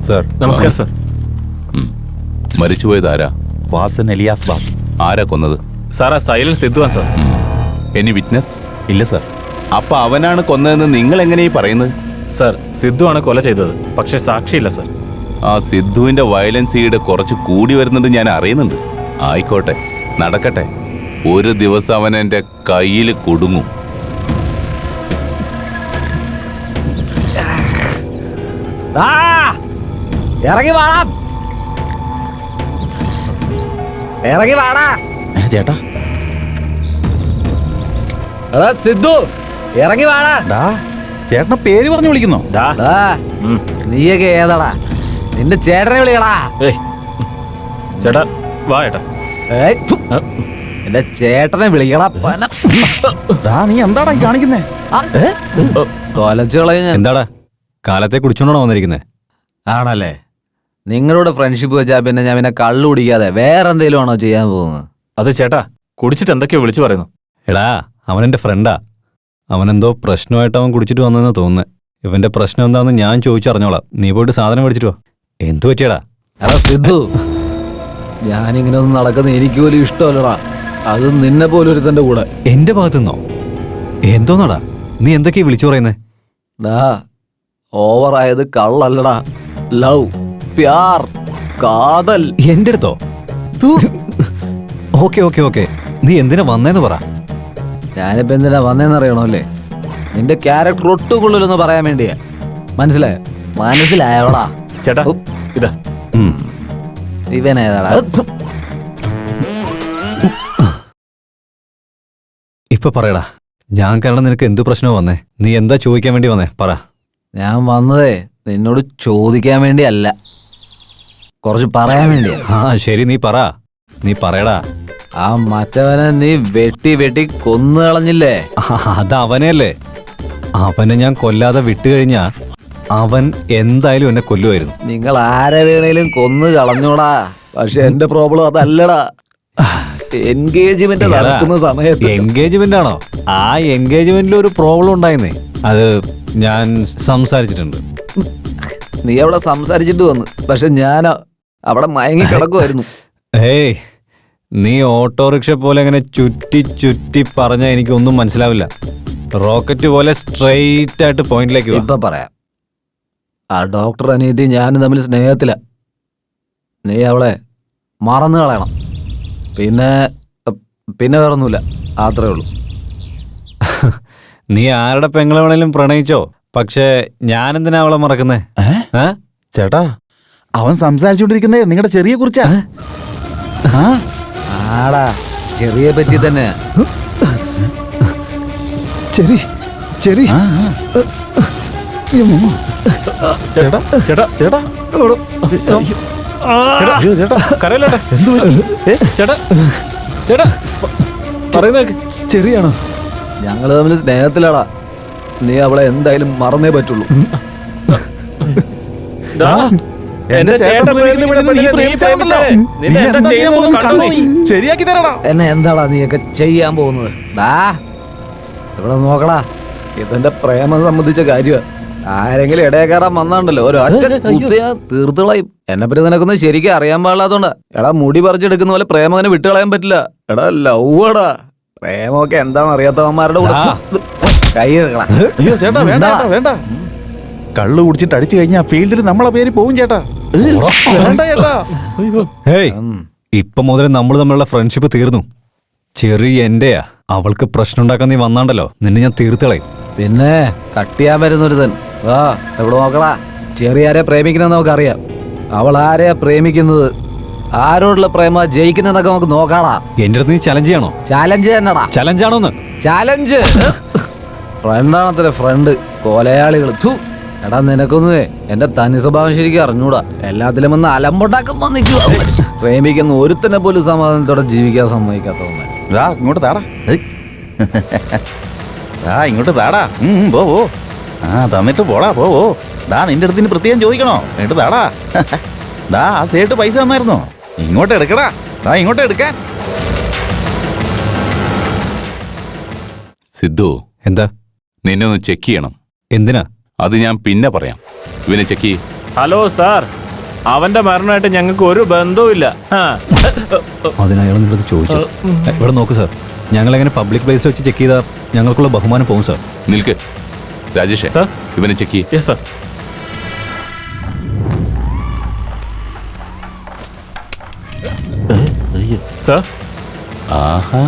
സർ. നമസ്കാരം സർ. മരിച്ചുപോയത് ആരാ? വാസൻ എലിയാസ് ബാസ്. ആരാ കൊന്നത്? സാർ, ആ സൈലന്റ് സിദ്ധുവാൻ സാർ. Any witness? ഇല്ല സർ. അപ്പൊ അവനാണ് കൊന്നതെന്ന് നിങ്ങൾ എങ്ങനെയാ പറയുന്നത്? സർ, സിദ്ധു ആണ് കൊല ചെയ്തത്, പക്ഷെ സാക്ഷിയില്ല സർ. ആ സിദ്ധുവിന്റെ വയലൻസ് ഈട് കുറച്ച് കൂടി വരുന്നുണ്ട് ഞാൻ അറിയുന്നുണ്ട്. ആയിക്കോട്ടെ, നടക്കട്ടെ. ഒരു ദിവസം അവൻ എന്റെ കയ്യിൽ കുടുങ്ങും. ഇറങ്ങി വാടാ, ഇറങ്ങി വാടാ. ചേട്ടാ, എടാ സിദ്ധു, ഇറങ്ങി വാടാ. ചേട്ടനെ പേര് പറഞ്ഞു വിളിക്കുന്നോ? നീയൊക്കെ ഏതാടാ? നിന്റെ ചേട്ടനെ വിളികളാ. ചേട്ടാ വാ ചേട്ടാ. എന്റെ ചേട്ടനെ വിളികളാ. നീ എന്താടാ ഈ കാണിക്കുന്നേ? എന്താടാ കാലത്തെ കുടിച്ചോണ്ടാണോ വന്നിരിക്കുന്നേ? ആണല്ലേ? നിങ്ങളോട് ഫ്രണ്ട്ഷിപ്പ് വെച്ചാ പിന്നെ ഞാൻ പിന്നെ കള്ളു കുടിക്കാതെ വേറെ എന്തെങ്കിലും ആണോ ചെയ്യാൻ പോകുന്നത്? അത് ചേട്ടാ, കുടിച്ചിട്ട് എന്തൊക്കെയോ വിളിച്ചു പറയുന്നു. എടാ, അവനെന്റെ ഫ്രണ്ടാ. അവനെന്തോ പ്രശ്നമായിട്ട് അവൻ കുടിച്ചിട്ട് വന്നെന്ന് തോന്നുന്നേ. ഇവന്റെ പ്രശ്നം എന്താന്ന് ഞാൻ ചോദിച്ചറിഞ്ഞോളാം. നീ പോയിട്ട് സാധനം മേടിച്ചിട്ട് വാ. എന്തു പറ്റിയടാ? എടാ സിദ്ധു, ഞാനിങ്ങനെ ഒന്നും നടക്കുന്ന എനിക്ക് പോലും ഇഷ്ടമല്ലടാ. അത് നിന്നെ പോലും ഒരുത്തന്റെ കൂടെ. എന്റെ ഭാഗത്തുനിന്നോ? എന്തോന്നാടാ നീ എന്തൊക്കെയാ വിളിച്ചു പറയുന്നേ? ഓവറായത് കള്ളല്ലടാ, ലവ്, പ്യാർ, കാതൽ. എന്റെ അടുത്തോ? ഓക്കെ ഓക്കെ ഓക്കെ, നീ എന്തിനാ വന്നേന്ന് പറ. ഞാനിപ്പോ എന്തിനാ വന്നേന്നറിയണല്ലേ? നിന്റെ ക്യാരക്ടർ ഒട്ടുകൊള്ളില്ലെന്ന് പറയാൻ വേണ്ടിയാ. മനസ്സിലായോ? മനസ്സിലായോടാ? ചേട്ടാ ഇതാ. ഇവനേതാടാ? ഇപ്പൊ പറയടാ, ഞാൻ കാരണം നിനക്ക് എന്തു പ്രശ്നമോ വന്നേ? നീ എന്താ ചോദിക്കാൻ വേണ്ടി വന്നേ? പറ. ഞാൻ വന്നതേ നിന്നോട് ചോദിക്കാൻ വേണ്ടിയല്ല, കുറച്ച് പറയാൻ വേണ്ടിയാ. ശരി, നീ പറ. നീ പറയടാ. ആ മറ്റവനെ നീ വെട്ടി വെട്ടി കൊന്നു കളഞ്ഞില്ലേ? അത് അവനെയല്ലേ. അവനെ ഞാൻ കൊല്ലാതെ വിട്ടുകഴിഞ്ഞാ അവൻ എന്തായാലും എന്നെ കൊല്ലുമായിരുന്നു. നിങ്ങൾ ആരെ വേണേലും കൊന്നു കളഞ്ഞോടാ. പക്ഷെ എന്റെ പ്രോബ്ലം അതല്ലടാ. എൻഗേജ്മെന്റ് നടക്കുന്ന സമയത്ത്. എൻഗേജ്മെന്റ് ആണോ? ആ എൻഗേജ്മെന്റിൽ ഒരു പ്രോബ്ലം ഉണ്ടായിരുന്നേ. അത് ഞാൻ സംസാരിച്ചിട്ടുണ്ട്. നീ അവിടെ സംസാരിച്ചിട്ട് വന്നു, പക്ഷെ ഞാൻ അവിടെ മയങ്ങി കിടക്കുമായിരുന്നു. ഏയ്, നീ ഓട്ടോറിക്ഷ പോലെ അങ്ങനെ ചുറ്റി ചുറ്റി പറഞ്ഞാൽ എനിക്കൊന്നും മനസ്സിലാവില്ല. റോക്കറ്റ് പോലെ സ്ട്രെയിറ്റ് ആയിട്ട് പോയിന്റിലേക്ക്. ഇപ്പൊ പറയാം. ആ ഡോക്ടർ അനിയത്തി ഞാനും തമ്മിൽ സ്നേഹത്തില. നീ അവളെ മറന്നു കളയണം. പിന്നെ പിന്നെ വേറൊന്നുമില്ല, അത്രേ ഉള്ളൂ. നീ ആരുടെ പെങ്ങളെ വേണേലും പ്രണയിച്ചോ, പക്ഷെ ഞാനെന്തിനാ അവളെ മറക്കുന്നേ? ചേട്ടാ, അവൻ സംസാരിച്ചുകൊണ്ടിരിക്കുന്നേ നിങ്ങളുടെ ചെറിയെ കുറിച്ചാ. ആടാ, ചെറിയെ പറ്റി തന്നെ. Cherry cherry. ചേട്ടാ ചേട്ടാ ചേട്ടാ കരയില്ലേട്ടാ. ചേട്ടാ ചേട്ടാ പറയുന്ന ചെറിയാണോ? ഞങ്ങള് തമ്മിൽ സ്നേഹത്തിലാടാ. നീ അവളെ എന്തായാലും മറന്നേ പറ്റുള്ളൂ. ശരിയാക്കി തരടാ. എന്നെ എന്താടാ നീയൊക്കെ ചെയ്യാൻ പോകുന്നത്? ഇവിടെ നോക്കടാ, ഇതെന്റെ പ്രേമം സംബന്ധിച്ച കാര്യമാ. ആരെങ്കിലും ഇടയെ കയറാൻ വന്നാണ്ടല്ലോ ഒരു തീർത്തുകളയും. എന്നെ പറ്റി നിനക്കൊന്നും ശരിക്കും അറിയാൻ പാടില്ലാത്തോണ്ടാ. എടാ മുടി പറിച്ചെടുക്കുന്ന പോലെ പ്രേമങ്ങനെ വിട്ടുകളയാൻ പറ്റില്ല. എടാ ലവ്വാടാ. പ്രേമൊക്കെ എന്താന്ന് അറിയാത്തവന്മാരുടെ കൂടെ കൈ എടുക്കണം. അയ്യോ ചേട്ടാ വേണ്ട ചേട്ടാ, വേണ്ട. കള്ളു കുടിച്ചിട്ട് അടിച്ചു കഴിഞ്ഞാൽ ഫീൽഡിൽ നമ്മളെ പേര് പോവും ചേട്ടാ. വേണ്ട ചേട്ടാ. അയ്യോ ഹേയ്, ഇപ്പൊ മുതലേ നമ്മൾ തമ്മിലുള്ള ഫ്രണ്ട്ഷിപ്പ് തീർന്നു. ചെറിയ എന്റെയാ. അവൾക്ക് പ്രശ്നം ഉണ്ടാക്കാൻ നീ വന്നാണ്ടല്ലോ, നിന്നെ ഞാൻ തീർത്തുകളയും. പിന്നെ കട്ടിയാൻ വരുന്നൊരുതൻ വാ എവിടെ നോക്കടാ. ചെറിയ ആരെയാ പ്രേമിക്കുന്നത് നമുക്കറിയാം. അവൾ ആരെയാ പ്രേമിക്കുന്നത്, ആരോടുള്ള പ്രേമ ജയിക്കുന്നതൊക്കെ നമുക്ക് നോക്കാടാ. എന്റെ അടുത്ത് നീ ചലഞ്ച് ചെയ്യണോ? ചാലഞ്ച് തന്നെടാ. ചലഞ്ചാണോന്ന്? ചാലഞ്ച്. ഫ്രണ്ടാണത്രേ ഫ്രണ്ട്. കൊലയാളികൾ. എടാ നിനക്കൊന്നേ എന്റെ തനി സ്വഭാവം ശരിക്കും അറിഞ്ഞൂടാ. എല്ലാത്തിലും വന്ന് അലമ്പുണ്ടാക്കുമ്പോ നിൽക്കുക. പ്രേമിക്കുന്ന ഒരുത്തനെ പോലും സമാധാനത്തോടെ ജീവിക്കാൻ സമ്മതിക്കാത്തവന്മാർ. ഇങ്ങോട്ട് താടാ. ഇങ്ങോട്ട് താടാ. പോ പോ. തന്നിട്ട് പോടാ. പോ. നിന്റെ അടുത്ത് പ്രത്യേകം ചോദിക്കണോ? എന്നിട്ട് താടാ. ആ സേട്ട് പൈസ തന്നായിരുന്നോ? ഇങ്ങോട്ട് എടുക്കടാ. ഇങ്ങോട്ട് എടുക്കാൻ. സിദ്ധു, എന്താ? നിന്നെ ഒന്ന് ചെക്ക് ചെയ്യണം. എന്തിനാ? അത് ഞാൻ പിന്നെ പറയാം. ഇവനെ ചെക്ക് ചെയ്യ്. ഹലോ സാർ, അവന്റെ മരണമായിട്ട് ഞങ്ങൾക്ക് ഒരു ബന്ധവുമില്ല. അതിനയാൾ നിങ്ങളുടെ അടുത്ത് ചോദിച്ചു. ഇവിടെ നോക്ക് സാർ, ഞങ്ങളെങ്ങനെ പബ്ലിക് പ്ലേസിൽ വെച്ച് ചെക്ക് ചെയ്താൽ ഞങ്ങൾക്കുള്ള ബഹുമാനം പോകും സാർ. നിൽക്ക് രാജേഷേ, സാർ ഇവനെ ചെക്ക് ചെയ്യ്. Yes sir. സാർ ആഹാ,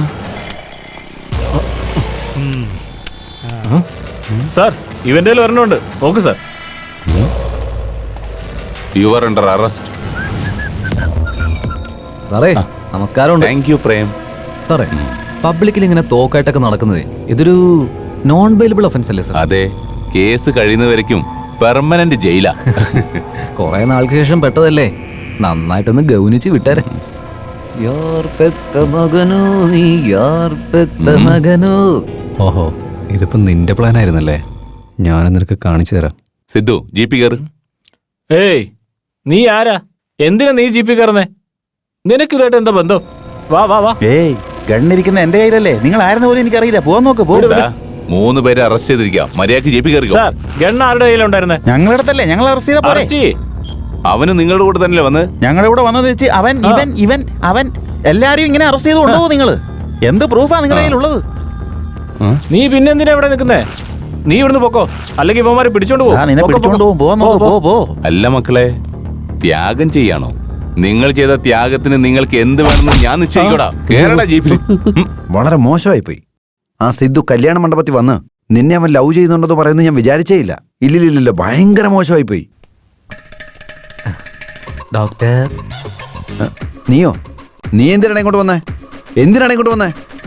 സാർ ഇവന്റെ ഒരെണ്ണമുണ്ട്, നോക്ക് sir. U are under arrest. സാറേ നമസ്കാരമുണ്ട്. Thank you Prem. സാറേ പബ്ലിക്കിൽ ഇങ്ങനെ തോക്കായിട്ടൊക്കെ നടക്കുന്നത് ഇതൊരു നോൺ ബെയിലബിൾ ഒഫൻസ് അല്ലേ സാർ? അതെ, കേസ് കഴിയുന്നവരേക്കും പെർമനന്റ് ജയിലാ. കുറെ നാൾക്ക് ശേഷം പെട്ടതല്ലേ, നന്നായിട്ടൊന്ന് ഗൗനിച്ച് വിട്ടേരെ. യാർ പെത്ത മകനോ നീ യാർ പെത്ത മകനോ. ഓഹോ, ഇതിപ്പോ നിന്റെ പ്ലാൻ ആയിരുന്നല്ലേ. ഞാൻ നിനക്ക് കാണിച്ചു തരാം. സിദ്ധു, ജീപ്പി കയറ്. ഏയ് നീ ആരാ? എന്തിനാ നീ ജീപ്പി കയറുന്നേ? നിനക്ക് ഇതായിട്ട് എന്താ ബന്ധം? വാ വാ വാ. ഏയ് ഗണ്ണിരിക്കുന്ന എന്റെ കയ്യിലല്ലേ. നിങ്ങൾ ആരെന്ന് പോലും എനിക്കറിയില്ല. പോവാൻ നോക്ക്. പോ. 3 പേരെ അറസ്റ്റ് ചെയ്തിരിക്കാം. മര്യാദക്ക് ജീപ്പി കയറിക്കോ. സാർ ഗണ്ണ് ആരുടെ കയ്യിലുണ്ടായിരുന്നേ? ഞങ്ങളുടെ അടുത്തല്ലേ. ഞങ്ങൾ അറസ്റ്റ് ചെയ്ത പോലെ. അറസ്റ്റ് ചെയ്യ്. അവന് നിങ്ങളുടെ കൂടെ തന്നെയല്ലേ വന്ന്? ഞങ്ങളുടെ കൂടെ വന്നത് വെച്ച് അവൻ എല്ലാരും ഇങ്ങനെ അറസ്റ്റ് ചെയ്ത് കൊണ്ടുപോകും. നിങ്ങള് എന്ത് പ്രൂഫാ നിങ്ങളുടെ കയ്യിലുള്ളത്? നീ പിന്നെ എന്തിനാ ഇവിടെ നിൽക്കുന്നേ? നീ ഇവിടുന്ന് പൊക്കോ, അല്ലെങ്കിൽ ഇവന്മാരെ പിടിച്ചോണ്ട് നിന്നെ പിടിച്ചോണ്ട് പോകും. പോവാൻ നോക്ക്. പോ. അല്ല മക്കളെ, ത്യാഗം ചെയ്യാണോ? നിങ്ങൾ ചെയ്ത ത്യാഗത്തിന് നിങ്ങൾക്ക് എന്ത് വേണമെന്ന് ഞാൻ നിശ്ചയിക്കോടാ. കേരള ജീപ്പിൽ. വളരെ മോശമായി പോയി. ആ സിദ്ധു കല്യാണ മണ്ഡപത്തിൽ വന്ന് നിന്നെ അവൻ ലവ് ചെയ്യുന്നുണ്ടെന്ന് പറയുന്നത് ഞാൻ വിചാരിച്ചേ ഇല്ല. ഇല്ലില്ല, ഭയങ്കര മോശമായി പോയി. ഡോക്ടർ. നീയോ? നീ എന്തിനാണ് ഇങ്ങോട്ട് വന്നേ?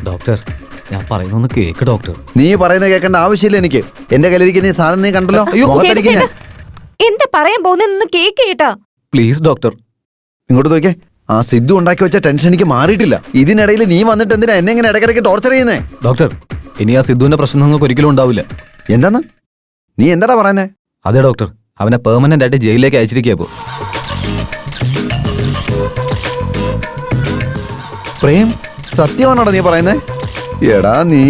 ഡോക്ടർ ഞാൻ പറയുന്നൊന്ന് കേക്ക് ഡോക്ടർ. നീ പറയുന്നത് കേൾക്കേണ്ട ആവശ്യമില്ല എനിക്ക്. എന്റെ കയ്യിലിരിക്കുന്ന ഈ സാധനം നീ കണ്ടല്ലോ. ചേട്ടാ, എന്താ പറയാൻ പോകുന്ന കേക്ക് കേട്ടാ. Please doctor. ഇങ്ങോട്ട് നോക്കിയേ. ആ സിദ്ധു ഉണ്ടാക്കി വെച്ച ടെൻഷൻ എനിക്ക് മാറിയിട്ടില്ല. ഇതിനിടയിൽ നീ വന്നിട്ട് എന്തിനാ എന്നെ ഇങ്ങനെ ഇടയ്ക്കിടയ്ക്ക് ടോർച്ചർ ചെയ്യുന്നേ? ഡോക്ടർ ഇനി ആ സിദ്ധുവിന്റെ പ്രശ്നം നിങ്ങൾക്ക് ഒരിക്കലും ഉണ്ടാവില്ല. എന്താന്ന് നീ എന്താടാ പറയുന്നേ? അതെ ഡോക്ടർ, അവനെ പെർമനന്റ് ആയിട്ട് ജയിലിലേക്ക് അയച്ചിരിക്കുക. പ്രേം, സത്യമാണോടാ നീ പറയുന്നേ? എടാ നീ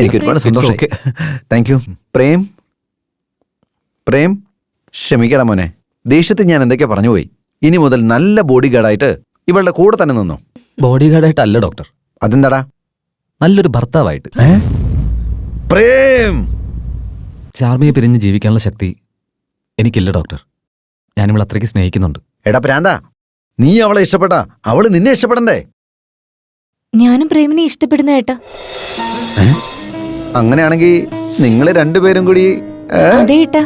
എനിക്ക് ഒരുപാട് സന്തോഷം. Thank you Prem. ക്ഷമിക്കടാ മോനെ, ദേഷ്യത്തിൽ ഞാൻ എന്തൊക്കെയാ പറഞ്ഞു പോയി. ഇനി മുതൽ നല്ല ബോഡി ഗാർഡായിട്ട് ഇവളുടെ കൂടെ തന്നെ നിന്നോ. ബോഡി ഗാർഡായിട്ടല്ല ഡോക്ടർ. അതെന്താടാ? നല്ലൊരു ഭർത്താവായിട്ട്. പ്രേം, ചാർമിയെ പിരിഞ്ഞ് ജീവിക്കാനുള്ള ശക്തി എനിക്കില്ല ഡോക്ടർ. ഞാനിവളെ അത്രയ്ക്ക് സ്നേഹിക്കുന്നുണ്ട്. എടാ പ്രാന്താ, നീ അവളെ ഇഷ്ടപ്പെട്ടാ അവള് നിന്നെ ഇഷ്ടപ്പെടണ്ടേ? ഞാനും പ്രേമിനെ ഇഷ്ടപ്പെടുന്ന ഏട്ടാ. അങ്ങനെയാണെങ്കിൽ നിങ്ങൾ രണ്ടുപേരും കൂടി അതെ ഏട്ടാ,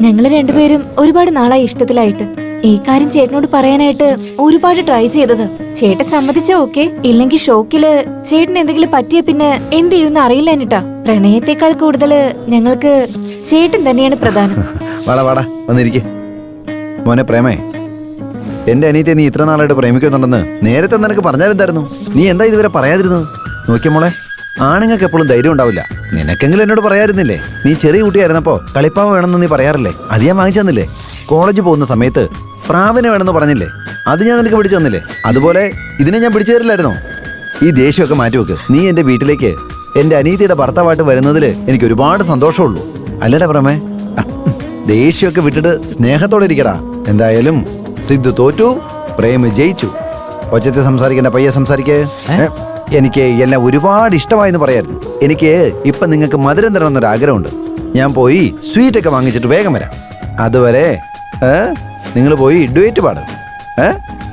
ഞങ്ങള് രണ്ടുപേരും ഒരുപാട് നാളായി ഇഷ്ടത്തിലായിട്ട്. ഈ കാര്യം ചേട്ടനോട് പറയാനായിട്ട് ഒരുപാട് ട്രൈ ചെയ്തത്. ചേട്ടൻ സമ്മതിച്ചോ ഓക്കെ, ഇല്ലെങ്കിൽ ഷോക്കില് ചേട്ടന് എന്തെങ്കിലും പറ്റിയ പിന്നെ എന്ത് ചെയ്യുമെന്ന് അറിയില്ല എന്നിട്ടാ. പ്രണയത്തെക്കാൾ കൂടുതല് ഞങ്ങൾക്ക് ചേട്ടൻ തന്നെയാണ് പ്രധാനം. വാടാ വന്നിരിക്കെ. മോനെ പ്രേമേ, എന്റെ അനിയത്തെ നീ ഇത്ര നാളായിട്ട് പ്രേമിക്കുന്നുണ്ടെന്ന് നേരത്തെ നിനക്ക് പറഞ്ഞാലെന്തായിരുന്നു? നീ എന്താ ഇതുവരെ പറയാതിരുന്നത്? നോക്കിയ മോളെ, ആണുങ്ങൾക്ക് എപ്പോഴും ധൈര്യം ഉണ്ടാവില്ല. നിനക്കെങ്കിലും എന്നോട് പറയാതിരുന്നില്ലേ? നീ ചെറിയ കുട്ടിയായിരുന്നപ്പോ കളിപ്പാവ വേണമെന്ന് നീ പറയാറില്ലേ? അത് ഞാൻ വാങ്ങിച്ചു തന്നില്ലേ? കോളേജ് പോകുന്ന സമയത്ത് പ്രാവിനെ വേണമെന്ന് പറഞ്ഞില്ലേ? അത് ഞാൻ നിനക്ക് പിടിച്ചു തന്നില്ലേ? അതുപോലെ ഇതിനെ ഞാൻ പിടിച്ചു തരില്ലായിരുന്നോ? ഈ ദേഷ്യമൊക്കെ മാറ്റിവെക്ക്. നീ എന്റെ വീട്ടിലേക്ക് എന്റെ അനീതിയുടെ ഭർത്താവായിട്ട് വരുന്നതിൽ എനിക്ക് ഒരുപാട് സന്തോഷമുള്ളൂ. അല്ലടാ പ്രമേ, ദേഷ്യമൊക്കെ വിട്ടിട്ട് സ്നേഹത്തോടെ ഇരിക്കടാ. എന്തായാലും സിദ്ധു തോറ്റു, പ്രേം ജയിച്ചു. ഒച്ചത്തിൽ സംസാരിക്കണ്ട, പയ്യെ സംസാരിക്കേ. എനിക്ക് എല്ലാം ഒരുപാട് ഇഷ്ടമായെന്ന് പറയായിരുന്നു. എനിക്ക് ഇപ്പൊ നിങ്ങൾക്ക് മധുരം തരണമെന്നൊരു ആഗ്രഹമുണ്ട്. ഞാൻ പോയി സ്വീറ്റ് ഒക്കെ വാങ്ങിച്ചിട്ട് വേഗം വരാം. അതുവരെ നിങ്ങൾ പോയി ഡുവേറ്റ് പാടും.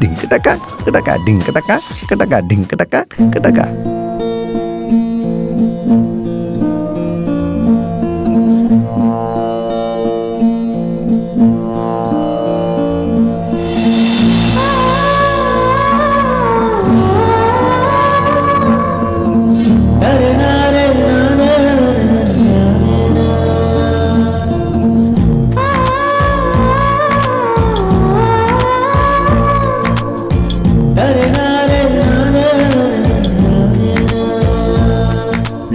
ഡിങ്ക് ടക്ക കിടക്ക ഡിങ്ക് ടക്ക കിടക്ക ഡിങ്ക് ടക്ക കിടക്ക.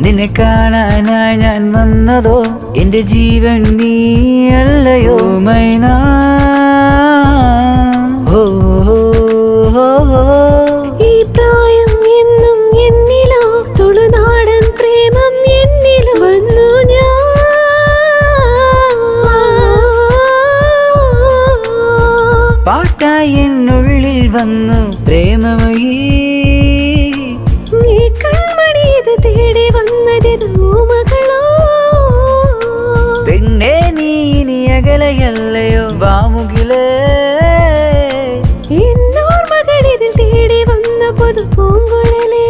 നിന്നെ കാണാനായി ഞാൻ വന്നതോ എന്റെ ജീവൻ നീയല്ലയോ മൈന. ഈ പ്രായം എന്നും എന്നിലോ തുളുനാടൻ പ്രേമം എന്നിലോ വന്നു ഞാൻ. പാട്ടായി എന്നുള്ളിൽ വന്നു പ്രേമമയീ. നീ കൺമണിയത് തേടി വന്നതിത് ഊമകളോ. പെണ്ണേ നീ ഇനി അകലയല്ലയോ വാമുകിലേ. എന്നോർമകളിതിൽ തേടി വന്ന പുതു പൂങ്കുഴലേ.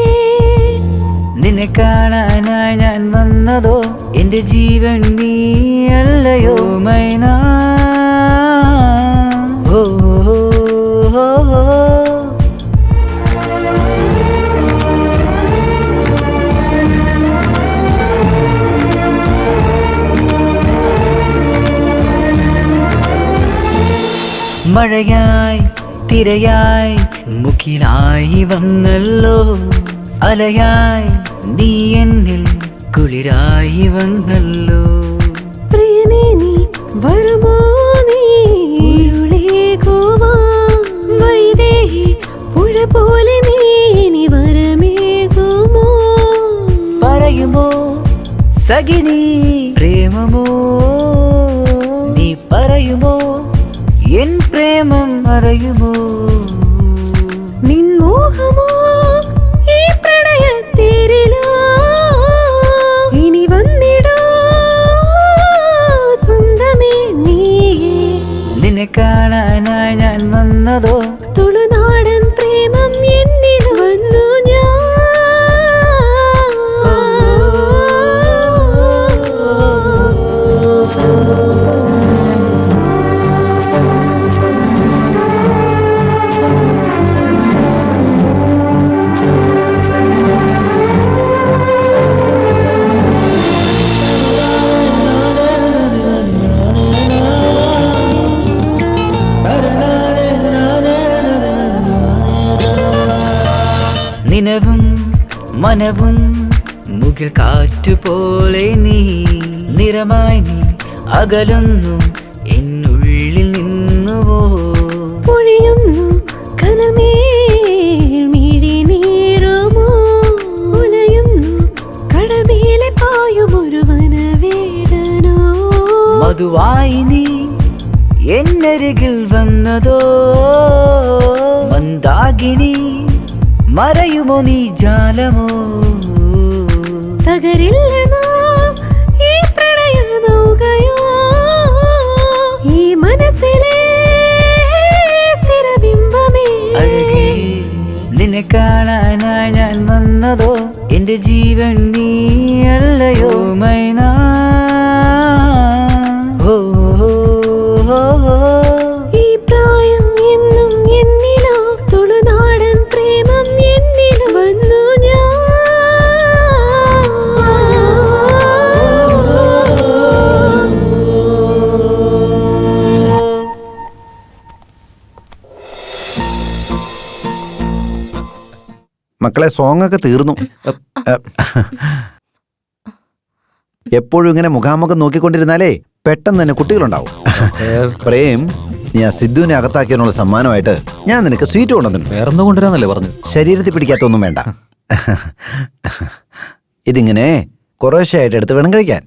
നിന്നെ കാണാനായി ഞാൻ വന്നതോ എന്റെ ജീവൻ നീയല്ലയോ മൈന. മഴയായി തിരയായി മുഖിലായി വന്നല്ലോ. അലയായി നീ എന്നിൽ കുളിരായി വന്നല്ലോ. പ്രിയനേ നീ വരുമോ, നീ ഇരുളേകുവാ. വൈദേഹി പുഴ പോലെ നീ ഇനി വരമേകുമോ. പറയുമോ സഖിനി പ്രേമമോ. നീ പറയുമോ എൻ പ്രേമം അറിയുമോ. നിൻ മോഹമോ ഈ പ്രണയത്തേരിലോ. ഇനി വന്നിടോ സ്വന്തമേ നീയേ. നിന്നെ കാണാനായി ഞാൻ വന്നതോ തുളുനാടൻ പ്രേമം എന്നിൽ വന്നു ഞാൻ. നിനവും മനവും മുകിൽ കാറ്റുപോലെ നീ. നിറമായി നീ അകലുന്നു എന്നുള്ളിൽ നിന്നുവോ. പൊഴിയുന്നു കനമേൽ മിഴിനീരുമോ. ഉലയുന്നു കടൽമേലെ പായുമൊരു വനവേടനോ. മധുവായി നീ എന്നരികിൽ വന്നതോ. മന്ദാകിനി മറയുമോ നീ ജാലമോ. തകരില്ല നാം ഈ പ്രണയ നൗകയോ. ഈ മനസ്സിലെ സ്ഥിരബിംബമേ. അഴകേ നിന്നെ കാണാനായി ഞാൻ വന്നതോ എന്റെ ജീവൻ നീയല്ലയോ മൈന. ഈ പ്രായം എന്നും എന്നിലോ തുളുനാടൻ പ്രേമം എന്നിൽ വന്നു ഞാൻ. മക്കളെ, സോങ് ഒക്കെ തീർന്നു. എപ്പോഴും ഇങ്ങനെ മുഖാമുഖം നോക്കിക്കൊണ്ടിരുന്നാലേ പെട്ടെന്ന് തന്നെ കുട്ടികളുണ്ടാവും. പ്രേം, നീ ആ സിദ്ധുവിനെ അകത്താക്കിയതിനുള്ള സമ്മാനമായിട്ട് ഞാൻ നിനക്ക് സ്വീറ്റ് കൊണ്ടുവന്നു. വേറെന്തോ കൊണ്ടുവരാന്നല്ലേ പറഞ്ഞു. ശരീരത്തിൽ പിടിക്കാത്തൊന്നും വേണ്ട. ഇതിങ്ങനെ കുറേശ്ശായിട്ട് എടുത്ത് വേണം കഴിക്കാൻ.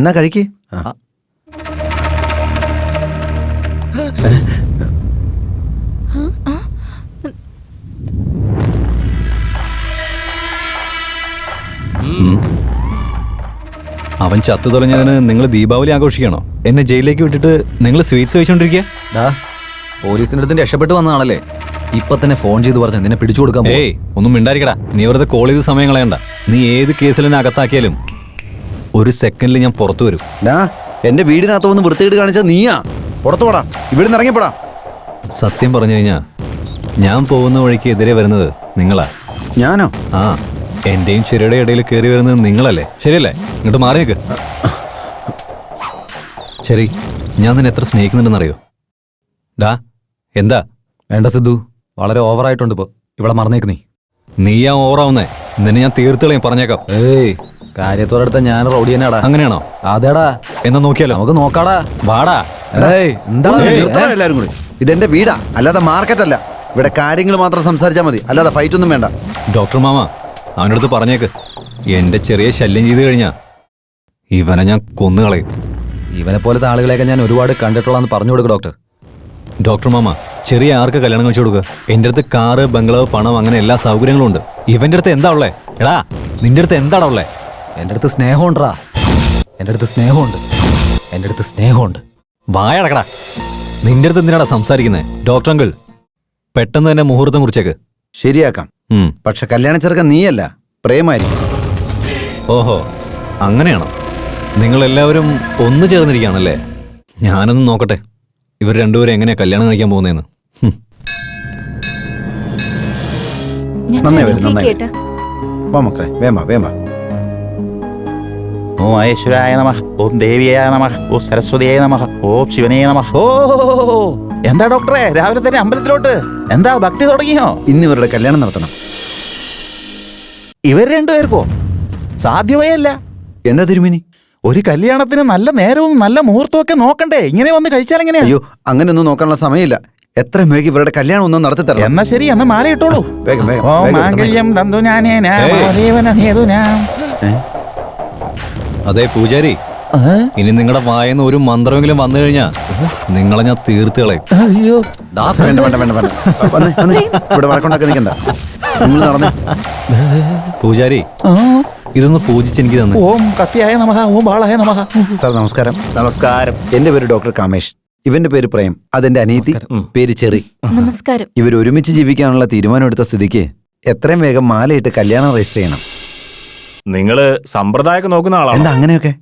എന്നാ കഴിക്ക്. അവൻ ചത്തു തുടങ്ങിയതിന് നിങ്ങൾ ദീപാവലി ആഘോഷിക്കണോ? എന്നെ ജയിലിലേക്ക് വിട്ടിട്ട് നിങ്ങൾ സ്വീറ്റ്സ് കഴിച്ചോണ്ടിരിക്കുക? പോലീസിന്റെ അടുത്ത് രക്ഷപ്പെട്ടു വന്നതാണല്ലേ? ഇപ്പൊ തന്നെ ഫോൺ ചെയ്ത് പറഞ്ഞ നിന്നെ പിടിച്ചു കൊടുക്കാൻ. ഏയ് ഒന്നും മിണ്ടായിരിക്കടാ. നീ വെറുതെ കോൾ ചെയ്ത് സമയം കളയണ്ട. നീ ഏത് കേസിൽ എന്നെ അകത്താക്കിയാലും ഒരു സെക്കൻഡിൽ ഞാൻ പുറത്തു വരും. എന്റെ വീടിനകത്ത് വന്ന് വൃത്തികേട് കാണിച്ച നീയാ. പുറത്തു പോടാ, ഇവിടെ നിന്ന് ഇറങ്ങിപ്പോടാ. സത്യം പറഞ്ഞു കഴിഞ്ഞാ ഞാൻ പോകുന്ന വഴിക്ക് എതിരെ വരുന്നത് നിങ്ങളാ. ഞാനോ? ആ, എന്റെയും ചെറിയുടെ ഇടയിൽ കയറി വരുന്നത് നിങ്ങളല്ലേ? ശരിയല്ലേ? ഇങ്ങോട്ട് മാറി നിൽക്ക്. ശരി, ഞാൻ നിന്നെ എത്ര സ്നേഹിക്കുന്നുണ്ടെന്നറിയോ? ഡാ എന്താ? വേണ്ട സിദ്ധു, വളരെ ഓവറായിട്ടുണ്ട് ഇപ്പൊ. ഇവിടെ മറന്നേക്ക് നീയാ ഓവറാവുന്നേ. നിന്നെ ഞാൻ തീർത്തുകളയും, പറഞ്ഞേക്കാം. ഏയ്, കാര്യത്തോടടുത്ത ഞാൻ റൗഡി തന്നെയാടാ. അങ്ങനെയാണോ? അതേടാ. എന്നാ നോക്കിയാലോ? നമുക്ക് നോക്കാടാ. വാടാ. ഏയ്, എന്താ എല്ലാരും കൂടി? ഇതെന്റെ വീടാ, അല്ലാതെ മാർക്കറ്റ് അല്ല. ഇവിടെ കാര്യങ്ങൾ മാത്രം സംസാരിച്ചാൽ മതി, അല്ലാതെ ഫൈറ്റ് ഒന്നും വേണ്ട. ഡോക്ടർ മാമ, അവൻ്റെ അടുത്ത് പറഞ്ഞേക്ക്, എന്റെ ചെറിയ ശല്യം ചെയ്ത് കഴിഞ്ഞാ ഇവനെ ഞാൻ കൊന്നുകളയും. ഇവനെ പോലത്തെ ആളുകളെയൊക്കെ ഞാൻ ഒരുപാട് കണ്ടിട്ടുള്ളതെന്ന് പറഞ്ഞു കൊടുക്കും ഡോക്ടർ. ഡോക്ടർ മാമ, ചെറിയ ആർക്ക് കല്യാണം കഴിച്ചു കൊടുക്കുക? എൻ്റെ അടുത്ത് കാറ്, ബംഗ്ലാവ്, പണം, അങ്ങനെ എല്ലാ സൗകര്യങ്ങളും ഉണ്ട്. ഇവന്റെ അടുത്ത് എന്താ ഉള്ളേ? എടാ, നിന്റെ അടുത്ത് എന്താടാ ഉള്ളേ? എൻ്റെ അടുത്ത് സ്നേഹമുണ്ടാ. എൻ്റെ അടുത്ത് സ്നേഹമുണ്ട്. എൻ്റെ അടുത്ത് സ്നേഹമുണ്ട്. വായടക്കടാ. നിന്റെ അടുത്ത് എന്തിനാടാ സംസാരിക്കുന്നേ? ഡോക്ടർ അങ്കിൾ, പെട്ടെന്ന് തന്നെ മുഹൂർത്തം കുറിച്ചേക്ക്. ശരിയാക്കാം. പക്ഷെ കല്യാണ ചെറുക്കൻ നീയല്ല, പ്രേമായിരിക്കും. ഓഹോ, അങ്ങനെയാണോ? നിങ്ങളെല്ലാവരും ഒന്നു ചേർന്നിരിക്കുകയാണല്ലേ? ഞാനൊന്ന് നോക്കട്ടെ ഇവർ രണ്ടുപേരും എങ്ങനെയാ കല്യാണം കഴിക്കാൻ പോകുന്നതെന്ന്. നന്നായി വരും, നന്നായി വരും. വാ മക്കളെ, വേമ്പ വേമ്പ. ഓം മഹേശ്വരായ നമഃ, ഓം ദേവിയായ നമഃ, ഓം സരസ്വതിയായ നമഃ, ഓം ശിവനേ നമഃ. ഓ, എന്താ ഡോക്ടറെ രാവിലെ തന്നെ അമ്പലത്തിലോട്ട്? എന്താ ഭക്തി തുടങ്ങിയോ? ഇന്ന് ഇവരുടെ കല്യാണം നടത്തണം. ഇവർ രണ്ടുപേർക്കോ? സാധ്യമേ അല്ല. എന്താ തിരുമേനി? ഒരു കല്യാണത്തിന് നല്ല നേരവും നല്ല മുഹൂർത്തവും ഒക്കെ നോക്കണ്ടേ? ഇങ്ങനെ വന്ന് കഴിച്ചാൽ എങ്ങനെയാ? അയ്യോ, അങ്ങനെയൊന്നും നോക്കാനുള്ള സമയമില്ല. എത്രയും വേഗം ഇവരുടെ കല്യാണം ഒന്നും നടത്തി തരണം. എന്നാ ശരി, എന്നാ മാല ഇട്ടോളൂ. വേഗം വേഗം. ഓം മാംഗല്യം തന്തു ഞാനേന ദേവന ഹേതുനാ. അതെ പൂജാരി, ഇനി നിങ്ങളുടെ വായന്ന് ഒരു മന്ത്രമെങ്കിലും വന്നു കഴിഞ്ഞാ നിങ്ങളെ ഞാൻ തീർത്ത് കളയും. അയ്യോ, വേണ്ട വേണ്ട വേണ്ട വേണ്ട. വന്നേ വന്നേ, ഇവിടെ വഴക്കുണ്ടാക്കി നിൽക്കണ്ട. നിങ്ങൾ നടന്നേ. പൂജാരി, ഇതൊന്ന് പൂജിച്ചെനിക്ക് തന്നെ. ഓം കത്തിയായ നമഃ, ഓം ബാളായ നമഃ. സാർ നമസ്കാരം. നമസ്കാരം. എന്റെ പേര് ഡോക്ടർ കാമേഷ്. ഇവന്റെ പേര് പ്രേം. അതെന്റെ അനിയത്തി, പേര് ചെറി. നമസ്കാരം. ഇവർ ഒരുമിച്ച് ജീവിക്കാനുള്ള തീരുമാനം എടുത്ത സ്ഥിതിക്ക് എത്രയും വേഗം മാലയിട്ട് കല്യാണം രജിസ്റ്റർ ചെയ്യണം. നിങ്ങള് സമ്പ്രദായമൊക്കെ നോക്കുന്ന ആളാണ്. എന്താ അങ്ങനെയൊക്കെ?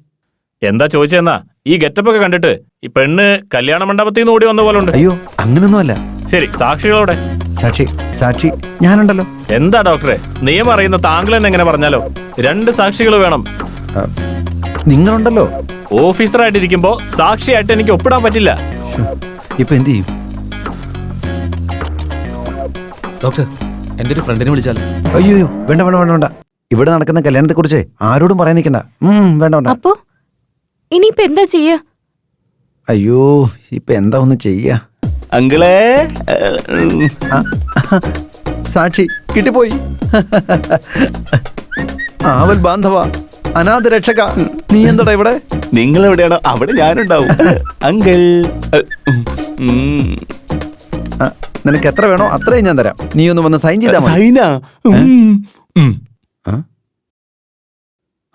എന്താ ചോദിച്ചെന്നാ? ഈ ഗെറ്റപ്പ് ഒക്കെ കണ്ടിട്ട് ഈ പെണ്ണ് കല്യാണ മണ്ഡപത്തിൽ നിന്ന് ഓടി വന്ന പോലെ ഉണ്ട്. അയ്യോ, അങ്ങനൊന്നുമല്ല. ശരി, സാക്ഷികളോടെ? സാക്ഷി സാക്ഷി ഞാനുണ്ടല്ലോ. എന്താ ഡോക്ടറെ, നിയമം അറിയുന്ന താങ്കൾ തന്നെ എങ്ങനെ പറഞ്ഞാലോ? 2 സാക്ഷികൾ വേണം. നിങ്ങളുണ്ടല്ലോ. ഓഫീസറായിട്ടിരിക്കുമ്പോ സാക്ഷിയായിട്ട് എനിക്ക് ഒപ്പിടാൻ പറ്റില്ല. ഇപ്പൊ എന്ത് ചെയ്യും? ഡോക്ടർ, എന്റെ ഒരു ഫ്രണ്ടിനെ വിളിച്ചാലോ? അയ്യോ വേണ്ട വേണ്ട വേണ്ട വേണ്ട. ഇവിടെ നടക്കുന്ന കല്യാണത്തെ കുറിച്ച് ആരോടും പറയാൻ നിൽക്കണ്ട. വേണ്ട വേണ്ട. അപ്പോ ഇനിയിപ്പോ എന്താ ചെയ്യാ? അയ്യോ, ഇപ്പൊ എന്താ ഒന്ന് ചെയ്യാ? അങ്കിളേ, സാക്ഷി കിട്ടിപ്പോയി. ആവൽ ബാന്ധവ, അനാഥ രക്ഷക, നീ എന്താടാ ഇവിടെ? നിങ്ങൾ എവിടെയാണോ അവിടെ ഞാനുണ്ടാവും. അങ്കിൾ, നിനക്ക് എത്ര വേണോ അത്രയും ഞാൻ തരാം. നീ ഒന്ന് വന്ന് സൈൻ ചെയ്താ മതി. സൈനാ?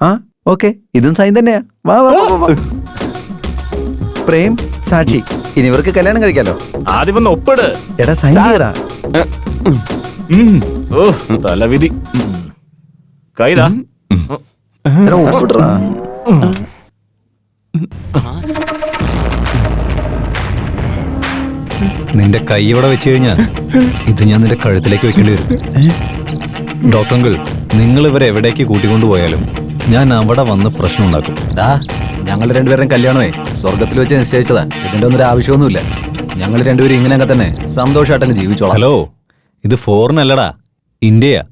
ആ ഓക്കെ, ഇതും സൈൻ തന്നെയാ. വാ വാ വാ, വാ. പ്രേം, സാക്ഷി, ഇനി ഇവർക്ക് കല്യാണം കഴിക്കാലോ. ആദ്യം ഒന്ന് ഒപ്പിട്. എടാ സൈൻ ചെയ്യടാ. ഓ, തലവിധി. കൈതാ. എടാ ഒപ്പിടറാ. നിന്റെ കൈ ഇവിടെ വെച്ച് കഴിഞ്ഞാ ഇത് ഞാൻ നിന്റെ കഴുത്തിലേക്ക് വെക്കേണ്ടി വരും. ഡോക്ടർ അങ്കിൾ, നിങ്ങൾ ഇവരെ എവിടേക്ക് കൂട്ടിക്കൊണ്ടുപോയാലും ഞാൻ അവിടെ വന്ന് പ്രശ്നം ഉണ്ടാക്കും. ഞങ്ങൾ രണ്ടുപേരും കല്യാണമേ സ്വർഗത്തിൽ വെച്ച് നിശ്ചയിച്ചതാ. ഇതിന്റെ ഒന്നും ഒരു ആവശ്യമൊന്നുമില്ല. ഞങ്ങൾ രണ്ടുപേരും ഇങ്ങനെയൊക്കെ തന്നെ സന്തോഷമായിട്ടങ്ങ് ജീവിച്ചോളാം. ഹലോ, ഇത് ഫോറിൻ അല്ലടാ, ഇന്ത്യയാ.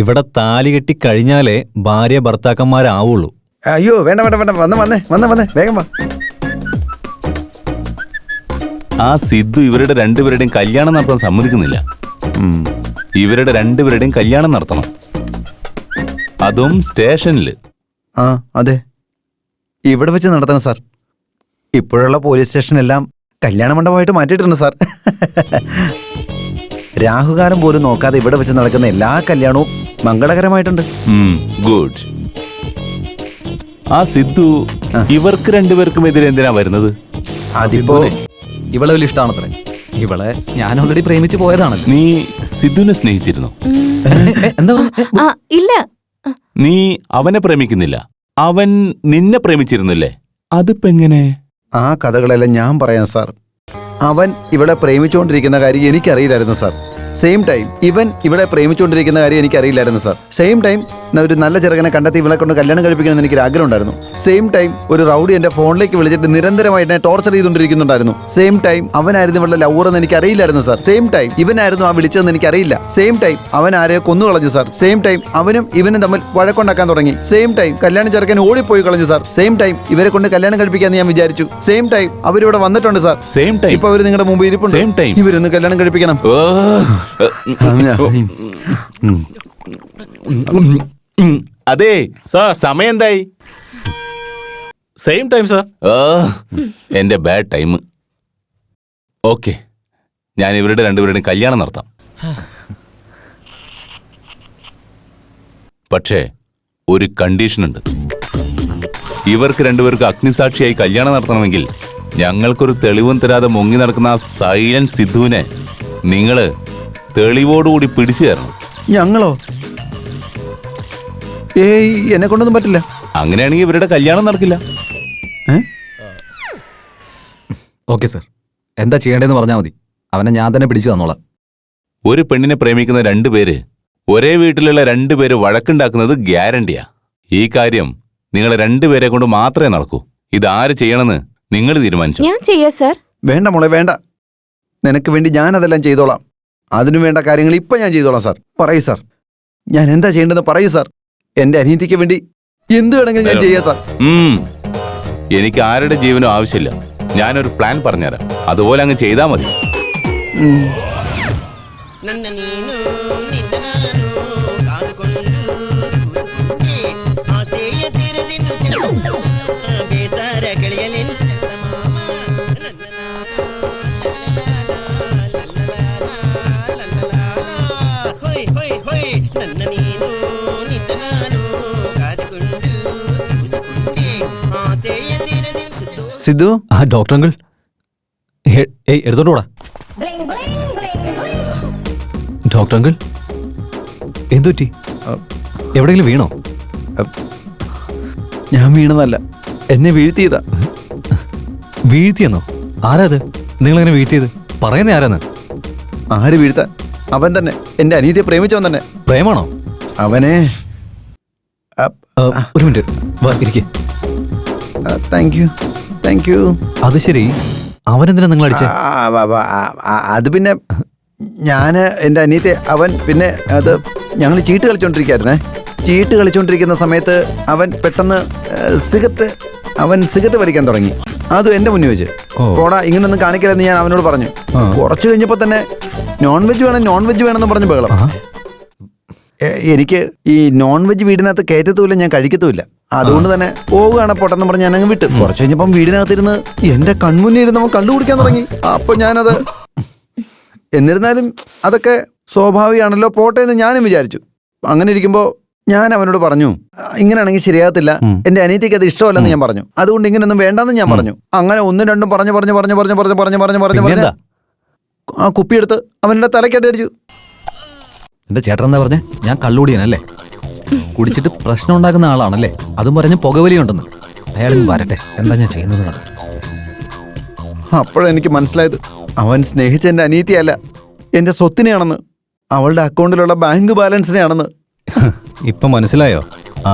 ഇവിടെ താലി കെട്ടി കഴിഞ്ഞാലേ ഭാര്യ ഭർത്താക്കന്മാരാവുള്ളൂ. അയ്യോ വേണ്ട വേണ്ട വേണ്ട, വന്ന് വന്നേ വന്നേ വന്നേ, വേഗം വാ. ആ സിദ്ധു ഇവരുടെ രണ്ടുപേരുടെയും കല്യാണം നടത്താൻ സമ്മതിക്കുന്നില്ല. ഇവരുടെ രണ്ടുപേരുടെയും കല്യാണം നടത്തണം. അതും സ്റ്റേഷനിൽ. ആ അതെ, ഇവിടെ വെച്ച് നടത്തണം സാർ. ഇപ്പോഴുള്ള പോലീസ് സ്റ്റേഷനെല്ലാം കല്യാണ മണ്ഡപമായിട്ട് മാറ്റിയിട്ടുണ്ട് സാർ. രാഹുകാലം പോലും നോക്കാതെ ഇവിടെ വെച്ച് നടക്കുന്ന എല്ലാ കല്യാണവും മംഗളകരമായിട്ടുണ്ട്. ഗുഡ്. ആ സിദ്ധു ഇവർക്ക് രണ്ടുപേർക്കും എതിരെ എന്തിനാ വരുന്നത്? അതിപ്പോ ഇവളെ വലിയ ഇഷ്ടമാണത്രേ. ഇവളെ ഞാൻ ഓൾറെഡി പ്രേമിച്ച് പോയതാണല്ലോ. നീ സിദ്ധുവിനെ സ്നേഹിച്ചിരുന്നോ? എന്താ ഇല്ല. നീ അവനെ പ്രേമിക്കുന്നില്ല, അവൻ നിന്നെ പ്രേമിച്ചിരുന്നില്ലേ? അതിപ്പോ എങ്ങനെ? ആ കഥകളെല്ലാം ഞാൻ പറയാം സാർ. അവൻ ഇവിടെ പ്രേമിച്ചുകൊണ്ടിരിക്കുന്ന കാര്യം എനിക്കറിയില്ലായിരുന്നു സാർ. സെയിം ടൈം ഇവൻ ഇവിടെ പ്രേമിച്ചുകൊണ്ടിരിക്കുന്ന കാര്യം എനിക്കറിയില്ലായിരുന്നു സാർ. സെയിം ടൈം ഒരു നല്ല ചെറുക്കനെ കണ്ടെത്തി ഇവളെ കൊണ്ട് കല്യാണം കഴിപ്പിക്കണമെന്ന് എനിക്ക് ആഗ്രഹം ഉണ്ടായിരുന്നു. സെയിം ടൈം ഒരു റൗഡി എന്റെ ഫോണിലേക്ക് വിളിച്ചിട്ട് നിരന്തരമായിട്ട് എന്നെ ടോർച്ചർ ചെയ്തുകൊണ്ടിരിക്കുന്നുണ്ടായിരുന്നു. സെയിം ടൈം അവനായിരുന്നു ഇവളുടെ ലവർ എന്ന് എനിക്ക് അറിയില്ലായിരുന്നു സാർ. സെയിം ടൈം ഇവനായിരുന്നു ആ വിളിച്ചതെന്ന് എനിക്ക് അറിയില്ല. സെയിം ടൈം അവൻ ആരെയോ കൊന്നു കളഞ്ഞു സാർ. സെയിം ടൈം അവനും ഇവനും തമ്മിൽ വഴക്കുണ്ടാക്കാൻ തുടങ്ങി. സെയിം ടൈം കല്യാണം ചെറുക്കൻ ഓടിപ്പോയി കളഞ്ഞു സാർ. സെയിം ടൈം ഇവരെ കൊണ്ട് കല്യാണം കഴിപ്പിക്കാന്ന് ഞാൻ വിചാരിച്ചു. സെയിം ടൈം അവരിവിടെ വന്നിട്ടുണ്ട് സാർ. സെയിം ടൈം ഇപ്പൊ അവര് നിങ്ങളുടെ മുമ്പ് ഇരിപ്പുണ്ട്. സെയിം ടൈം ഇവരൊന്ന് കല്യാണം കഴിപ്പിക്കണം. അതെ സാർ, സമയം എന്തായി? Same time sir. എന്റെ ബാഡ് ടൈം. ഓക്കെ, ഞാൻ ഇവരുടെ രണ്ടുപേരുടെയും കല്യാണം നടത്താം. പക്ഷേ ഒരു കണ്ടീഷനുണ്ട്. ഇവർക്ക് രണ്ടുപേർക്ക് അഗ്നിസാക്ഷിയായി കല്യാണം നടത്തണമെങ്കിൽ ഞങ്ങൾക്കൊരു തെളിവും തരാതെ മുങ്ങി നടക്കുന്ന ആ സൈലന്റ് സിദ്ധുവിനെ നിങ്ങള് തെളിവോടുകൂടി പിടിച്ചു തരണം. ഞങ്ങളോ? ഏയ്, എന്നെ കൊണ്ടൊന്നും പറ്റില്ല. അങ്ങനെയാണെങ്കിൽ ഇവരുടെ കല്യാണം നടക്കില്ല. ഓക്കെ സാർ, എന്താ ചെയ്യേണ്ടതെന്ന് പറഞ്ഞാൽ മതി. അവനെ ഞാൻ തന്നെ പിടിച്ചു തന്നോളാം. ഒരു പെണ്ണിനെ പ്രേമിക്കുന്ന രണ്ടുപേര് ഒരേ വീട്ടിലുള്ള രണ്ടുപേര് വഴക്കുണ്ടാക്കുന്നത് ഗ്യാരണ്ടിയാ. ഈ കാര്യം നിങ്ങൾ രണ്ടുപേരെ കൊണ്ട് മാത്രമേ നടക്കൂ. ഇതാര് ചെയ്യണമെന്ന് നിങ്ങൾ തീരുമാനിച്ചു. ഞാൻ ചെയ്യാ സാർ. വേണ്ട മോളെ, വേണ്ട. നിനക്ക് വേണ്ടി ഞാൻ അതെല്ലാം ചെയ്തോളാം. അതിനു വേണ്ട കാര്യങ്ങൾ ഇപ്പൊ ഞാൻ ചെയ്തോളാം സാർ. പറയൂ സാർ, ഞാൻ എന്താ ചെയ്യേണ്ടതെന്ന് പറയൂ സാർ. എന്റെ അനിയത്തിക്ക് വേണ്ടി എന്ത് വേണമെങ്കിലും ഞാൻ ചെയ്യാം സാർ. എനിക്ക് ആരുടെ ജീവനും ആവശ്യമില്ല. ഞാനൊരു പ്ലാൻ പറഞ്ഞുതരാം, അതുപോലെ അങ്ങ് ചെയ്താൽ മതി. സിദ്ധു, ആ ഡോക്ടർ അങ്കിൾ, ഏയ് എടുത്തോണ്ടോടാ. ഡോക്ടർ അങ്കിൾ, എന്തുപറ്റി? എവിടെയെങ്കിലും വീണോ? ഞാൻ വീണതല്ല, എന്നെ വീഴ്ത്തിയതാ. വീഴ്ത്തിയെന്നോ? ആരാത്? നിങ്ങളെങ്ങനെ വീഴ്ത്തിയത്? പറയുന്നേ ആരാന്ന്? ആര് വീഴ്ത്താൻ? അവൻ തന്നെ, എന്റെ അനിയത്തിയെ പ്രേമിച്ചവൻ തന്നെ. പ്രേമാണോ? അവനെ ഒരു മിനിറ്റ് വാ, ഇരിക്കേ. Thank you, thank you. അത് ശരി, അവനെന്തിനാ നിങ്ങൾ അടിച്ചേ? അത് പിന്നെ ഞാന് എന്റെ അനിയത്തെ, അവൻ പിന്നെ അത് ഞങ്ങൾ ചീട്ട് കളിച്ചോണ്ടിരിക്കായിരുന്നേ. ചീട്ട് കളിച്ചോണ്ടിരിക്കുന്ന സമയത്ത് അവൻ പെട്ടെന്ന് സിഗരറ്റ് വലിക്കാൻ തുടങ്ങി. അതും എന്റെ മുന്നിൽ വെച്ച്. പോടാ, ഇങ്ങനൊന്നും കാണിക്കലെന്ന് ഞാൻ അവനോട് പറഞ്ഞു. കുറച്ചു കഴിഞ്ഞപ്പോ തന്നെ നോൺ വെജ് വേണമെന്ന് പറഞ്ഞ് ബഹളം. എനിക്ക് ഈ നോൺ വെജ് വീടിനകത്ത് കയറ്റത്തുമില്ല, ഞാൻ കഴിക്കത്തുമില്ല. അതുകൊണ്ട് തന്നെ പോവുകയാണ് പൊട്ടെന്ന് പറഞ്ഞ് ഞാൻ അങ്ങ് വിട്ടു. കുറച്ച് കഴിഞ്ഞപ്പം വീടിനകത്തിരുന്ന് എന്റെ കൺമുന്നിൽ ഇരുന്ന് അവൻ കള്ളു കുടിക്കാൻ തുടങ്ങി. അപ്പൊ ഞാനത്, എന്നിരുന്നാലും അതൊക്കെ സ്വാഭാവികമാണല്ലോ, പോട്ടെ എന്ന് ഞാനും വിചാരിച്ചു. അങ്ങനെ ഇരിക്കുമ്പോ ഞാൻ അവനോട് പറഞ്ഞു, ഇങ്ങനെയാണെങ്കിൽ ശരിയാകത്തില്ല, എന്റെ അനിയത്തിക്ക് അത് ഇഷ്ടമല്ലെന്ന് ഞാൻ പറഞ്ഞു. അതുകൊണ്ട് ഇങ്ങനെയൊന്നും വേണ്ടെന്ന് ഞാൻ പറഞ്ഞു. അങ്ങനെ ഒന്നും രണ്ടും പറഞ്ഞു ആ കുപ്പിയെടുത്ത് അവന്റെ തലക്കടി അടിച്ചു. എന്റെ ചേട്ടൻ എന്താ പറഞ്ഞേ? ഞാൻ കള്ളുകൂടിയനല്ലേ? കുടിച്ചിട്ട് പ്രശ്നം ഉണ്ടാക്കുന്ന ആളാണല്ലേ? അതും പറഞ്ഞ് പുകവലിയുണ്ടെന്ന്. അയാൾ വരട്ടെ, എന്താ ഞാൻ ചെയ്യുന്നത് കണ്ടു. അപ്പോഴെനിക്ക് മനസ്സിലായത്, അവൻ സ്നേഹിച്ച എന്റെ അനിയത്തിയല്ല, എന്റെ സ്വത്തിനെയാണെന്ന്, അവളുടെ അക്കൗണ്ടിലുള്ള ബാങ്ക് ബാലൻസിനെയാണെന്ന്. ഇപ്പൊ മനസ്സിലായോ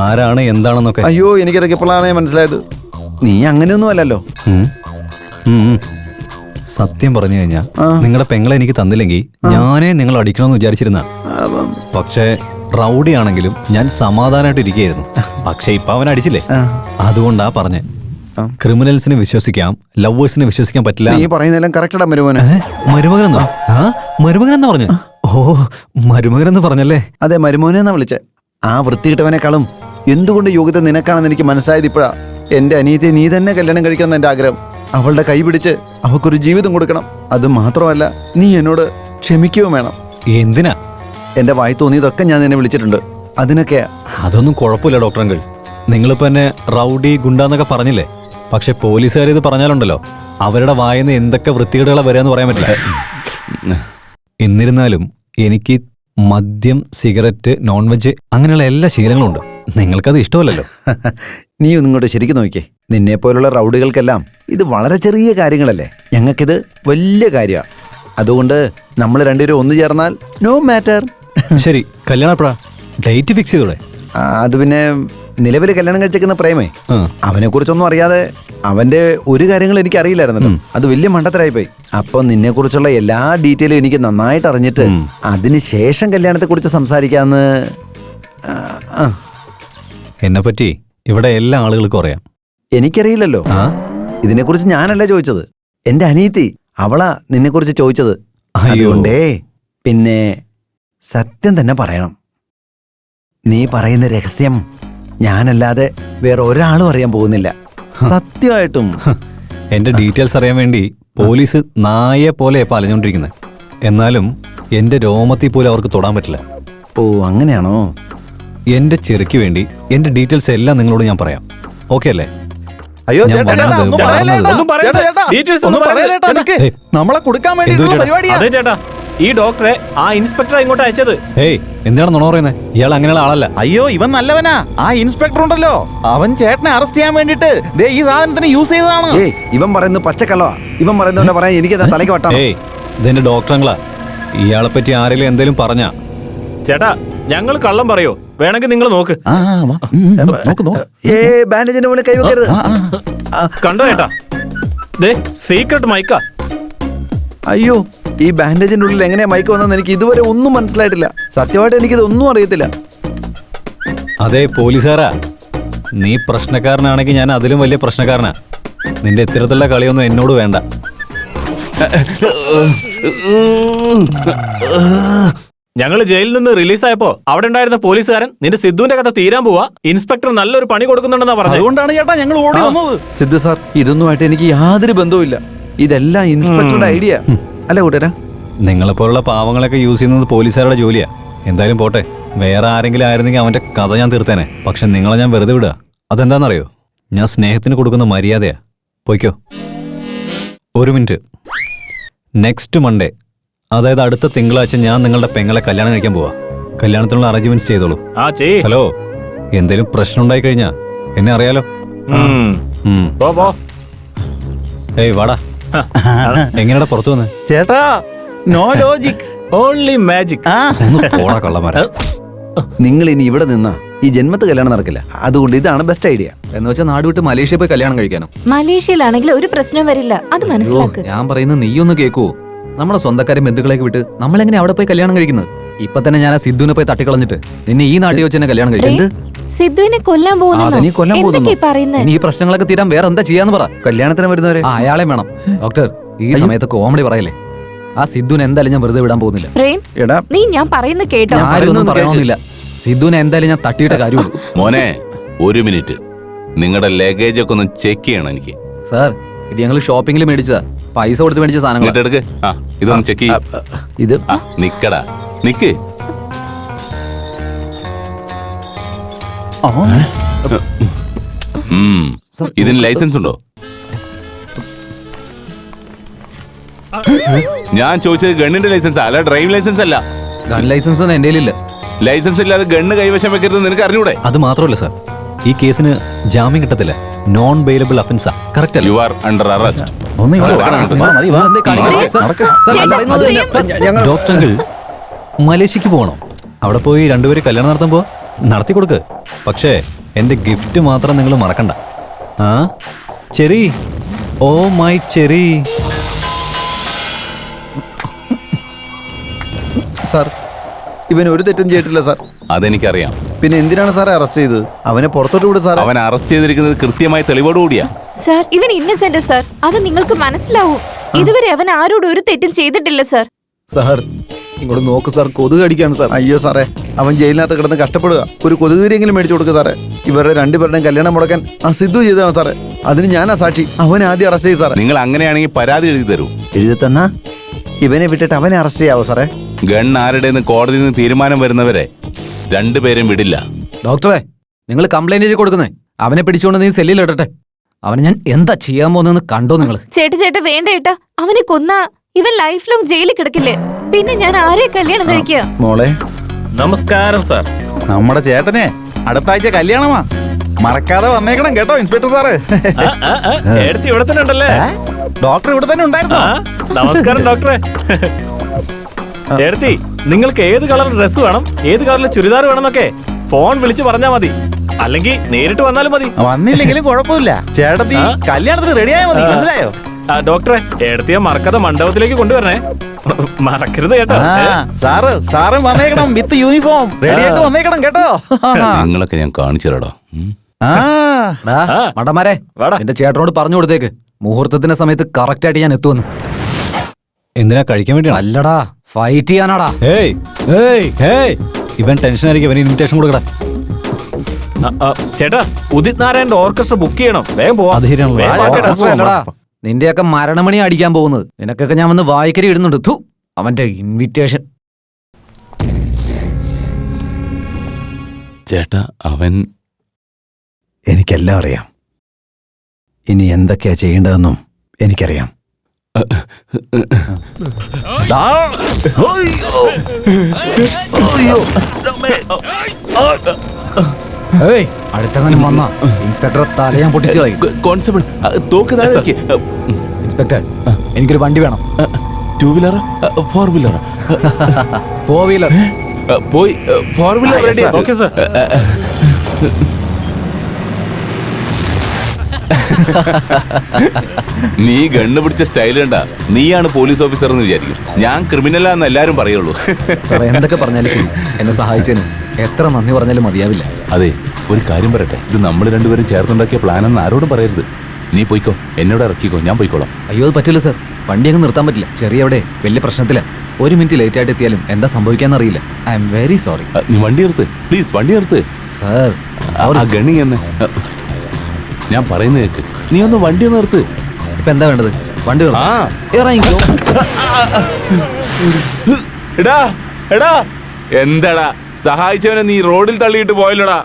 ആരാണ് എന്താണെന്നൊക്കെ? അയ്യോ, എനിക്കതൊക്കെ ഇപ്പോഴാണ് മനസ്സിലായത്. നീ അങ്ങനെയൊന്നും അല്ലല്ലോ. സത്യം പറഞ്ഞു കഴിഞ്ഞാ നിങ്ങളുടെ പെങ്ങളെ എനിക്ക് തന്നില്ലെങ്കിൽ ഞാനേ നിങ്ങൾ അടിക്കണമെന്ന് വിചാരിച്ചിരുന്ന. പക്ഷേ റൗഡി ആണെങ്കിലും ഞാൻ സമാധാനമായിട്ട് ഇരിക്കുകയായിരുന്നു. പക്ഷെ ഇപ്പൊ അവൻ അടിച്ചില്ലേ, അതുകൊണ്ടാ പറഞ്ഞേ. ക്രിമിനൽസിനെ വിശ്വസിക്കാം, ലവേഴ്സിനെ വിശ്വസിക്കാൻ പറ്റില്ല. നീ പറയുന്നതെല്ലാം കറക്റ്റാ മരുമോനെ. മരുമകനെന്നോ? മരുമകനെന്നാ പറഞ്ഞു? ഓ, മരുമകനെന്ന് പറഞ്ഞല്ലേ? അതെ, മരുമോനെന്നാ വിളിച്ചേ. ആ വൃത്തികിട്ടവനേക്കാളും എന്തുകൊണ്ട് യോഗ്യത നിനക്കാണെന്ന് എനിക്ക് മനസ്സിലായത് ഇപ്പോഴാ. എന്റെ അനിയത്തെ നീ തന്നെ കല്യാണം കഴിക്കണം എന്റെ ആഗ്രഹം. അവളുടെ കൈ പിടിച്ച് അവൾക്കൊരു ജീവിതം കൊടുക്കണം. അത് മാത്രമല്ല, നീ എന്നോട് ക്ഷമിക്കുകയും വേണം. എന്തിനാ? എന്റെ വായി തോന്നിയതൊക്കെ ഞാൻ നിന്നെ വിളിച്ചിട്ടുണ്ട്. അതിനൊക്കെയാ. അതൊന്നും കുഴപ്പമില്ല ഡോക്ടർ അങ്കിൾ. നിങ്ങളിപ്പോ എന്നെ റൗഡി ഗുണ്ടാന്നൊക്കെ പറഞ്ഞില്ലേ? പക്ഷെ പോലീസുകാർ ഇത് പറഞ്ഞാലുണ്ടല്ലോ, അവരുടെ വായന്ന് എന്തൊക്കെ വൃത്തികേടുകളാ വരികയെന്ന് പറയാൻ പറ്റില്ല. എന്നിരുന്നാലും എനിക്ക് മദ്യം, സിഗരറ്റ്, നോൺ വെജ് അങ്ങനെയുള്ള എല്ലാ ശീലങ്ങളും ഉണ്ട്. നിങ്ങൾക്കത് ഇഷ്ടമല്ലല്ലോ. നീ ഒന്നും ഇങ്ങോട്ട് ശരിക്കും നോക്കിയേ. നിന്നെ പോലുള്ള റൗഡികൾക്കെല്ലാം ഇത് വളരെ ചെറിയ കാര്യങ്ങളല്ലേ. ഞങ്ങൾക്കിത് വലിയ കാര്യമാണ്. അതുകൊണ്ട് നമ്മൾ രണ്ടുപേരും ഒന്നു ചേർന്നാൽ നോ മാറ്റർ. ശരി, കല്യാണം എപ്പോഴാ? ഡേറ്റ് ഫിക്സ് ചെയ്തോടെ? അത് പിന്നെ നിലവിൽ കല്യാണം കഴിച്ചേക്കുന്ന പ്രേമേ, അവനെ കുറിച്ചൊന്നും അറിയാതെ അവന്റെ ഒരു കാര്യങ്ങളും എനിക്ക് അറിയില്ലായിരുന്നല്ലോ. അത് വലിയ മണ്ടത്തരായി പോയി. അപ്പൊ നിന്നെ കുറിച്ചുള്ള എല്ലാ ഡീറ്റെയിലും എനിക്ക് നന്നായിട്ട് അറിഞ്ഞിട്ട് അതിനുശേഷം കല്യാണത്തെ കുറിച്ച് സംസാരിക്കാന്ന്. എന്നെ പറ്റി ഇവിടെ എല്ലാ ആളുകൾക്കും അറിയാം. എനിക്കറിയില്ലല്ലോ. ഇതിനെക്കുറിച്ച് ഞാനല്ല ചോദിച്ചത്, എന്റെ അനിയത്തി അവളാ നിന്നെക്കുറിച്ച് ചോദിച്ചത്. അതുകൊണ്ടേ പിന്നെ സത്യം തന്നെ പറയണം. നീ പറയുന്ന രഹസ്യം ഞാനല്ലാതെ വേറെ ഒരാളും അറിയാൻ പോകുന്നില്ല. സത്യമായിട്ടും. എന്റെ ഡീറ്റെയിൽസ് അറിയാൻ വേണ്ടി പോലീസ് നായെ പോലെ പാലഞ്ഞുകൊണ്ടിരിക്കുന്നത്. എന്നാലും എന്റെ രോമത്തിൽ പോലും അവർക്ക് തൊടാൻ പറ്റില്ല. ഓ, അങ്ങനെയാണോ? എന്റെ ചെറുക്ക് വേണ്ടി എന്റെ ഡീറ്റെയിൽസ് എല്ലാം നിങ്ങളോട് ഞാൻ പറയാം. ഓക്കെ അല്ലേ? അയ്യോ ഞാൻ ചേട്ടാ, വന്നത് ഒന്നും പറയല്ലേ വളർന്നത് ചേട്ടാ. ഒന്നും പറയണ്ട. ചേട്ടാ, Details ഒന്നും ഒന്നും പറയല്ലേ ചേട്ടാ, പറയണ്ട. നിനക്ക് നമ്മളെ കൊടുക്കാൻ വേണ്ടിയിട്ടുള്ള എന്തുവാ പരിപാടിയാ. അതെ ചേട്ടാ, ഈ ഡോക്ടറെ ആ ഇൻസ്പെക്ടർ ഇങ്ങോട്ട് അയച്ചത്. ഏയ്, എന്താണ് നുണ പറയുന്നത്? ഇയാൾ അങ്ങനെയുള്ള ആളല്ല. അയ്യോ, ഇവൻ നല്ലവനാ. ആ ഇൻസ്പെക്ടർ ഉണ്ടല്ലോ, അവൻ ചേട്ടനെ അറസ്റ്റ് ചെയ്യാൻ വേണ്ടിട്ട് ദേ ഈ സാധനത്തിന് യൂസ് ചെയ്തതാണ്. ഏയ്, ഇവൻ പറയുന്നത് പച്ചക്കള്ളവാ. ഇവൻ പറയുന്നവനെ പറയാൻ എനിക്ക് തലയ്ക്ക് വട്ടാണ്. ഏയ്, ഇതെന്റെ ഡോക്ടറങ്ങളാ. ഇയാളെ പറ്റി ആരെങ്കിലും എന്തെങ്കിലും പറഞ്ഞാ? ചേട്ടാ, ഞങ്ങൾ കള്ളം പറയോ? വേണമെങ്കിൽ നിങ്ങൾ നോക്ക്. നോക്ക് നോക്ക്. ബാൻഡേജിന്റെ മുകളിൽ കൈവെക്കരുത്. കണ്ടോ ചേട്ടാ, ദേ സീക്രട്ട് മൈക്കാ. അയ്യോ, ഈ ബാൻഡേജിന്റെ ഉള്ളിൽ എങ്ങനെയാ മൈക്ക് വന്നെന്ന് എനിക്ക് ഇതുവരെ ഒന്നും മനസ്സിലായിട്ടില്ല. സത്യമായിട്ട് എനിക്കിതൊന്നും അറിയത്തില്ല. അതെ പോലീസുകാരാ, നീ പ്രശ്നക്കാരനാണെങ്കിൽ ഞാൻ അതിലും വലിയ പ്രശ്നക്കാരനാ. നിന്റെ ഇത്തരത്തിലുള്ള കളിയൊന്നും എന്നോട് വേണ്ട. ഞങ്ങൾ ജയിലിൽ നിന്ന് റിലീസായപ്പോ അവിടെ ഉണ്ടായിരുന്ന പോലീസുകാരൻ നിന്റെ സിദ്ധുവിന്റെ കഥ തീരാൻ പോവാ, ഇൻസ്പെക്ടർ നല്ലൊരു പണി കൊടുക്കുന്നുണ്ടെന്നാ പറഞ്ഞത്. അതുകൊണ്ടാണ് ചേട്ടാ ഞങ്ങൾ ഓടി വന്നത്. സിദ്ധു സാർ, ഇതൊന്നുമായിട്ട് എനിക്ക് യാതൊരു ബന്ധവുമില്ല. ഇതെല്ലാം ഇൻസ്പെക്ടറുടെ ഐഡിയ അല്ല കൂട്ടരാ. നിങ്ങളെപ്പോലുള്ള പാവങ്ങളൊക്കെ യൂസ് ചെയ്യുന്നത് പോലീസുകാരുടെ ജോലിയാ. എന്തായാലും പോട്ടെ, വേറെ ആരെങ്കിലും ആയിരുന്നെങ്കിൽ അവന്റെ കഥ ഞാൻ തീർത്തേനെ. പക്ഷെ നിങ്ങളെ ഞാൻ വെറുതെ വിടുക. അതെന്താണെന്നറിയോ? ഞാൻ സ്നേഹത്തിന് കൊടുക്കുന്ന മര്യാദയാ. പോയിക്കോ. ഒരു മിനിറ്റ്. നെക്സ്റ്റ് മൺഡേ, അതായത് അടുത്ത തിങ്കളാഴ്ച ഞാൻ നിങ്ങളുടെ പെങ്ങളെ കല്യാണം കഴിക്കാൻ പോവാ. കല്യാണത്തിനുള്ള അറേഞ്ച്മെന്റ്സ് ചെയ്തോളൂ. ഹലോ, എന്തേലും പ്രശ്നം ഉണ്ടായി കഴിഞ്ഞാ എന്നെ അറിയാലോ. ഏയ് വാടാ. എങ്ങനെയാ പുറത്തു വന്ന്? ചേട്ടാ, നോ ലോജിക്, ഓൺലി മാജിക്. പോടാ കള്ളന്മാരാ. നിങ്ങൾ ഇനി ഇവിടെ നിന്നാ ഈ ജന്മത്ത് കല്യാണം നടക്കില്ല. അതുകൊണ്ട് ഇതാണ് ബെസ്റ്റ് ഐഡിയ. എന്ന് വെച്ചാൽ നാട് വിട്ട് മലേഷ്യ പോയി കല്യാണം കഴിക്കാനോ? മലേഷ്യയിലാണെങ്കിൽ ഒരു പ്രശ്നം വരില്ല, അത് മനസ്സിലാക്ക്. ഞാൻ പറയുന്നത് നീയൊന്ന് കേൾക്കുവോ? നമ്മുടെ സ്വന്തക്കാരും ബന്ധുക്കളേക്ക് വിട്ട് നമ്മളെങ്ങനെ അവിടെ പോയി കല്യാണം കഴിക്കുന്നത്? ഇപ്പൊ തന്നെ ഞാൻ ആ സിദ്ധുവിനെ പോയി തട്ടിക്കളഞ്ഞിട്ട് നിന്നെ ഈ നാട്ടിൽ വെച്ച് തന്നെ കല്യാണം കഴിക്കുന്നത്. സിദ്ധുവിനെ കൊല്ലാൻ പോകുന്നു പറയുന്നത്. ഈ പ്രശ്നങ്ങളൊക്കെ തീരാൻ വേറെ എന്താ ചെയ്യാന്ന് പറ. കല്യാണത്തിന് വരുന്നവരെ അയാളെ വേണം. ഡോക്ടർ, ഈ സമയത്ത് കോമഡി പറയല്ലേ. ആ സിദ്ധുവിനെ എന്തായാലും ഞാൻ വെറുതെ വിടാൻ പോകുന്നില്ല. പ്രേം, നീ ഞാൻ പറയുന്നത് കേട്ടോ? ആരൊന്നും പറയണമെന്നില്ല. സിദ്ധുവിനെ എന്തായാലും ഞാൻ തട്ടിയിട്ട കാര്യമുള്ളൂ. മോനെ, ഒരു മിനിറ്റ്. നിങ്ങളുടെ ലഗേജ് ഒക്കെ ഒന്ന് ചെക്ക് ചെയ്യണം എനിക്ക്. സാർ, ഇത് ഞങ്ങൾ ഷോപ്പിംഗിൽ മേടിച്ചതാ. പൈസ കൊടുത്ത് മേടിച്ച സാധനങ്ങൾ. എടുക്ക്. ആ, ഇതൊന്ന് ചെക്ക് ചെയ്യ. ഇത് നിക്കടാ, നിക്ക്. ഇതിന് ലൈസൻസ് ഉണ്ടോ? ഞാൻ ചോദിച്ചത് ഗണ്ണിന്റെ ലൈസൻസ് അല്ല, ഡ്രൈവിംഗ് ലൈസൻസ് അല്ല. ഗൺ ലൈസൻസ് ഒന്നും എന്റെ കയ്യിലില്ല. ലൈസൻസ് ഇല്ലാതെ ഗണ്ണ് കൈവശം വെക്കരുത് നിനക്ക് അറിഞ്ഞൂടെ? അത് മാത്രമല്ല സാർ, ഈ കേസിന് ജാമ്യം കിട്ടത്തില്ല. നോൺ ബെയിലബിൾ ഒഫൻസാ. കറക്റ്റ് അല്ലേ? You are under arrest. Doctor uncle, മലേഷ്യക്ക് പോകണം. അവിടെ പോയി രണ്ടുപേരും കല്യാണം നടത്താൻ പോവാ. നടത്തി കൊടുക്ക്. പക്ഷേ എന്റെ ഗിഫ്റ്റ് മാത്രം നിങ്ങൾ മറക്കണ്ട. ആ cherry, oh my cherry. Sir, ഇവൻ ഒരു തെറ്റും ചെയ്തിട്ടില്ല സാർ. അതെനിക്കറിയാം. പിന്നെ എന്തിനാണ് സാറേ അറസ്റ്റ് ചെയ്തത്? അവനെ പുറത്തോട്ട് വിടും സാർ. അവൻ അറസ്റ്റ് ചെയ്തിരിക്കുന്നത് കൃത്യമായ തെളിവോടുകൂടിയാ. സാർ, ഇവൻ ഇന്നസെന്റ് സാർ, അത് നിങ്ങൾക്ക് മനസ്സിലാവും. ഇതുവരെ അവൻ ആരോടും ഒരു തെറ്റും ചെയ്തിട്ടില്ല സാർ. സാർ, ഇങ്ങോട്ട് നോക്ക് സാർ, കൊതുക് കടിക്കാണ് സാർ. അയ്യോ സാറേ, അവൻ ജയിലിനകത്ത് കിടന്ന് കഷ്ടപ്പെടുക. ഒരു കൊതുകുതിരിയെങ്കിലും മേടിച്ചു കൊടുക്കുക സാറേ. ഇവരുടെ രണ്ടുപേരുടെയും കല്യാണം മുടക്കാൻ ആ സിദ്ധു ചെയ്തതാണ് സാറേ. അതിന് ഞാനാ സാക്ഷി. അവനെ ആദ്യം അറസ്റ്റ് ചെയ്യും സാറേ. നിങ്ങൾ അങ്ങനെയാണെങ്കിൽ പരാതി എഴുതി തരൂ. എഴുതി തന്നാ ഇവനെ വിട്ടിട്ട് അവനെ അറസ്റ്റ് ചെയ്യാവോ സാറേ? ഗൺ ആരുടെന്ന് കോടതിയിൽ നിന്ന് തീരുമാനം വരുന്നവരെ രണ്ടുപേരും വിടില്ല. ഡോക്ടറെ, നിങ്ങൾ കംപ്ലൈന്റ് ചെയ്ത് കൊടുക്കുന്നേ. അവനെ പിടിച്ചുകൊണ്ട് നീ സെല്ലിൽ ഇടട്ടെ. അവനെ ഞാൻ എന്താ ചെയ്യാൻ പോകുന്നതെന്ന് കണ്ടോ നിങ്ങൾ? ചേട്ടാ വേണ്ട ഏട്ടാ, അവനെ കൊന്ന ഇവൻ ലൈഫ് ലോങ് ജയിലിൽ കിടക്കില്ലേ? പിന്നെ ഞാൻ ആരെ കല്യാണം കഴിക്കുക? മോളെ നമസ്കാരം സാർ. നമ്മുടെ ചേട്ടനെ അടുത്ത ആഴ്ച കല്യാണമാ, മറക്കാതെ വന്നേക്കണം കേട്ടോ ഇൻസ്പെക്ടർ സാറ്. എടുത്ത് ഇവിടെ തന്നെ ഉണ്ടല്ലേ? ഡോക്ടർ ഇവിടെ തന്നെ ഉണ്ടായിരുന്നു. നമസ്കാരം ഡോക്ടറെ. എടുത്തി, നിങ്ങൾക്ക് ഏത് കളർ ഡ്രസ് വേണം, ഏത് കളറിലെ ചുരിദാർ വേണമെന്നൊക്കെ ഫോൺ വിളിച്ച് പറഞ്ഞാ മതി. അല്ലെങ്കിൽ നേരിട്ട് വന്നാലും മതി. വന്നില്ലെങ്കിലും കുഴപ്പമില്ല, ചേട്ടത്തി കല്യാണത്തിന് റെഡിയായാൽ മതി. മനസ്സിലായോ? ഡോക്ടറെ, എടുത്തിയ മറക്കാതെ മണ്ഡപത്തിലേക്ക് കൊണ്ടുവരണേ. മറക്കരുത് കേട്ടോ. സാറ് വന്നേക്കണം വിത്ത് യൂണിഫോം റെഡിയായിട്ട് വന്നേക്കണം കേട്ടോ. നിങ്ങളൊക്കെ ഞാൻ കാണിച്ചു തരാടോ. മടമാരെ, എന്റെ ചേട്ടനോട് പറഞ്ഞു കൊടുത്തേക്ക് മുഹൂർത്തത്തിന്റെ സമയത്ത് കറക്റ്റ് ആയിട്ട് ഞാൻ എത്തുമെന്ന്. എന്തിനാ കഴിക്കാൻ വേണ്ടിയാണ്? അല്ലടാ, ഫൈറ്റ് ചെയ്യാനാടാ. ഇവൻ ടെൻഷൻ ആയിരിക്കും. ഇവന് ഇൻവിറ്റേഷൻ കൊടുക്കടാ. ചേട്ടാ, ഉദിത് നാരായണന്റെ ഓർക്കസ്ട്ര ബുക്ക് ചെയ്യണം. വേഗം പോവാ. അത് ശരിയാണല്ലോ. നിന്റെയൊക്കെ മരണമണി അടിക്കാൻ പോകുന്നത്. നിനക്കൊക്കെ ഞാൻ വന്ന് വായിക്കരി ഇടുന്നുണ്ട്. ഥു, അവന്റെ ഇൻവിറ്റേഷൻ. ചേട്ടാ, അവൻ എനിക്കെല്ലാം അറിയാം. ഇനി എന്തൊക്കെയാ ചെയ്യേണ്ടതെന്നും എനിക്കറിയാം. അടുത്തങ്ങനെ വന്ന ഇൻസ്പെക്ടറെ തല ഞാൻ പൊട്ടിച്ചു കളയും. കോൺസ്റ്റബിൾ, തോക്ക് താഴെ വെക്ക്. ഇൻസ്പെക്ടർ, എനിക്കൊരു വണ്ടി വേണം. 2 വീലർ 4 വീലർ? 4 വീലർ. പോയി 4 വീലർ റെഡി. Okay sir. നീ ഗണ്ണ് പിടിച്ച സ്റ്റൈൽ കണ്ട നീയാണ് പോലീസ് ഓഫീസർ എന്ന് വിചാരിക്കും. ഞാൻ ക്രിമിനലാന്ന് എല്ലാരും പറയുള്ളൂ. എന്തൊക്കെ പറഞ്ഞാലും ശരി, എന്നെ സഹായിച്ചതിന് എത്ര നന്ദി പറഞ്ഞാലും മതിയാവില്ല. അതെ, ഒരു കാര്യം പറയട്ടെ, ഇത് നമ്മൾ രണ്ടുപേരും ചേർത്തുണ്ടാക്കിയ പ്ലാനെന്ന് ആരോടും പറയരുത്. നീ പോയിക്കോ, എന്നോട് ഇറക്കിക്കോ, ഞാൻ പോയിക്കോളാം. അയ്യോ, അത് പറ്റില്ല സാർ. വണ്ടി അങ്ങ് നിർത്താൻ പറ്റില്ല. ചെറിയ അവിടെ വലിയ പ്രശ്നത്തില്ല. 1 മിനിറ്റ് ലേറ്റ് ആയിട്ട് എത്തിയാലും എന്താ സംഭവിക്കാന്ന് അറിയില്ല. I am very sorry. നീ വണ്ടി നിർത്ത് പ്ലീസ്, വണ്ടി നിർത്ത് സാർ. ഗണ്ണി എന്ന് ഞാൻ പറയുന്നത് കേക്ക്. നീ ഒന്ന് വണ്ടി നിർത്ത്. ഇപ്പൊ എന്താ വേണ്ടത്? വണ്ടി ഇറങ്ങിക്കോ. എടാ എടാ, എന്താടാ സഹായിച്ചവനെ നീ റോഡിൽ തള്ളിയിട്ട് പോയല്ലോടാ.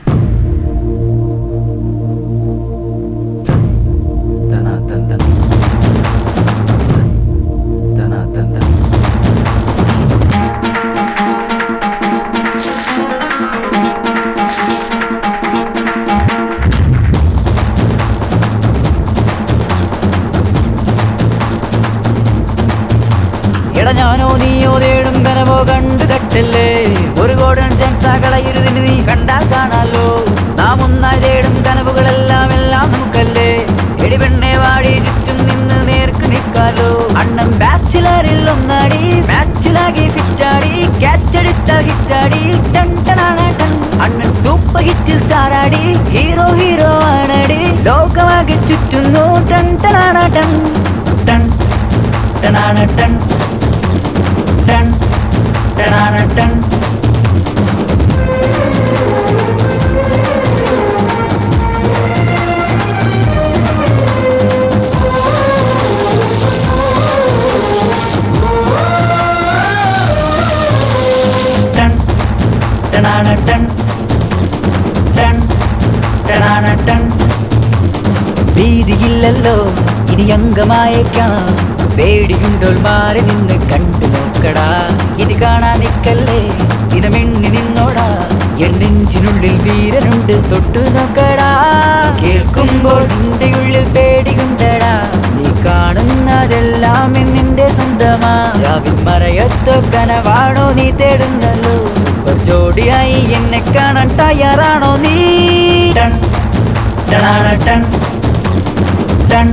എടാ, ഞാനോ നീയോ തേടും കനവോ കണ്ടു കട്ടല്ലേ. ഒരു ഗോൾഡൻ ചാൻസ് കളയരുതിന് നീ കണ്ടാൽ കാണാലോ. നാം ഒന്നായി തേടും കനവുകളെല്ലാം നമുക്കല്ലേ. എടി പെണ്ണെ വാടി ചുറ്റും നിന്ന് നേർക്ക് നിൽക്കാലോ. അണ്ണൻ ബാച്ചിലറിൽ ഒന്നാടി, ബാച്ചിലാകി ഫിറ്റാടി, ക്യാച്ചെടുത്ത ഹിറ്റാടി. ടൺ ടണാണ് ടൺ. അണ്ണൻ സൂപ്പർ ഹിറ്റ് സ്റ്റാർ ആടി, ഹീറോ ആണടി. ലോകമാകെ ചുറ്റുന്നു. ടൺ ടണാണ് ടൺ ടൺ ടണാണ് ടൺ ടൺ ടണാണ് ടൺ. ടൺ ടണാണ് ടൺ ടൺ ടണാണ് ടൺ. ഭീതിയില്ലല്ലോ ഇനി അംഗമായേക്കാം. പേടിയുണ്ടോൾ മാറി നിന്ന് കണ്ടു നോക്കടാ. ഇത് കാണാൻ നിക്കല്ലേ, ഇടമെണ്ണി നിന്നോടാ. എണ്ണിഞ്ചിനുള്ളിൽ വീരനുണ്ട്, തൊട്ടു നോക്കടാ. കേൾക്കുമ്പോൾ നിന്റെ ഉള്ളിൽ പേടിയുണ്ടടാ. നീ കാണുന്നതെല്ലാം നിന്റെ സ്വന്തമാ. രാവിൽ മറയത്തോ കനവാണോ നീ തേടുന്നല്ലോ. സൂപ്പർ ജോഡിയായി എന്നെ കാണാൻ തയ്യാറാണോ നീ? ടൺ ടണാണ് ടൺ ടൺ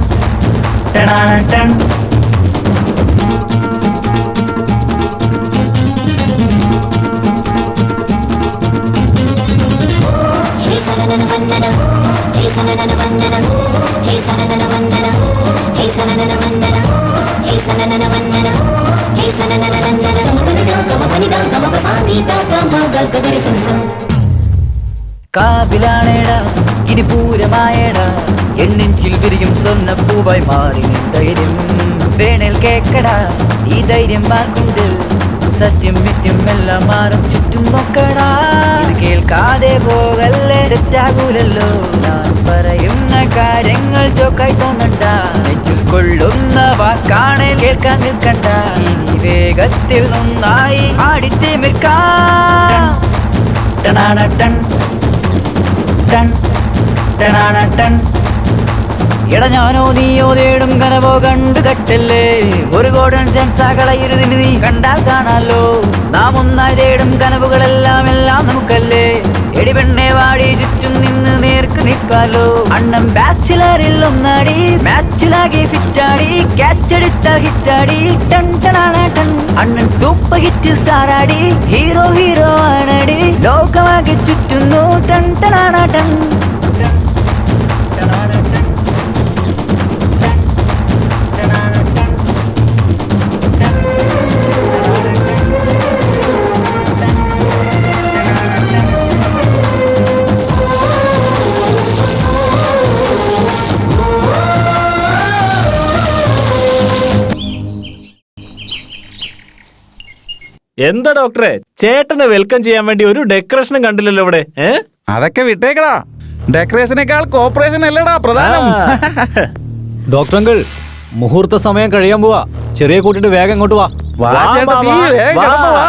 ടണാണ് ടൺ. Hey, കാവിലാണേടാ ഇനി പൂരമായേടാ എണ്ണിഞ്ചിൽ വിരിയും സ്വർണ്ണ പൂവായി മാറി നിൻ ധൈര്യം വേണേൽ കേക്കടാ ഈ ധൈര്യം ആർക്കുണ്ട് സത്യം മിഥ്യം എല്ലാം മാറും ചുറ്റും നോക്കടാ ഇത് കേൾക്കാതെ പോകല്ലേ സെറ്റാകൂലല്ലോ ഞാൻ പറയുന്ന കാര്യങ്ങൾ ജോക്കായി തോന്നണ്ട നെഞ്ചിൽ കൊള്ളുന്ന വാക്കാണേ കേൾക്കാൻ നിൽക്കണ്ട ഇനി വേഗത്തിൽ ഒന്നായി ആടിത്തിമിർക്കാൻ ടണാണട്ടൺ ടൺ ടണാണട്ടൺ എടാ ഞാനോ നീയോ തേടും കനവോ കണ്ടു കെട്ടല്ലേ ഒരു ഗോൾഡൻ ചാൻസ് കളയരുതിന് നീ കണ്ടാൽ കാണാലോ നാം ഒന്നായി തേടും കനവുകളെല്ലാം എല്ലാം നമുക്കല്ലേ എടി പെണ്ണെ വാടി ചുറ്റും നിന്ന് നേർക്ക് നിൽക്കാലോ അണ്ണൻ ബാച്ചിലറിൽ ഒന്നാടി മാച്ചിലാകെ ഫിറ്റാടി ക്യാച്ചെടുത്താൽ ഹിറ്റാടി ടൺ ടണാണ ടൺ അണ്ണൻ സൂപ്പർ ഹിറ്റ് സ്റ്റാർ ആടി ഹീറോ ഹീറോ ആണടി ലോകമാകെ ചുറ്റുന്നു ടൺ ടണാണ ടൺ ടൺ ടണാണ ടൺ എന്താ ഡോക്ടറെ, ചേട്ടനെ വെൽക്കം ചെയ്യാൻ വേണ്ടി ഒരു ഡെക്കറേഷനും കണ്ടില്ലല്ലോ ഇവിടെ. അതൊക്കെ വിട്ടേക്കടാ, ഡെക്കറേഷനേക്കാൾ കോപ്പറേഷൻ അല്ലടാ പ്രധാനം. ഡോക്ടർ അങ്കിൾ, മുഹൂർത്ത സമയം കഴിയാൻ പോവാ. ചെറിയ കൂട്ടിട്ട് വേഗം ഇങ്ങോട്ട് വാ. വാ ചേട്ടാ, നീ വേഗം കിടന്ന് വാ.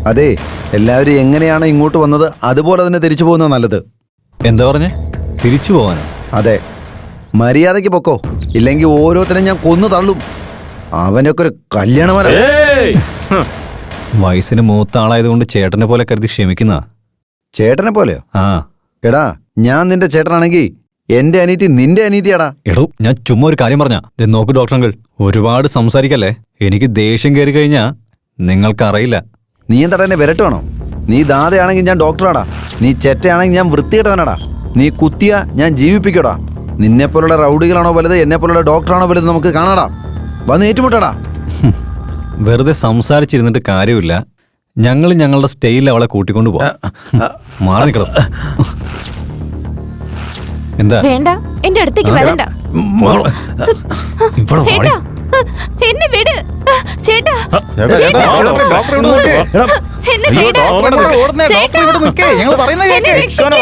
അതെ, എല്ലാവരും എങ്ങനെയാണ് ഇങ്ങോട്ട് വന്നത് അതുപോലെ തന്നെ തിരിച്ചു പോകുന്നത് നല്ലത്. എന്താ പറഞ്ഞേ? തിരിച്ചു പോവാനോ? അതെ, മര്യാദയ്ക്ക് പൊക്കോ, ഇല്ലെങ്കിൽ ഓരോരുത്തരും ഞാൻ കൊന്നു തള്ളും. അവനൊക്കെ ഒരു കല്യാണമല്ല. വയസ്സിന് മൂത്ത ആളായതുകൊണ്ട് ചേട്ടനെ പോലെ കരുതി ക്ഷമിക്കുന്ന. ചേട്ടനെ പോലെയോ? ആ. എടാ, ഞാൻ നിന്റെ ചേട്ടനാണെങ്കിൽ എന്റെ അനീതി നിന്റെ അനീതിയാടാ. എടോ, ഞാൻ ചുമ്മാ ഒരു കാര്യം പറഞ്ഞ. നോക്കൂ ഡോക്ടർ അങ്കിൾ, ഒരുപാട് സംസാരിക്കല്ലേ. എനിക്ക് ദേഷ്യം കയറി കഴിഞ്ഞാ നിങ്ങൾക്കറിയില്ല. നീ എന്താ എന്നെ വിരട്ടുവാണോ? നീ ദാതയാണെങ്കിൽ ഞാൻ ഡോക്ടറാടാ. നീ ചെറ്റയാണെങ്കിൽ ഞാൻ വൃത്തികെട്ടവനാടാ. നീ കുത്തിയ ഞാൻ ജീവിപ്പിക്കടാ. നിന്നെപ്പോലുള്ള റൗഡികളാണോ വലുത്, എന്നെപ്പോലുള്ള ഡോക്ടറാണോ വലുത്, നമുക്ക് കാണാടാ. വന്ന് ഏറ്റുമുട്ടടാ. വെറുതെ സംസാരിച്ചിരുന്നിട്ട് കാര്യമില്ല. ഞങ്ങൾ ഞങ്ങളുടെ സ്റ്റൈലിൽ അവളെ കൂട്ടിക്കൊണ്ടു പോവാം. മാറി നിൽക്കണം. എന്താ? വേണ്ട, എന്റെ അടുത്തേക്ക് വരണ്ട. ചേട്ടാ, എന്നെ വിട്. ചേട്ടാ, എന്നെ വിട്. ചേട്ടാ, ഞങ്ങൾ പറയുന്നത് എന്നെ രക്ഷിക്ക്.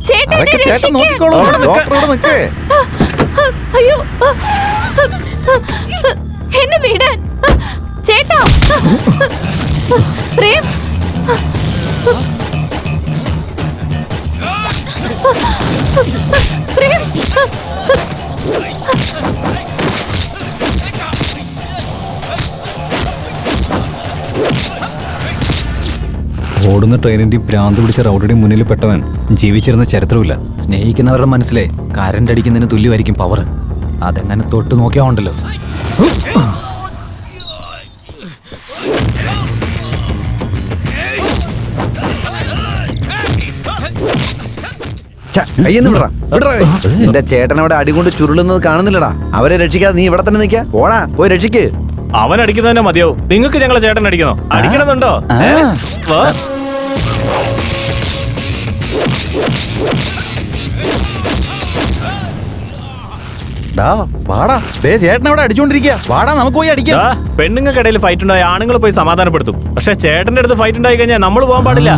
ചേട്ടാ, എന്നെ ചേട്ടൻ നോക്കിക്കോളൂ. ഡോക്ടറോട് നിൽക്കേ. അയ്യോ, എന്നെ വിടാൻ. ചേട്ടാ, പ്രേം. പ്രേം. ഓടുന്ന ട്രെയിനിന്റെയും ഭ്രാന്ത് പിടിച്ച റൗഡിന്റെയും മുന്നിൽ പെട്ടവൻ ജീവിച്ചിരുന്ന ചരിത്രമില്ല. സ്നേഹിക്കുന്നവരുടെ മനസ്സിലെ കരണ്ട് അടിക്കുന്നതിന് തുല്യമായിരിക്കും പവർ. അതെങ്ങനെ തൊട്ട് നോക്കിയാ ഉണ്ടല്ലോ. നിന്റെ ചേട്ടനവിടെ അടികൊണ്ട് ചുരുളുന്നത് കാണുന്നില്ലടാ. അവരെ രക്ഷിക്കാതെ നീ ഇവിടെ തന്നെ നിൽക്കാ. പോടാ, പോയി രക്ഷിക്ക്. അവൻ അടിക്കുന്നതന്നെ മതിയോ? നിങ്ങൾക്ക് ഞങ്ങളെ ചേട്ടൻ അടിക്കണോ? അടിക്കണമെന്നുണ്ടോ? വാടാ, ദേ ചേട്ടൻ അവിടെ അടിച്ചോണ്ടിരിക്കുക. വാടാ, നമുക്ക് പോയി അടിക്കാം. പെണ്ണുങ്ങൾക്കിടയിൽ ഫൈറ്റ് ഉണ്ടായി ആണുങ്ങൾ പോയി സമാധാനപ്പെടുത്തും. പക്ഷെ ചേട്ടന്റെ അടുത്ത് ഫൈറ്റ് ഉണ്ടായി കഴിഞ്ഞാൽ നമ്മൾ പോകാൻ പാടില്ല.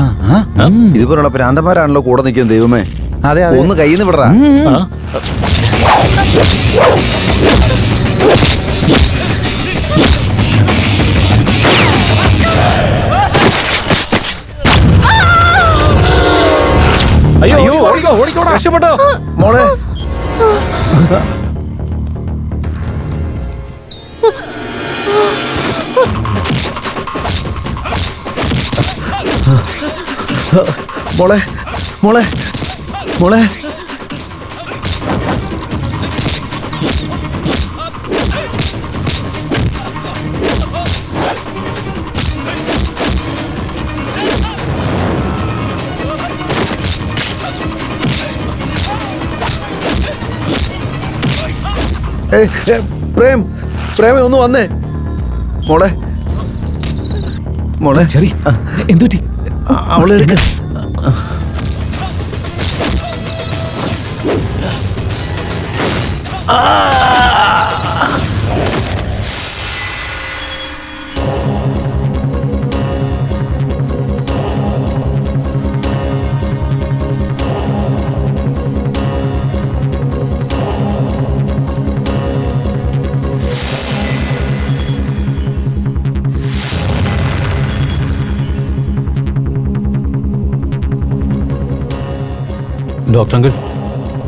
ഇതുപോലുള്ള പ്രാന്തന്മാരാണല്ലോ കൂടെ നിൽക്കുന്നത്. ദൈവമേ, അതെ, ഒന്ന് കയ്യിൽ നിന്ന് വിടറാ. അയ്യോ, ഓടിക്കോ, രക്ഷപ്പെട്ടോ മോളെ. മോളെ, മോളെ, മോളെ. പ്രേം പ്രേമ ഒന്ന് വന്നേ മോളെ മോളെ ചെറി എന്തുപറ്റി? അവളെ എടുക്ക. ഡോക്ടർ അങ്കിൾ,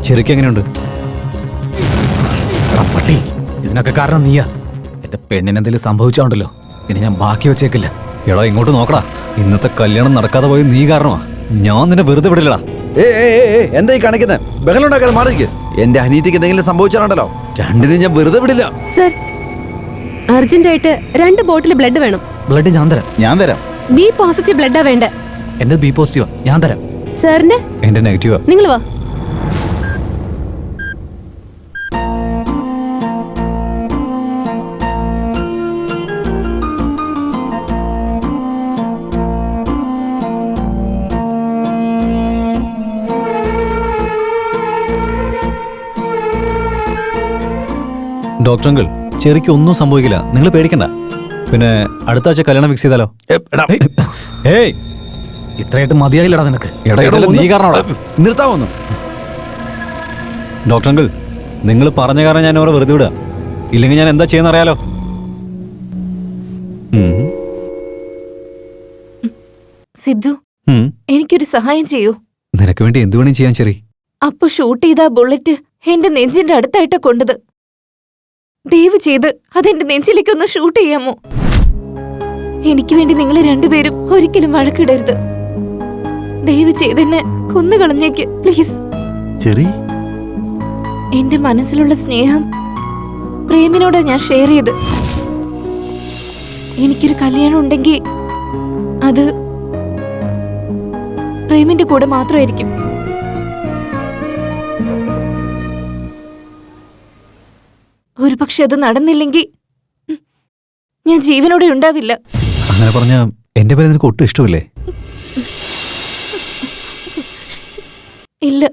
ചെറിക്ക് എങ്ങനെയുണ്ട്? എടാ പട്ടി, ഇതിനൊക്കെ കാരണം നീയാ. എന്റെ പെണ്ണിനെന്തെങ്കിലും സംഭവിച്ചോണ്ടല്ലോ, ഇനി ഞാൻ ബാക്കി വെച്ചേക്കില്ല. എടാ ഇങ്ങോട്ട് നോക്കടാ, ഇന്നത്തെ കല്യാണം നടക്കാതെ പോയി നീ കാരണമാ. ഞാൻ നിന്നെ വെറുതെ വിടില്ലടാ. എന്താ ഈ കാണിക്കുന്നത്? ബഹളം ഉണ്ടാക്കാതെ മാറിക്ക്. എന്റെ അനീതിക്ക് എന്തെങ്കിലും സംഭവിച്ചാലുണ്ടല്ലോ രണ്ടിനും ഞാൻ വെറുതെ വിടില്ല. സർ, അർജന്റായിട്ട് 2 ബോട്ടിൽ ബ്ലഡ് വേണം. ബ്ലഡ് ഞാൻ തരാം. ഞാൻ തരാം. ബി പോസിറ്റീവ് ബ്ലഡാ വേണ്ട. എന്റെ ബി പോസിറ്റീവാ, ഞാൻ തരാം. സാറിന്റെ എന്റെ നെഗറ്റീവാ. നിങ്ങൾ വാ. ഡോക്ടർ അങ്കിൾ, ചെറിക്ക് ഒന്നും സംഭവിക്കില്ല, നിങ്ങൾ പേടിക്കണ്ട. പിന്നെ അടുത്ത ആഴ്ച കല്യാണം ഫിക്സ് ചെയ്താലോ? ഏയ്, ഇത്രയായിട്ട് മതിയായില്ലടാ നിനക്ക്. എടാ ഇതെല്ലാം നീ കാരണമാടാ. നിർത്താവൊന്നു. ഡോക്ടർ അങ്കിൾ, നിങ്ങൾ പറഞ്ഞ കാരണം ഞാൻ അവരെ വെറുതെ വിടുക. ഇല്ലെങ്കിൽ ഞാൻ എന്താ ചെയ്യുന്ന അറിയാലോ. സിദ്ധു, എനിക്കൊരു സഹായം ചെയ്യൂ. നിനക്ക് വേണ്ടി എന്തു വേണേലും ചെയ്യാൻ ചെറി. അപ്പൊ ഷൂട്ട് ചെയ്ത ബുള്ളറ്റ് എന്റെ നെഞ്ചിന്റെ അടുത്തായിട്ടാ കൊണ്ടത്. ദയവ് ചെയ്ത് അതെന്റെ നെഞ്ചിലേക്കൊന്ന് ഷൂട്ട് ചെയ്യാമോ? എനിക്ക് വേണ്ടി നിങ്ങൾ രണ്ടുപേരും ഒരിക്കലും വഴക്കിടരുത്. ദയവ് ചെയ്തെന്നെ കൊന്നുകളഞ്ഞേക്ക് പ്ലീസ്. ചെറി, എന്റെ മനസ്സിലുള്ള സ്നേഹം പ്രേമിനോട് ഞാൻ ഷെയർ ചെയ്ത്. എനിക്കൊരു കല്യാണം ഉണ്ടെങ്കിൽ അത് പ്രേമിന്റെ കൂടെ മാത്രമായിരിക്കും. ഒരു പക്ഷെ അത് നടന്നില്ലെങ്കിൽ ഞാൻ ജീവനോടെ ഉണ്ടാവില്ല. അങ്ങനെ പറഞ്ഞ എന്റെ പേര് നിനക്ക് ഒട്ടും ഇഷ്ടമില്ലേ? ഇല്ല.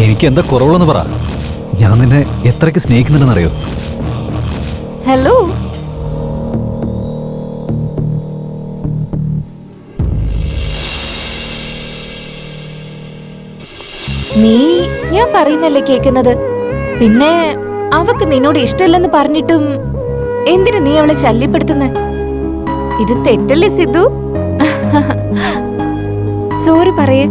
എനിക്ക് എന്താ കുറവുള്ളെന്ന് പറ. ഞാൻ നിന്നെ എത്രയ്ക്ക് സ്നേഹിക്കുന്നുണ്ടെന്നറിയോ? ഹലോ, നീ ഞാൻ പറയുന്നല്ലേ കേക്കുന്നത്. പിന്നെ അവക്ക് നിന്നോട് ഇഷ്ടമല്ലെന്ന് പറഞ്ഞിട്ടും എന്തിനു നീ അവളെ ശല്യപ്പെടുത്തുന്നേ? ഇത് തെറ്റല്ലേ സിദ്ധു? സോറി പറയേ.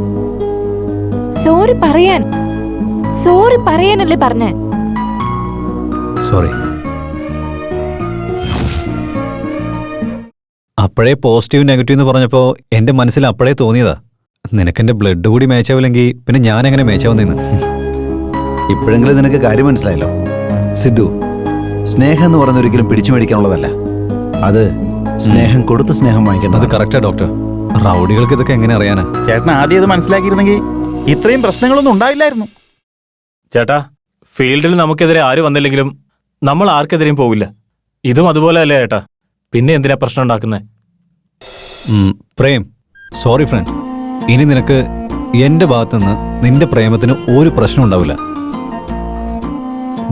സോറി പറയാനല്ലേ പറഞ്ഞേ? സോറി. അപ്പോഴേ പോസിറ്റീവ് നെഗറ്റീവ് എന്ന് പറഞ്ഞപ്പോ എന്റെ മനസ്സിൽ അപ്പോഴേ തോന്നിയതാ, നിനക്കെന്റെ ബ്ലഡ് കൂടി മേച്ചാവില്ലെങ്കിൽ പിന്നെ ഞാൻ എങ്ങനെ മേച്ചാവുന്നേന്ന്. ഇപ്പോഴെങ്കിലും നിനക്ക് കാര്യം മനസ്സിലായല്ലോ. സിദ്ധു, സ്നേഹം എന്ന് പറയുന്ന ഒരിക്കലും പിടിച്ചു മേടിക്കാനുള്ളതല്ല. അത് സ്നേഹം കൊടുത്ത് സ്നേഹം വാങ്ങിക്കേണ്ടത്. അത് കറക്റ്റാ ഡോക്ടർ. റൗഡികൾക്ക് ഇതൊക്കെ എങ്ങനെ അറിയാനാ? ചേട്ടൻ ആദ്യം ഇത് മനസ്സിലാക്കിയിരുന്നെങ്കിൽ ഇത്രയും പ്രശ്നങ്ങളൊന്നും ഉണ്ടാവില്ലായിരുന്നു. ചേട്ടാ, ഫീൽഡിൽ നമുക്കെതിരെ ആര് വന്നില്ലെങ്കിലും നമ്മൾ ആർക്കെതിരെയും പോവില്ല. ഇതും അതുപോലെ അല്ലേ ചേട്ടാ? പിന്നെ എന്തിനാ പ്രശ്നം ഉണ്ടാക്കുന്നേ? Prem, sorry front. ഇനി നിനക്ക് എന്റെ ഭാഗത്തുനിന്ന് നിന്റെ പ്രേമത്തിന് ഒരു പ്രശ്നം ഉണ്ടാവില്ല.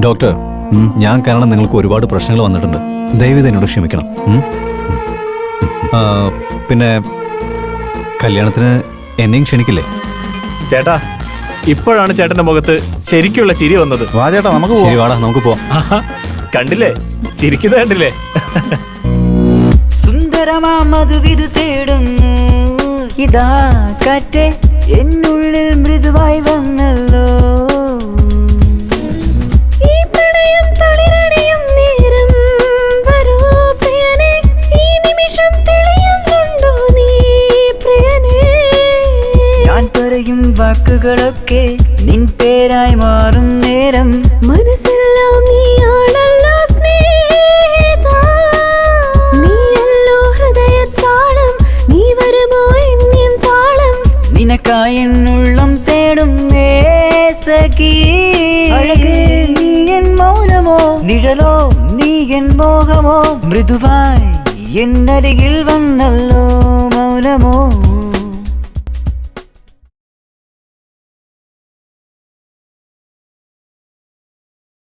ഡോക്ടർ, ഞാൻ കാരണം നിങ്ങൾക്ക് ഒരുപാട് പ്രശ്നങ്ങൾ വന്നിട്ടുണ്ട്. ദയവേത് എന്നോട് ക്ഷമിക്കണം. പിന്നെ കല്യാണത്തിന് എന്നെയും ക്ഷണിക്കില്ലേ? ചേട്ടാ, ഇപ്പോഴാണ് ചേട്ടന്റെ മുഖത്ത് ശരിക്കുള്ള ചിരി വന്നത്. വാ ചേട്ടാ, നമുക്ക് ശരി, വാടാ നമുക്ക് പോവാം. കണ്ടില്ലേ, ചിരിക്കുന്നത് കണ്ടില്ലേ? സുന്ദരമാ മധുവിധു തേടുന്നു ഇതാ കാറ്റേ, എന്നുള്ളിൽ മൃദുവായി വന്നല്ലോ. ഈ പ്രണയം തളിരണിയും നേരം വരൂ പ്രിയനേ, ഈ നിമിഷം തെളിയുന്നുണ്ടോ നീ പ്രിയനേ? ഞാൻ പറയും വാക്കുകളൊക്കെ നിൻ പേരായി മാറും നേരം മനസ്സെല്ലാം നീയാണല്ലോ സ്നേഹിതാ, നീയല്ലോ ഹൃദയത്താളം, നീ വരുമോ എന്നിൻ താളം, നിനക്കായി എന്നുള്ളം തേടും മോഹമോ മൃദുവായി എന്നരികിൽ വന്നല്ലോ മൗനമോ